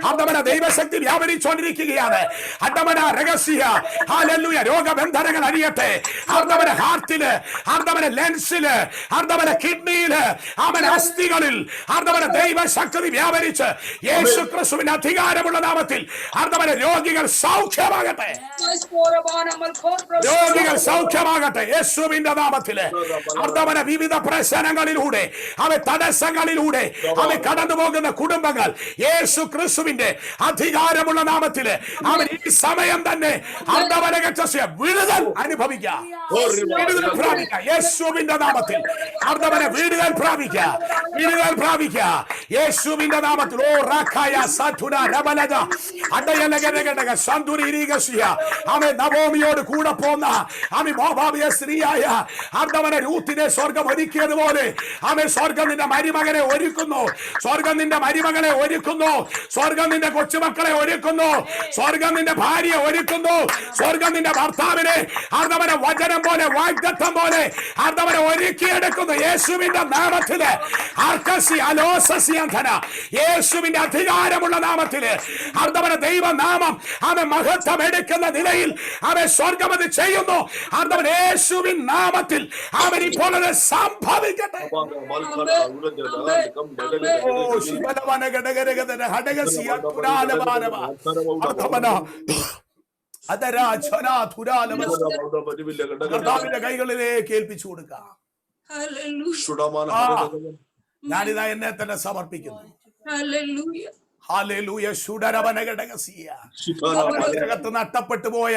[SPEAKER 4] അർദ്ധമന ദൈവശക്തി വ്യാപരിച്ചുകൊണ്ടിരിക്കുകയാണ്. അർദ്ധമന രഹസ്യ ഹല്ലേലൂയ രോഗബന്ധനങ്ങൾ അഴിയട്ടെ. അർദ്ധമന ഹാർട്ടില് അർദ്ധമന ലെൻസില് അർദ്ധമന കിഡ്നിയില് അവൻ അസ്ഥികളിൽ അർദ്ധമന ദൈവശക്തി വ്യാപരിച്ച് യേശു ക്രിസ്തുവിന്റെ അധികാരമുള്ള നാമത്തിൽ അർദ്ധമന രോഗികൾ സൗഖ്യമാകട്ടെ. രോഗികൾ സൗഖ്യമാകട്ടെ യേശുവിന്റെ നാമത്തില്. അർദ്ധമന വിവിധ പ്രശ്നങ്ങളിലൂടെ അവ തടസ്സങ്ങളിലൂടെ അവ കടന്നു പോകുന്ന കുടുംബങ്ങൾ യേശു ക്രിസ്തുവിന്റെ അധികാരമുള്ള നാമത്തില് അവൻ ഈ സമയം തന്നെ അർദ്ധമന വിടുതൽ അനുഭവിക്കാം. വിടുതൽ പ്രാപിക്കാം യേശുവിന്റെ നാമത്തിൽ. അർദ്ധമന വിടുതൽ പ്രാപിക്കാം, വിടുതൽ പ്രാപിക്കാം യേശുവിന്റെ നാമത്തിൽ. ഓ റഖായ സതുന രബലദ അടയലഗനഗനഗ സന്തുരീകസിയ അവൻ നവോമിയോട് കൂടെ പോന്ന അവൻ മോവാബിയ സ്ത്രീയായ അർദ്ധമന രൂത്തിനെ സ്വർഗം ഒരുക്കിയതുപോലെ അവൻ സ്വർഗം നിന്റെ മരുമകനെ ഒരുക്കുന്നു, സ്വർഗം നിന്റെ മരുമകളെ ഒരുക്കുന്നു, സ്വർഗം നിന്റെ കൊച്ചുമക്കളെ ഒരുക്കുന്നു, സ്വർഗം നിന്റെ ഭാര്യയെ ഒരുക്കുന്നു, സ്വർഗം നിന്റെ ഭർത്താവിനെ അർദ്ധമന വചനം പോലെ വാഗ്ദത്തം പോലെ അർദ്ധമന ഒരുക്കിയെടുക്കുന്നു യേശുവിന്റെ നാമത്തില്. യേശുവിന്റെ അധികാരമുള്ള നാമത്തില് അർദ്ധമന ദൈവനാമം അവൻ മഹത്വം എടുക്കുന്ന നിലയിൽ അവൻ സ്വർഗം അത് ചെയ്യുന്നു. അർദ്ധമന യേശുവിൻ നാമത്തിൽ അവൻ ഇപ്പോൾ അത് സംഭവിക്കട്ടെ. കൈകളിലേക്ക് ഏൽപ്പിച്ചു കൊടുക്കാം. ഞാനിതാ എന്നെ തന്നെ സമർപ്പിക്കുന്നു. അതിനകത്ത് നഷ്ടപ്പെട്ടു പോയ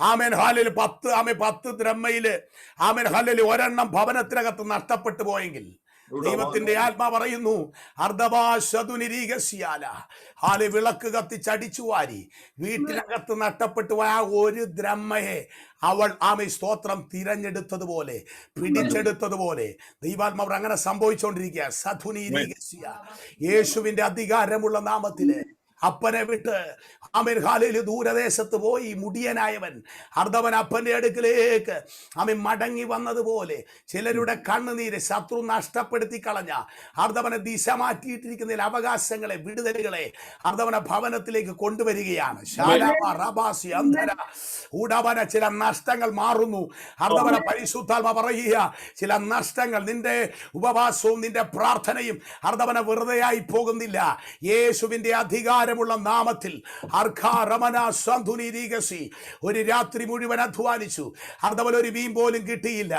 [SPEAKER 4] ആമേൻ ഹാലിൽ 10 ദ്രഹ്മയില് ആമേൻ ഹാലിൽ ഒരെണ്ണം ഭവനത്തിനകത്ത് നഷ്ടപ്പെട്ടു പോയെങ്കിൽ ദൈവത്തിന്റെ ആത്മാ പറയുന്നു ഹാലെ വിളക്ക് കത്തിച്ചടിച്ചു വാരി വീട്ടിനകത്ത് നഷ്ടപ്പെട്ടു പോയ ആ ഒരു ദ്രഹ്മയെ അവൾ ആമേ സ്തോത്രം തിരഞ്ഞെടുത്തതുപോലെ പിടിച്ചെടുത്തതുപോലെ ദൈവാത്മാവ് അങ്ങനെ സംഭവിച്ചുകൊണ്ടിരിക്കുക. സധുനീരീകസ്യ യേശുവിന്റെ അധികാരമുള്ള നാമത്തില് അപ്പനെ വിട്ട് ആമേൻ ഹാലയിൽ ദൂരദേശത്ത് പോയി മുടിയനായവൻ അർദ്ധവൻ അപ്പന്റെ അടുക്കിലേക്ക് ആമേൻ മടങ്ങി വന്നതുപോലെ ചിലരുടെ കണ്ണുനീര് ശത്രു നഷ്ടപ്പെടുത്തി കളഞ്ഞ അർദ്ധവനെ ദിശ മാറ്റിയിട്ടിരിക്കുന്ന അവകാശങ്ങളെ വിടുതലുകളെ അർദ്ധവന ഭവനത്തിലേക്ക് കൊണ്ടുവരികയാണ്. ചില നഷ്ടങ്ങൾ മാറുന്നു. അർദ്ധവന പരിശുദ്ധാത്മ പറയുക ചില നഷ്ടങ്ങൾ നിന്റെ ഉപവാസവും നിന്റെ പ്രാർത്ഥനയും അർദ്ധവന വെറുതെയായി പോകുന്നില്ല. യേശുവിന്റെ അധികാരമുള്ള നാമത്തിൽ ഒരു രാത്രി മുഴുവൻ അധ്വാനിച്ചു, അർദ്ധവൻ ഒരു വീം പോലും കിട്ടിയില്ല.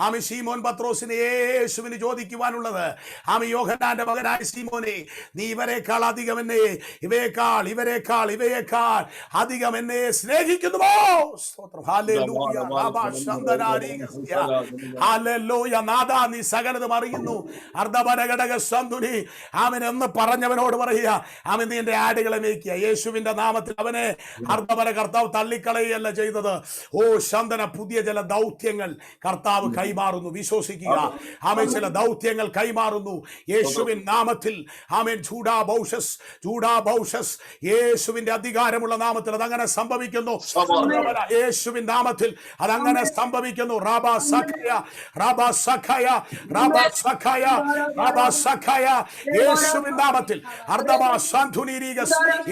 [SPEAKER 4] ആമി ശീമോൻ പത്രോസിനെ യേശുവിന് ചോദിക്കുവാനുള്ളത് ആമി യോഹന്നാന്റെ മകനായ ശീമോനെ നീ ഇവരെക്കാൾ അധികം എന്നെ ഇവയേക്കാൾ അധികം എന്നെ സ്നേഹിക്കുന്നുവോ? ഹല്ലേലൂയ. നാഥാ നീ സകലതും അറിയുന്നു. അർദ്ധവനഘടക സന്തുനി ആമൻ അവൻ എന്ന് പറഞ്ഞവനോട് പറയുക, അവൻ നിന്റെ ആടുകളെ മേയ്ക്കുക. യേശുവിന്റെ നാമത്തിൽ അവനെ അർദ്ധപര കർത്താവ് തള്ളിക്കളയല്ല ചെയ്തത്. ഓ ശന്തന, പുതിയ ചില ദൗത്യങ്ങൾ കർത്താവ് കൈമാറുന്നു. വിശ്വസിക്കുക, അവൻ ചില ദൗത്യങ്ങൾ കൈമാറുന്നു യേശുവിൻ നാമത്തിൽ. ആമേൻ. ചൂടാ ബൗഷസ് യേശുവിന്റെ അധികാരമുള്ള നാമത്തിൽ അതങ്ങനെ സംഭവിക്കുന്നു. യേശുവിൻ നാമത്തിൽ അതങ്ങനെ സംഭവിക്കുന്നു. യേശുവിൻ നാമത്തിൽ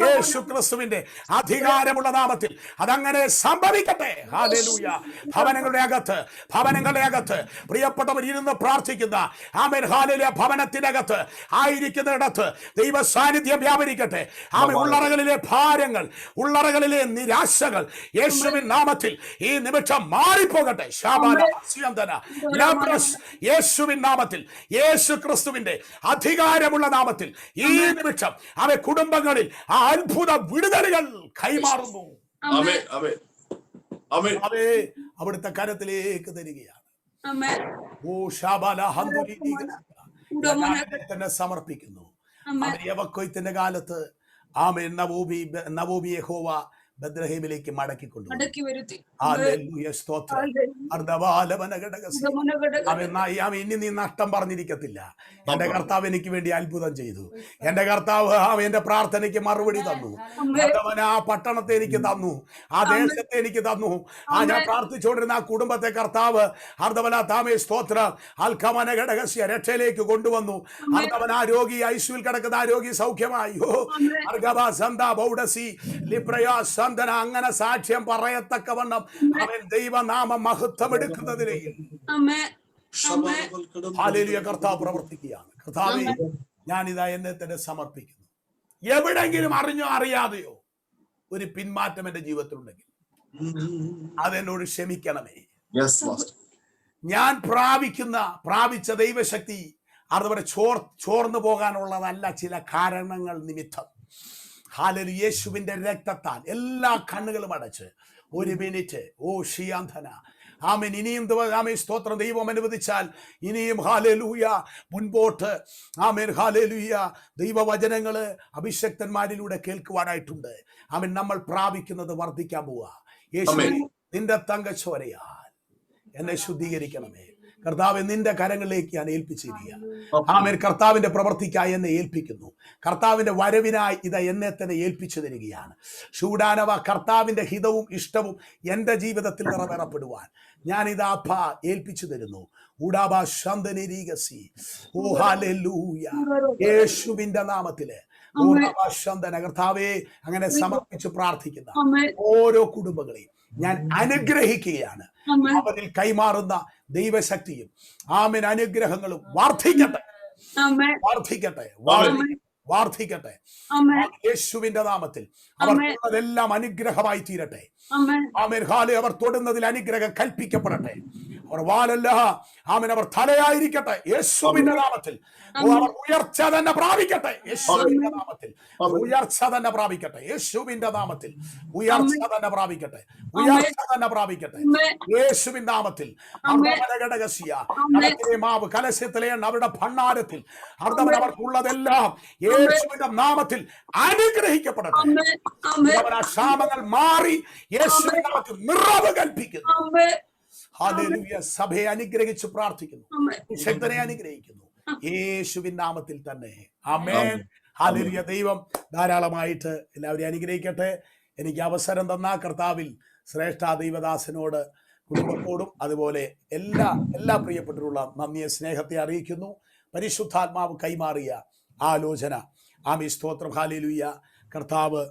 [SPEAKER 4] യേശു ക്രിസ്തുവിന്റെ അധികാരമുള്ള നാമത്തിൽ അതങ്ങനെ സംഭവിക്കട്ടെ. ഹല്ലേലൂയ. ഭവനങ്ങളുടെ അകത്ത് പ്രിയപ്പെട്ടവർ ഇരുന്ന് പ്രാർത്ഥിക്കുന്ന ആമേൻ ഹല്ലേലൂയ ഭവനത്തിനകത്ത് ആയിരിക്കുന്നിടത്ത് ദൈവ സാന്നിധ്യം വ്യാപരിക്കട്ടെ. ആമേൻ. ഉള്ളറകളിലെ ഭാരങ്ങൾ, ഉള്ളറകളിലെ നിരാശകൾ യേശുവിൻ നാമത്തിൽ ഈ നിമിഷം മാറിപ്പോകട്ടെ. യേശുവിൻ നാമത്തിൽ, യേശു ക്രിസ്തുവിന്റെ അധികാരമുള്ള നാമത്തിൽ ഈ നിമിഷം അവ കുടുംബങ്ങളിൽ ആ അത്ഭുത വിടുതലുകൾ കൈമാറുന്നു. അവിടുത്തെ കരത്തിലേക്ക് തരികയാണ്. ഓ ഷാബാല തന്നെ സമർപ്പിക്കുന്നു. യവക്കൊയ്ത്തിന്റെ കാലത്ത് ആമേൻ നവോമി യഹോവ ബദ്ലഹേമിലേക്ക് മടക്കിക്കൊണ്ടു. ഇനി നീ നഷ്ടം പറഞ്ഞിരിക്കത്തില്ല. എന്റെ കർത്താവ് എനിക്ക് വേണ്ടി അത്ഭുതം ചെയ്തു. എന്റെ കർത്താവ് എന്റെ പ്രാർത്ഥനയ്ക്ക് മറുപടി തന്നു. ആ പട്ടണത്തെ എനിക്ക് തന്നു, ആ ദേശത്തെ എനിക്ക് തന്നു. ഞാൻ പ്രാർത്ഥിച്ചുകൊണ്ടിരുന്ന ആ കുടുംബത്തെ കർത്താവ് അർദ്ധവന താമേ സ്തോത്ര അൽഖമന ഘടകസ്യ രക്ഷയിലേക്ക് കൊണ്ടുവന്നു. അർദ്ധവന ആ രോഗി ഐശ്വൽ കിടക്കുന്ന ആ രോഗി സൗഖ്യമായി. അങ്ങനെ സാക്ഷ്യം പറയത്തക്കവണ്ണം അവൻ ദൈവനാമ മഹത്വം എടുക്കുന്നതിലേക്ക് ഹല്ലേലൂയ കർത്താവ് പ്രവർത്തിക്കുകയാണ്. കർത്താവേ, ഞാനിതാ എന്നെ തന്നെ സമർപ്പിക്കുന്നു. എവിടെങ്കിലും അറിഞ്ഞോ അറിയാതെയോ ഒരു പിന്മാറ്റം എന്റെ ജീവിതത്തിലുണ്ടെങ്കിൽ അതെന്നോട് ക്ഷമിക്കണമേ. ഞാൻ പ്രാപിച്ച ദൈവശക്തി അതുപോലെ ചോർന്നു പോകാനുള്ളതല്ല, ചില കാരണങ്ങൾ നിമിത്തം. ഹല്ലേലൂയ. യേശുവിന്റെ രക്തത്താൽ എല്ലാ കണ്ണുകളും അടച്ച് ഒരു മിനിറ്റ് ഓ ഷിയാന്ധന ആമേൻ. ഇനിയും ആമേൻ സ്തോത്രം. ദൈവം അനുവദിച്ചാൽ ഇനിയും ഹല്ലേലൂയ മുൻപോട്ട് ആമേൻ ഹല്ലേലൂയ ദൈവവചനങ്ങള് അഭിഷക്തന്മാരിലൂടെ കേൾക്കുവാനായിട്ടുണ്ട്. ആമേൻ. നമ്മൾ പ്രാപിക്കുന്നത് വർദ്ധിക്കാൻ പോവുക. യേശുവേ, നിന്റെ തങ്കച്ചോരയാൽ എന്നെ ശുദ്ധീകരിക്കണമേ. കർത്താവ്, നിന്റെ കരങ്ങളിലേക്ക് ഞാൻ ഏൽപ്പിച്ചിരിക്കുകയാണ്. ആമേൻ. കർത്താവിന്റെ പ്രവൃത്തിക്കായി എന്നെ ഏൽപ്പിക്കുന്നു. കർത്താവിന്റെ വരവിനായി ഇത് എന്നെ തന്നെ ഏൽപ്പിച്ചു തരികയാണ്. ഷൂഡാനവ കർത്താവിന്റെ ഹിതവും ഇഷ്ടവും എന്റെ ജീവിതത്തിൽ നിറവേറപ്പെടുവാൻ ഞാൻ ഇത് അപ്പ ഏൽപ്പിച്ചു തരുന്നു. യേശുവിന്റെ നാമത്തില് കർത്താവേ, അങ്ങനെ സമർപ്പിച്ച് പ്രാർത്ഥിക്കുന്ന ഓരോ കുടുംബങ്ങളെയും ഞാൻ അനുഗ്രഹിക്കുകയാണ്. അവരിൽ കൈമാറുന്ന ദൈവശക്തിയും ആമേൻ അനുഗ്രഹങ്ങളും വർദ്ധിക്കട്ടെ, വർദ്ധിക്കട്ടെ, വർദ്ധിക്കട്ടെ. യേശുവിന്റെ നാമത്തിൽ അവർക്കുള്ളതെല്ലാം അനുഗ്രഹമായി തീരട്ടെ. ആമേൻ. ഹാലെ, അവർ തൊടുന്നതിൽ അനുഗ്രഹം കൽപ്പിക്കപ്പെടട്ടെ. അവർ വാലല്ല ആമേൻ, അവർ തലയായിരിക്കട്ടെ യേശുവിന്റെ നാമത്തിൽ. അവർ ഉയർച്ച തന്നെ പ്രാപിക്കട്ടെ യേശുവിന്റെ നാമത്തിൽ. ഉയർച്ച തന്നെ പ്രാപിക്കട്ടെ യേശുവിന്റെ നാമത്തിൽ. ഉയർച്ച തന്നെ പ്രാപിക്കട്ടെ, ഉയർച്ച തന്നെ പ്രാപിക്കട്ടെ യേശുവിന്റെ നാമത്തിൽ. മാവ് കലശത്തിലെ അവരുടെ ഭണ്ഡാരത്തിൽ അവർക്കുള്ളതെല്ലാം യേശുവിന്റെ നാമത്തിൽ അനുഗ്രഹിക്കപ്പെടട്ടെ. ക്ഷാമങ്ങൾ മാറി യേശുവിന്റെ നാമത്തിൽ നിറവ് കൽപ്പിക്കുന്നു. ഹല്ലേലൂയ. സഭയെ അനുഗ്രഹിച്ച് പ്രാർത്ഥിക്കുന്നു, ശക്തനെ അനുഗ്രഹിക്കുന്നു യേശുവിൻ നാമത്തിൽ തന്നെ. ആമേൻ. ഹല്ലേലൂയ. ദൈവം ധാരാളമായിട്ട് എല്ലാവരെയും അനുഗ്രഹിക്കട്ടെ. എനിക്ക് അവസരം തന്ന കർത്താവിൽ ശ്രേഷ്ഠ ദൈവദാസനോട്, കുടുംബത്തോടും അതുപോലെ എല്ലാ പ്രിയപ്പെട്ടവരുള്ള നന്ദിയെ സ്നേഹത്തെ അറിയിക്കുന്നു. പരിശുദ്ധാത്മാവ് കൈമാറിയ ആലോചന ആമേൻ സ്തോത്രം. ഹല്ലേലൂയ. കർത്താവ്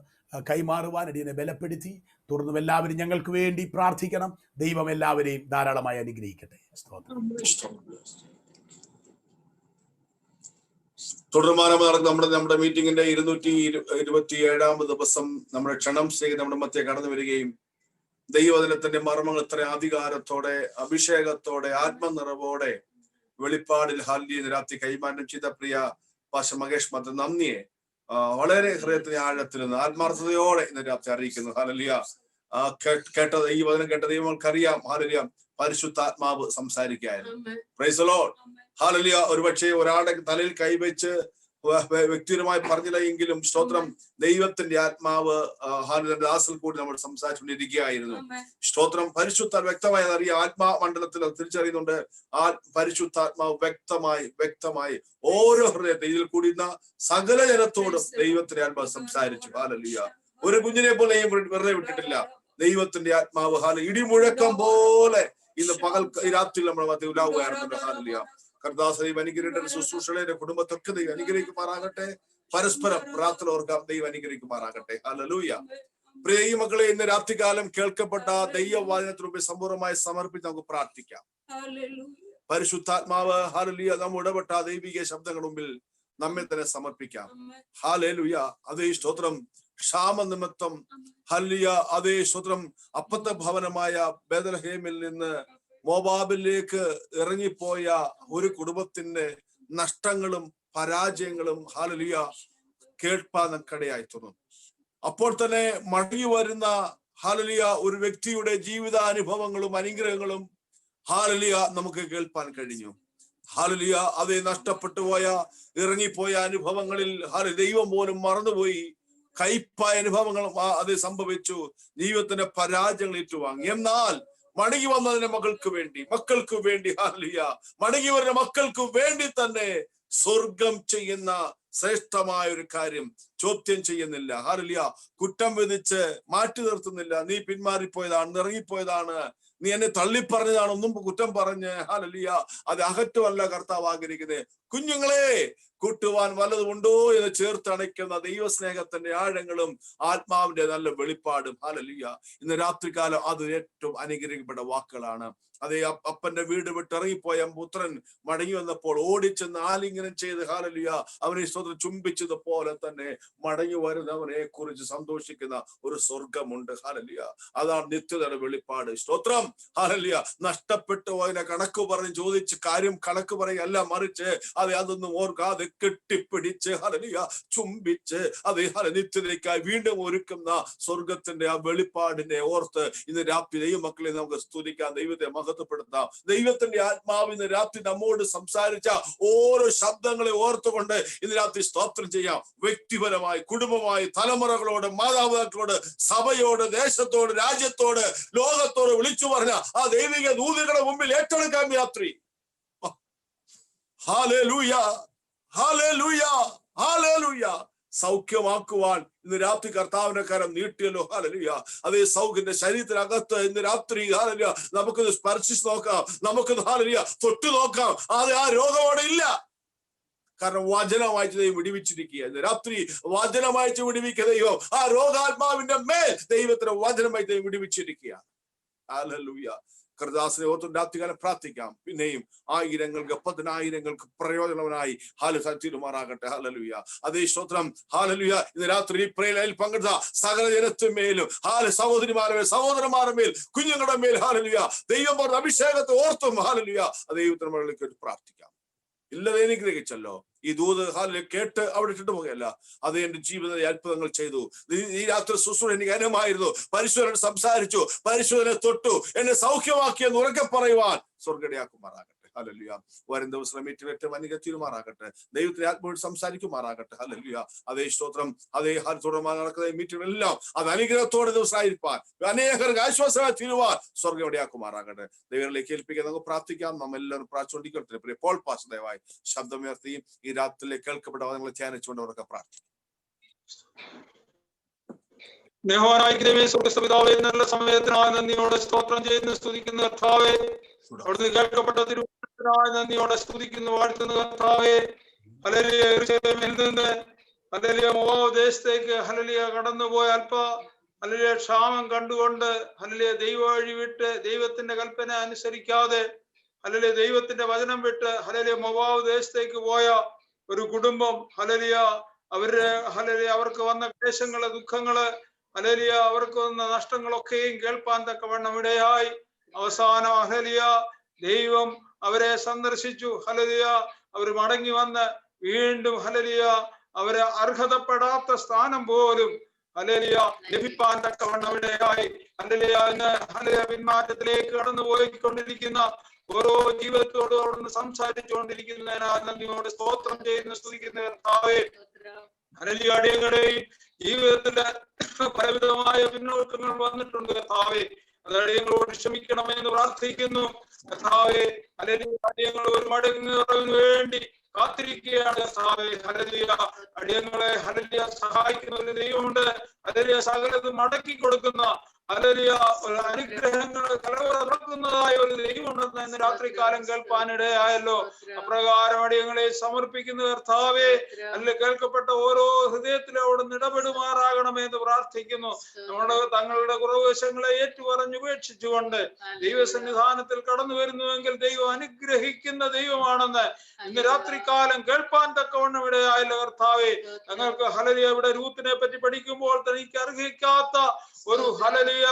[SPEAKER 4] കൈമാറുവാൻ അടിയനെ ബലപ്പെടുത്തി. തുടർന്നും എല്ലാവരും ഞങ്ങൾക്ക് വേണ്ടി പ്രാർത്ഥിക്കണം. ദൈവം എല്ലാവരെയും ധാരാളമായി അനുഗ്രഹിക്കട്ടെ. സ്തോത്രം.
[SPEAKER 2] തുടർമാനം നടക്കുന്ന നമ്മുടെ മീറ്റിംഗിന്റെ 227 ദിവസം നമ്മുടെ ക്ഷണം ചെയ്ത് നമ്മുടെ മധ്യ കടന്നു വരികയും ദൈവവചനത്തിന്റെ മർമ്മങ്ങൾ ഇത്ര അധികാരത്തോടെ, അഭിഷേകത്തോടെ, ആത്മനിറവോടെ വെളിപ്പാടിൽ ഹല്ലേലൂയ രാത്രി കൈമാറ്റം ചെയ്ത പ്രിയ പാസ്റ്റർ മഹേഷ് മത നന്ദിയെ വളരെ ഹൃദയത്തിന് ആഴത്തിൽ നിന്ന് ആത്മാർത്ഥതയോടെ ഇന്ന് രാത്രി അറിയിക്കുന്നു. ഹല്ലേലൂയ. കേട്ടത് ഈ വചനം കേട്ട ദൈവങ്ങൾക്കറിയാം. ഹല്ലേലൂയ. പരിശുദ്ധാത്മാവ് സംസാരിക്കായിരുന്നു. Praise the Lord. ഹല്ലേലൂയ. ഒരുപക്ഷെ ഒരാളുടെ തലയിൽ കൈവച്ച് വ്യക്തിപരമായി പറഞ്ഞില്ല എങ്കിലും സ്തോത്രം, ദൈവത്തിന്റെ ആത്മാവ് ദാസിൽ കൂടി നമ്മൾ സംസാരിച്ചുകൊണ്ടിരിക്കുകയായിരുന്നു. സ്തോത്രം, പരിശുദ്ധ വ്യക്തമായി അറിയാം, ആത്മാമണ്ഡലത്തിൽ തിരിച്ചറിയുന്നുണ്ട്. ആ പരിശുദ്ധാത്മാവ് വ്യക്തമായി ഓരോ ഹൃദയത്തെ ഇതിൽ കൂടുന്ന സകല ജനത്തോടും ദൈവത്തിന്റെ ആത്മാവ് സംസാരിച്ചു. ഹല്ലേലൂയ. ഒരു കുഞ്ഞിനെ പോലെ വെറുതെ വിട്ടിട്ടില്ല. ദൈവത്തിന്റെ ആത്മാവ് ഇടിമുഴക്കം പോലെ ഇന്ന് ഈ രാത്രി നമ്മുടെ മധ്യ ഉലാവുകയായിരുന്നു. ഹല്ലേലൂയ. കർത്താവ് അനുഗ്രഹിക്കട്ടെ. ശുശ്രൂഷയുടെ കുടുംബത്തൊക്കെ ദൈവം അനുഗ്രഹിക്കുമാറാകട്ടെ. പരസ്പരം പ്രാർത്ഥന ഓർക്കാം. ദൈവം അനുഗ്രഹിക്കുമാറാകട്ടെ. ഹല്ലേലൂയ. പ്രിയ മക്കളെ, ഇന്ന് രാത്രികാലം കേൾക്കപ്പെട്ട ദൈവവചനത്തിന് മുമ്പ് സമ്പൂർണ്ണമായി സമർപ്പിച്ച് നമുക്ക് പ്രാർത്ഥിക്കാം. പരിശുദ്ധാത്മാവ് ഹല്ലേലൂയ നാം ഇടപെട്ട ദൈവിക ശബ്ദങ്ങൾ മുമ്പിൽ നമ്മെ തന്നെ സമർപ്പിക്കാം. ഹല്ലേലൂയ. അതേ സ്തോത്രം, ക്ഷാമനിമിത്തം ഹല്ലേലൂയ, അതേ സ്തോത്രം, അപ്പത്ത ഭവനമായ ബേത്ലഹേമിൽ നിന്ന് മോവാബിലേക്ക് ഇറങ്ങിപ്പോയ ഒരു കുടുംബത്തിന്റെ നഷ്ടങ്ങളും പരാജയങ്ങളും ഹല്ലേലൂയ കേൾപ്പാൻ നമുക്കിടയായി തീർന്നു. അപ്പോൾ തന്നെ മടങ്ങി വരുന്ന ഹല്ലേലൂയ ഒരു വ്യക്തിയുടെ ജീവിതാനുഭവങ്ങളും അനുഗ്രഹങ്ങളും ഹല്ലേലൂയ നമുക്ക് കേൾപ്പാൻ കഴിഞ്ഞു. ഹല്ലേലൂയ. അതേ നഷ്ടപ്പെട്ടു പോയ ഇറങ്ങിപ്പോയ അനുഭവങ്ങളിൽ ദൈവം പോലും മറന്നുപോയി. കയ്പായ അനുഭവങ്ങൾ അത് സംഭവിച്ചു. ജീവിതത്തിന്റെ പരാജയങ്ങൾ ഏറ്റുവാങ്ങി. എന്നാൽ മടങ്ങി വന്നതിന്റെ മക്കൾക്ക് വേണ്ടി ഹല്ലേലൂയ, മടങ്ങി വരുന്ന മക്കൾക്ക് വേണ്ടി തന്നെ സ്വർഗം ചെയ്യുന്ന ശ്രേഷ്ഠമായ ഒരു കാര്യം ചോദ്യം ചെയ്യുന്നില്ല. ഹല്ലേലൂയ. കുറ്റം വിധിച്ച് മാറ്റി നിർത്തുന്നില്ല. നീ പിന്മാറിപ്പോയതാണ്, ഇറങ്ങിപ്പോയതാണ്, നീ എന്നെ തള്ളിപ്പറഞ്ഞതാണ്, ഒന്നും കുറ്റം പറഞ്ഞ് ഹല്ലേലൂയ അത് അകറ്റുമല്ല കർത്താവ് ആഗ്രഹിക്കുന്നത്. കുഞ്ഞുങ്ങളെ, കൂട്ടുവാൻ വല്ലതുമുണ്ടോ എന്ന് ചേർത്തണയ്ക്കുന്ന ദൈവസ്നേഹത്തിന്റെ ആഴങ്ങളും ആത്മാവിന്റെ നല്ല വെളിപ്പാടും ഹല്ലേലൂയ ഇന്ന് രാത്രികാലം അത് ഏറ്റവും അനുഗ്രഹിക്കപ്പെട്ട വാക്കുകളാണ്. അതേ അപ്പന്റെ വീട് വിട്ടിറങ്ങിപ്പോയ പുത്രൻ മടങ്ങി വന്നപ്പോൾ ഓടിച്ചെന്ന് ആലിംഗനം ചെയ്ത് ഹല്ലേലൂയ അവനെ സ്തോത്രം ചുംബിച്ചതുപോലെ തന്നെ മടങ്ങി വരുന്നവനെ കുറിച്ച് സന്തോഷിക്കുന്ന ഒരു സ്വർഗമുണ്ട്. ഹല്ലേലൂയ. അതാണ് നിത്യതയുടെ വെളിപ്പാട്. സ്തോത്രം. ഹല്ലേലൂയ. നഷ്ടപ്പെട്ടു അതിനെ കണക്ക് പറഞ്ഞ് ചോദിച്ച് കാര്യം കണക്ക് പറയുകയല്ല, മറിച്ച് അതൊന്നും ഓർക്കാതെ കെട്ടിപ്പിടിച്ച് ഹല്ലേലൂയ ചുംബിച്ച് നിത്യതയ്ക്കായി വീണ്ടും ഒരുക്കുന്ന സ്വർഗത്തിന്റെ ആ വെളിപ്പാടിനെ ഓർത്ത് ഇന്ന് രാത്രി ദൈവമക്കളെ നമുക്ക് സ്തുതിക്കാം, ദൈവത്തെ മഹത്വപ്പെടുത്താം. ദൈവത്തിന്റെ ആത്മാവ് ഇന്ന് രാത്രി നമ്മോട് സംസാരിച്ച ഓരോ ശബ്ദങ്ങളെ ഓർത്തുകൊണ്ട് ഇന്ന് രാത്രി സ്തോത്രം ചെയ്യാം. വ്യക്തിപരമായി, കുടുംബമായി, തലമുറകളോട്, മാതാപിതാക്കളോട്, സഭയോട്, ദേശത്തോട്, രാജ്യത്തോട്, ലോകത്തോട് വിളിച്ചു പറഞ്ഞ ആ ദൈവിക ദൂതകളുടെ മുമ്പിൽ ഏറ്റെടുക്കാം രാത്രി. Hallelujah, hallelujah, hallelujah. സൗഖ്യമാക്കുവാൻ ഇന്ന് രാത്രി കർത്താവിന്റെ കരം നീട്ടിയല്ലോ. ഹല്ലേലൂയ. അതേ സൗഖ്യന്റെ ശരീരത്തിനകത്ത് ഇന്ന് രാത്രി ഹല്ലേലൂയ നമുക്കൊന്ന് സ്പർശിച്ച് നോക്കാം, നമുക്കൊന്ന് ഹല്ലേലൂയ തൊട്ടു നോക്കാം. അത് ആ രോഗം അവിടെ ഇല്ല. കാരണം വചനമായിട്ട് ദൈവം വിടിവിച്ചിരിക്കുക. ഇന്ന് രാത്രി വചനമായിട്ട് വിടിവിക്കുക ദൈവം. ആ രോഗാത്മാവിന്റെ മേൽ ദൈവത്തിന്റെ വചനമായി ദൈവം വിടിവിച്ചിരിക്കുക. ഹല്ലേലൂയ. കർദാസിനെ ഓർത്ത് രാത്രികാലം പ്രാർത്ഥിക്കാം. പിന്നെയും ആയിരങ്ങൾക്ക് 10,000 പ്രയോജനവനായി തീരുമാറാകട്ടെ. ഹല്ലേലൂയ. അതേ സ്തോത്രം. ഹല്ലേലൂയ. ഇന്ന് രാത്രി പ്രേലയിൽ പങ്കെടുത്ത സകല ജനത്തിന്മേലും സഹോദരിമാരുടെ സഹോദരന്മാരുടെ മേൽ, കുഞ്ഞുങ്ങളുടെ മേൽ ഹല്ലേലൂയ ദൈവം പറഞ്ഞ അഭിഷേകത്തെ ഓർത്തും ഹല്ലേലൂയ ദൈവത്തിന് മുകളിലേക്ക് പ്രാർത്ഥിക്കാം. ഇല്ലത് അനുഗ്രഹിച്ചല്ലോ. ഈ ദൂത് കേട്ട് അവിടെ ഇട്ടിട്ട് പോകുകയല്ല, അത് എന്റെ ജീവിതത്തിൽ അത്ഭുതങ്ങൾ ചെയ്തു. ഈ രാത്രി ശുശ്രൂഷ എനിക്ക് അനുമായിരുന്നു. പരിശുദ്ധൻ സംസാരിച്ചു, പരിശുദ്ധനെ തൊട്ടു, എന്നെ സൗഖ്യമാക്കിയെന്ന് ഉറക്കെ പറയുവാൻ സ്വർഗ്ഗടയാക്കുമാറാകട്ടെ. ഹല്ലേലൂയ. വരും ദിവസം മീറ്റിൽ ഏറ്റവും അനുഗ്രഹിക്കുമാറാകട്ടെ. ദൈവത്തിന്റെ ആത്മാവിൽ സംസാരിക്കുമാറാകട്ടെ. ഹല്ലേലൂയ. അതേ സ്തോത്രം. അതേ തുടർമാനം നടക്കുന്ന മീറ്റുകളെല്ലാം അത് അനുഗ്രഹത്തോടെ ദിവസമായിരിക്കാൻ, അനേകർക്ക് ആശ്വാസമായി തീരുവാൻ സ്വർഗ്ഗടയാക്കുമാറാകട്ടെ. ദൈവങ്ങളിലേക്ക് ഏൽപ്പിക്കാൻ നമുക്ക് പ്രാർത്ഥിക്കാം. നമ്മെല്ലാവരും പ്രാർത്ഥിച്ചുകൊണ്ടിരിക്കട്ടെ. പ്രിയ പോൾ പാസ്റ്റർ ദയവായി ശബ്ദമുയർത്തി ഈ രാത്രിയിലെ കേൾക്കപ്പെട്ട വചനങ്ങളെ ധ്യാനിച്ചുകൊണ്ട് അവർക്ക് പ്രാർത്ഥിക്കും.
[SPEAKER 5] നല്ല സമയത്തിനായി നന്ദിയോടെ സ്തോത്രം ചെയ്യുന്നു, സ്തുതിക്കുന്നു കർത്താവേ. അവിടുന്ന് കേൾക്കപ്പെട്ട തിരുവചനത്തിനായി നന്ദിയോടെ സ്തുതിക്കുന്നു, വാഴ്ത്തുന്നു കർത്താവേ. ഹല്ലേലൂയ. യെരൂശലേമിൽ നിന്ന് ഹല്ലേലൂയ മോവാബ് ദേശത്തേക്ക് ഹല്ലേലൂയ കടന്നുപോയ ഹല്ലേലൂയ ക്ഷാമം കണ്ടുകൊണ്ട് ഹല്ലേലൂയ ദൈവ വഴി വിട്ട്, ദൈവത്തിന്റെ കൽപ്പന അനുസരിക്കാതെ ഹല്ലേലൂയ ദൈവത്തിന്റെ വചനം വിട്ട് ഹല്ലേലൂയ മോവാബ് ദേശത്തേക്ക് പോയ ഒരു കുടുംബം ഹല്ലേലൂയ ഹല്ലേലൂയ അവർക്ക് വന്ന ക്ലേശങ്ങള്, ദുഃഖങ്ങള്, ഹല്ലേലൂയ അവർക്ക് വന്ന നഷ്ടങ്ങളൊക്കെയും കേൾപ്പാൻ തക്കവണ്ണം ഇടയായി. അവസാനം ഹല്ലേലൂയ ദൈവം അവരെ സന്ദർശിച്ചു. ഹല്ലേലൂയ അവർ മടങ്ങി വന്ന് വീണ്ടും ഹല്ലേലൂയ അവരെ അർഹതപ്പെടാത്ത സ്ഥാനം പോലും ഹല്ലേലൂയ ലഭിപ്പാൻ തക്കവണ്ണം ഇടയായി. ഹല്ലേലൂയ ഇന്ന് ഹല്ലേലൂയ പിന്മാറ്റത്തിലേക്ക് കടന്നു പോയിക്കൊണ്ടിരിക്കുന്ന ഓരോ ജീവിതത്തോടും അവിടുന്ന് സംസാരിച്ചുകൊണ്ടിരിക്കുന്നതിനാൽ നന്ദിയോടെ സ്തോത്രം ചെയ്യുന്ന സ്തുതിക്കുന്ന കർത്താവേ, ഹല്ലേലൂയ. അടിയങ്ങളുടെയും ജീവിതത്തില് പലവിധമായ പിന്നോക്കങ്ങൾ വന്നിട്ടുണ്ട് കർത്താവേ, അത് അടിയങ്ങളോട് ക്ഷമിക്കണമെന്ന് പ്രാർത്ഥിക്കുന്നു കർത്താവേ. ഹല്ലേലൂയ. അടിയങ്ങൾ ഒരു മടങ്ങുന്നതിന് വേണ്ടി കാത്തിരിക്കുകയാണ് കർത്താവേ. ഹല്ലേലൂയ. അടിയങ്ങളെ ഹല്ലേലൂയ സഹായിക്കുന്ന ഒരു ദൈവമുണ്ട്. ഹല്ലേലൂയ. സകലതും മടക്കി കൊടുക്കുന്ന ഹല്ലേലൂയ അനുഗ്രഹങ്ങൾ തുറക്കുന്നതായ ഒരു ദൈവമുണ്ടെന്ന് ഇന്ന് രാത്രികാലം കേൾപ്പാനിടയായല്ലോ. അപ്രകാരം അടിയങ്ങളെ സമർപ്പിക്കുന്ന കർത്താവേ, അല്ല കേൾക്കപ്പെട്ട ഓരോ ഹൃദയത്തിലും അവിടെ ഇടപെടുമാറാകണമെന്ന് പ്രാർത്ഥിക്കുന്നു. തങ്ങളുടെ കുറവശങ്ങളെ ഏറ്റുപറഞ്ഞ് ഉപേക്ഷിച്ചുകൊണ്ട് ദൈവസന്നിധാനത്തിൽ കടന്നു വരുന്നുവെങ്കിൽ ദൈവം അനുഗ്രഹിക്കുന്ന ദൈവമാണെന്ന് ഇന്ന് രാത്രികാലം കേൾപ്പാൻ തക്കവണ്ണം ഇടയായല്ലോ കർത്താവേ. ഞങ്ങൾക്ക് ഹല്ലേലൂയ ഇവിടെ രൂത്തിനെ പറ്റി പഠിക്കുമ്പോൾ തനിക്ക് അർഹിക്കാത്ത ഒരു ഹല്ലേലൂയ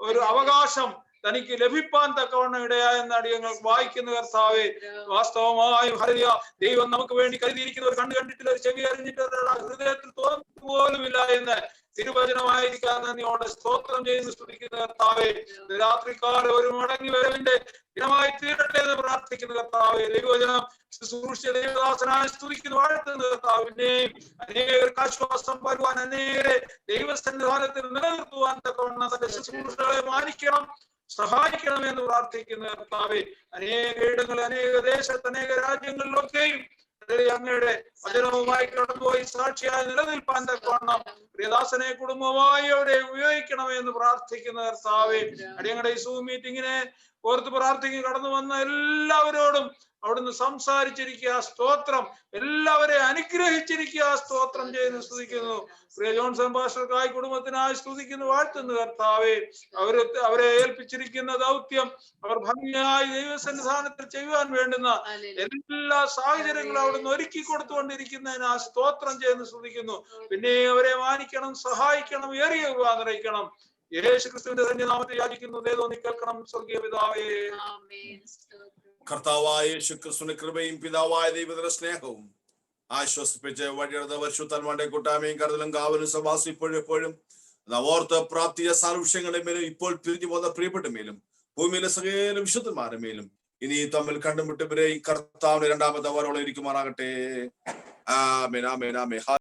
[SPEAKER 5] ഒരു അവകാശം തനിക്ക് ലഭിപ്പാൻ തക്കവണ്ണം ഇടയായെന്ന് അടിയങ്ങൾക്ക് വായിക്കുന്ന കർത്താവേ. വാസ്തവമായും ഹല്ലേലൂയ ദൈവം നമുക്ക് വേണ്ടി കരുതിയിരിക്കുന്ന ഒരു കണ്ണ് കണ്ടിട്ടില്ല, ഒരു ചെവി അറിഞ്ഞിട്ടില്ല, ഹൃദയത്തിൽ തോന്നുന്നു പോലുമില്ല എന്ന് തിരുവചനമായിരിക്കാൻ നന്ദിയോടെ സ്തോത്രം ചെയ്യുന്ന സ്തുതിക്കുന്ന കർത്താവേ. രാത്രികാലം ഒരു മടങ്ങി വരവിന്റെ ദിനമായി തീരട്ടെ എന്ന് പ്രാർത്ഥിക്കുന്ന കർത്താവേ. ദൈവവചനം ശുശ്രൂഷ ദൈവദാസനായി സ്തുതിക്കുന്ന വാഴ്ത്തുന്ന കർത്താവിനെയും അനേകർക്ക് ആശ്വാസം വരുവാൻ, അനേകരെ ദൈവസന്നിധാനത്തിൽ നിലനിർത്തുവാൻ തക്കവണ്ണം തന്റെ ശുശ്രൂഷകളെ മാനിക്കണം, സഹായിക്കണം എന്ന് പ്രാർത്ഥിക്കുന്ന കർത്താവേ. അനേക ഇടങ്ങളിൽ, അനേക ദേശത്ത്, അനേക രാജ്യങ്ങളിലൊക്കെയും അങ്ങയുടെ വചനവുമായി കടന്നുപോയി സാക്ഷിയായി നിലനിൽപ്പാൻ തക്കവണ്ണം പ്രിയദാസനെ കുടുംബമായി അവിടെ ഉപയോഗിക്കണമെന്ന് പ്രാർത്ഥിക്കുന്ന കർത്താവേ. അടിയങ്ങളുടെ ഈ സൂം മീറ്റിങ്ങിനെ ഓർത്ത് പ്രാർത്ഥിക്കുക. കടന്നു വന്ന എല്ലാവരോടും അവിടുന്ന് സംസാരിച്ചിരിക്കുക, സ്തോത്രം. എല്ലാവരെയും അനുഗ്രഹിച്ചിരിക്കുക, സ്തോത്രം ചെയ്യുന്നു സ്തുതിക്കുന്നു. പ്രിയ ജോൺസൺ പാസ്റ്റർക്കായി കുടുംബത്തിനായി സ്തുതിക്കുന്നു, വാഴ്ത്തുന്നു കർത്താവേ. അവരെ ഏൽപ്പിച്ചിരിക്കുന്ന ദൗത്യം അവർ ഭംഗിയായി ദൈവസന്നിധാനത്തിൽ ചെയ്യുവാൻ വേണ്ടുന്ന എല്ലാ സാഹചര്യങ്ങളും അവിടുന്ന് ഒരുക്കി കൊടുത്തുകൊണ്ടിരിക്കുന്നതിന് ആ സ്തോത്രം ചെയ്യുന്നു സ്തുതിക്കുന്നു. പിന്നെ അവരെ മാനിക്കണം, സഹായിക്കണം, ഏറിയ നിറയ്ക്കണം. യേശു ക്രിസ്തുവിന്റെ ധന്യനാമത്തെ യാചിക്കുന്നു, ദൈവം കേൾക്കണം സ്വർഗീയ പിതാവേ.
[SPEAKER 2] കർത്താവായ യേശു ക്രിസ്തുവിന്റെ കൃപയും പിതാവായ ദൈവത്തിന്റെ സ്നേഹവും ആശ്വസിപ്പിച്ച് വഴിയെടുത്ത പരിശുദ്ധന്മാരുടെ കൂട്ടായ്മയും കരുതലും കാവലും സഭാസം ഇപ്പോഴും എപ്പോഴും ഓർത്ത് പ്രാപ്തിയ സാരൂഷ്യങ്ങളുടെ മേലും ഇപ്പോൾ പിരിഞ്ഞു പോകുന്ന പ്രിയപ്പെട്ട മേലും ഭൂമിയിലെ സകല വിശുദ്ധന്മാരുടെ മേലും ഇനി തമ്മിൽ കണ്ടുമുട്ടവരെ ഈ കർത്താവിന്റെ രണ്ടാമത്തെ വരോളം ഇരിക്കുമാറാകട്ടെ. ആമേൻ ആമേൻ ആമേൻ.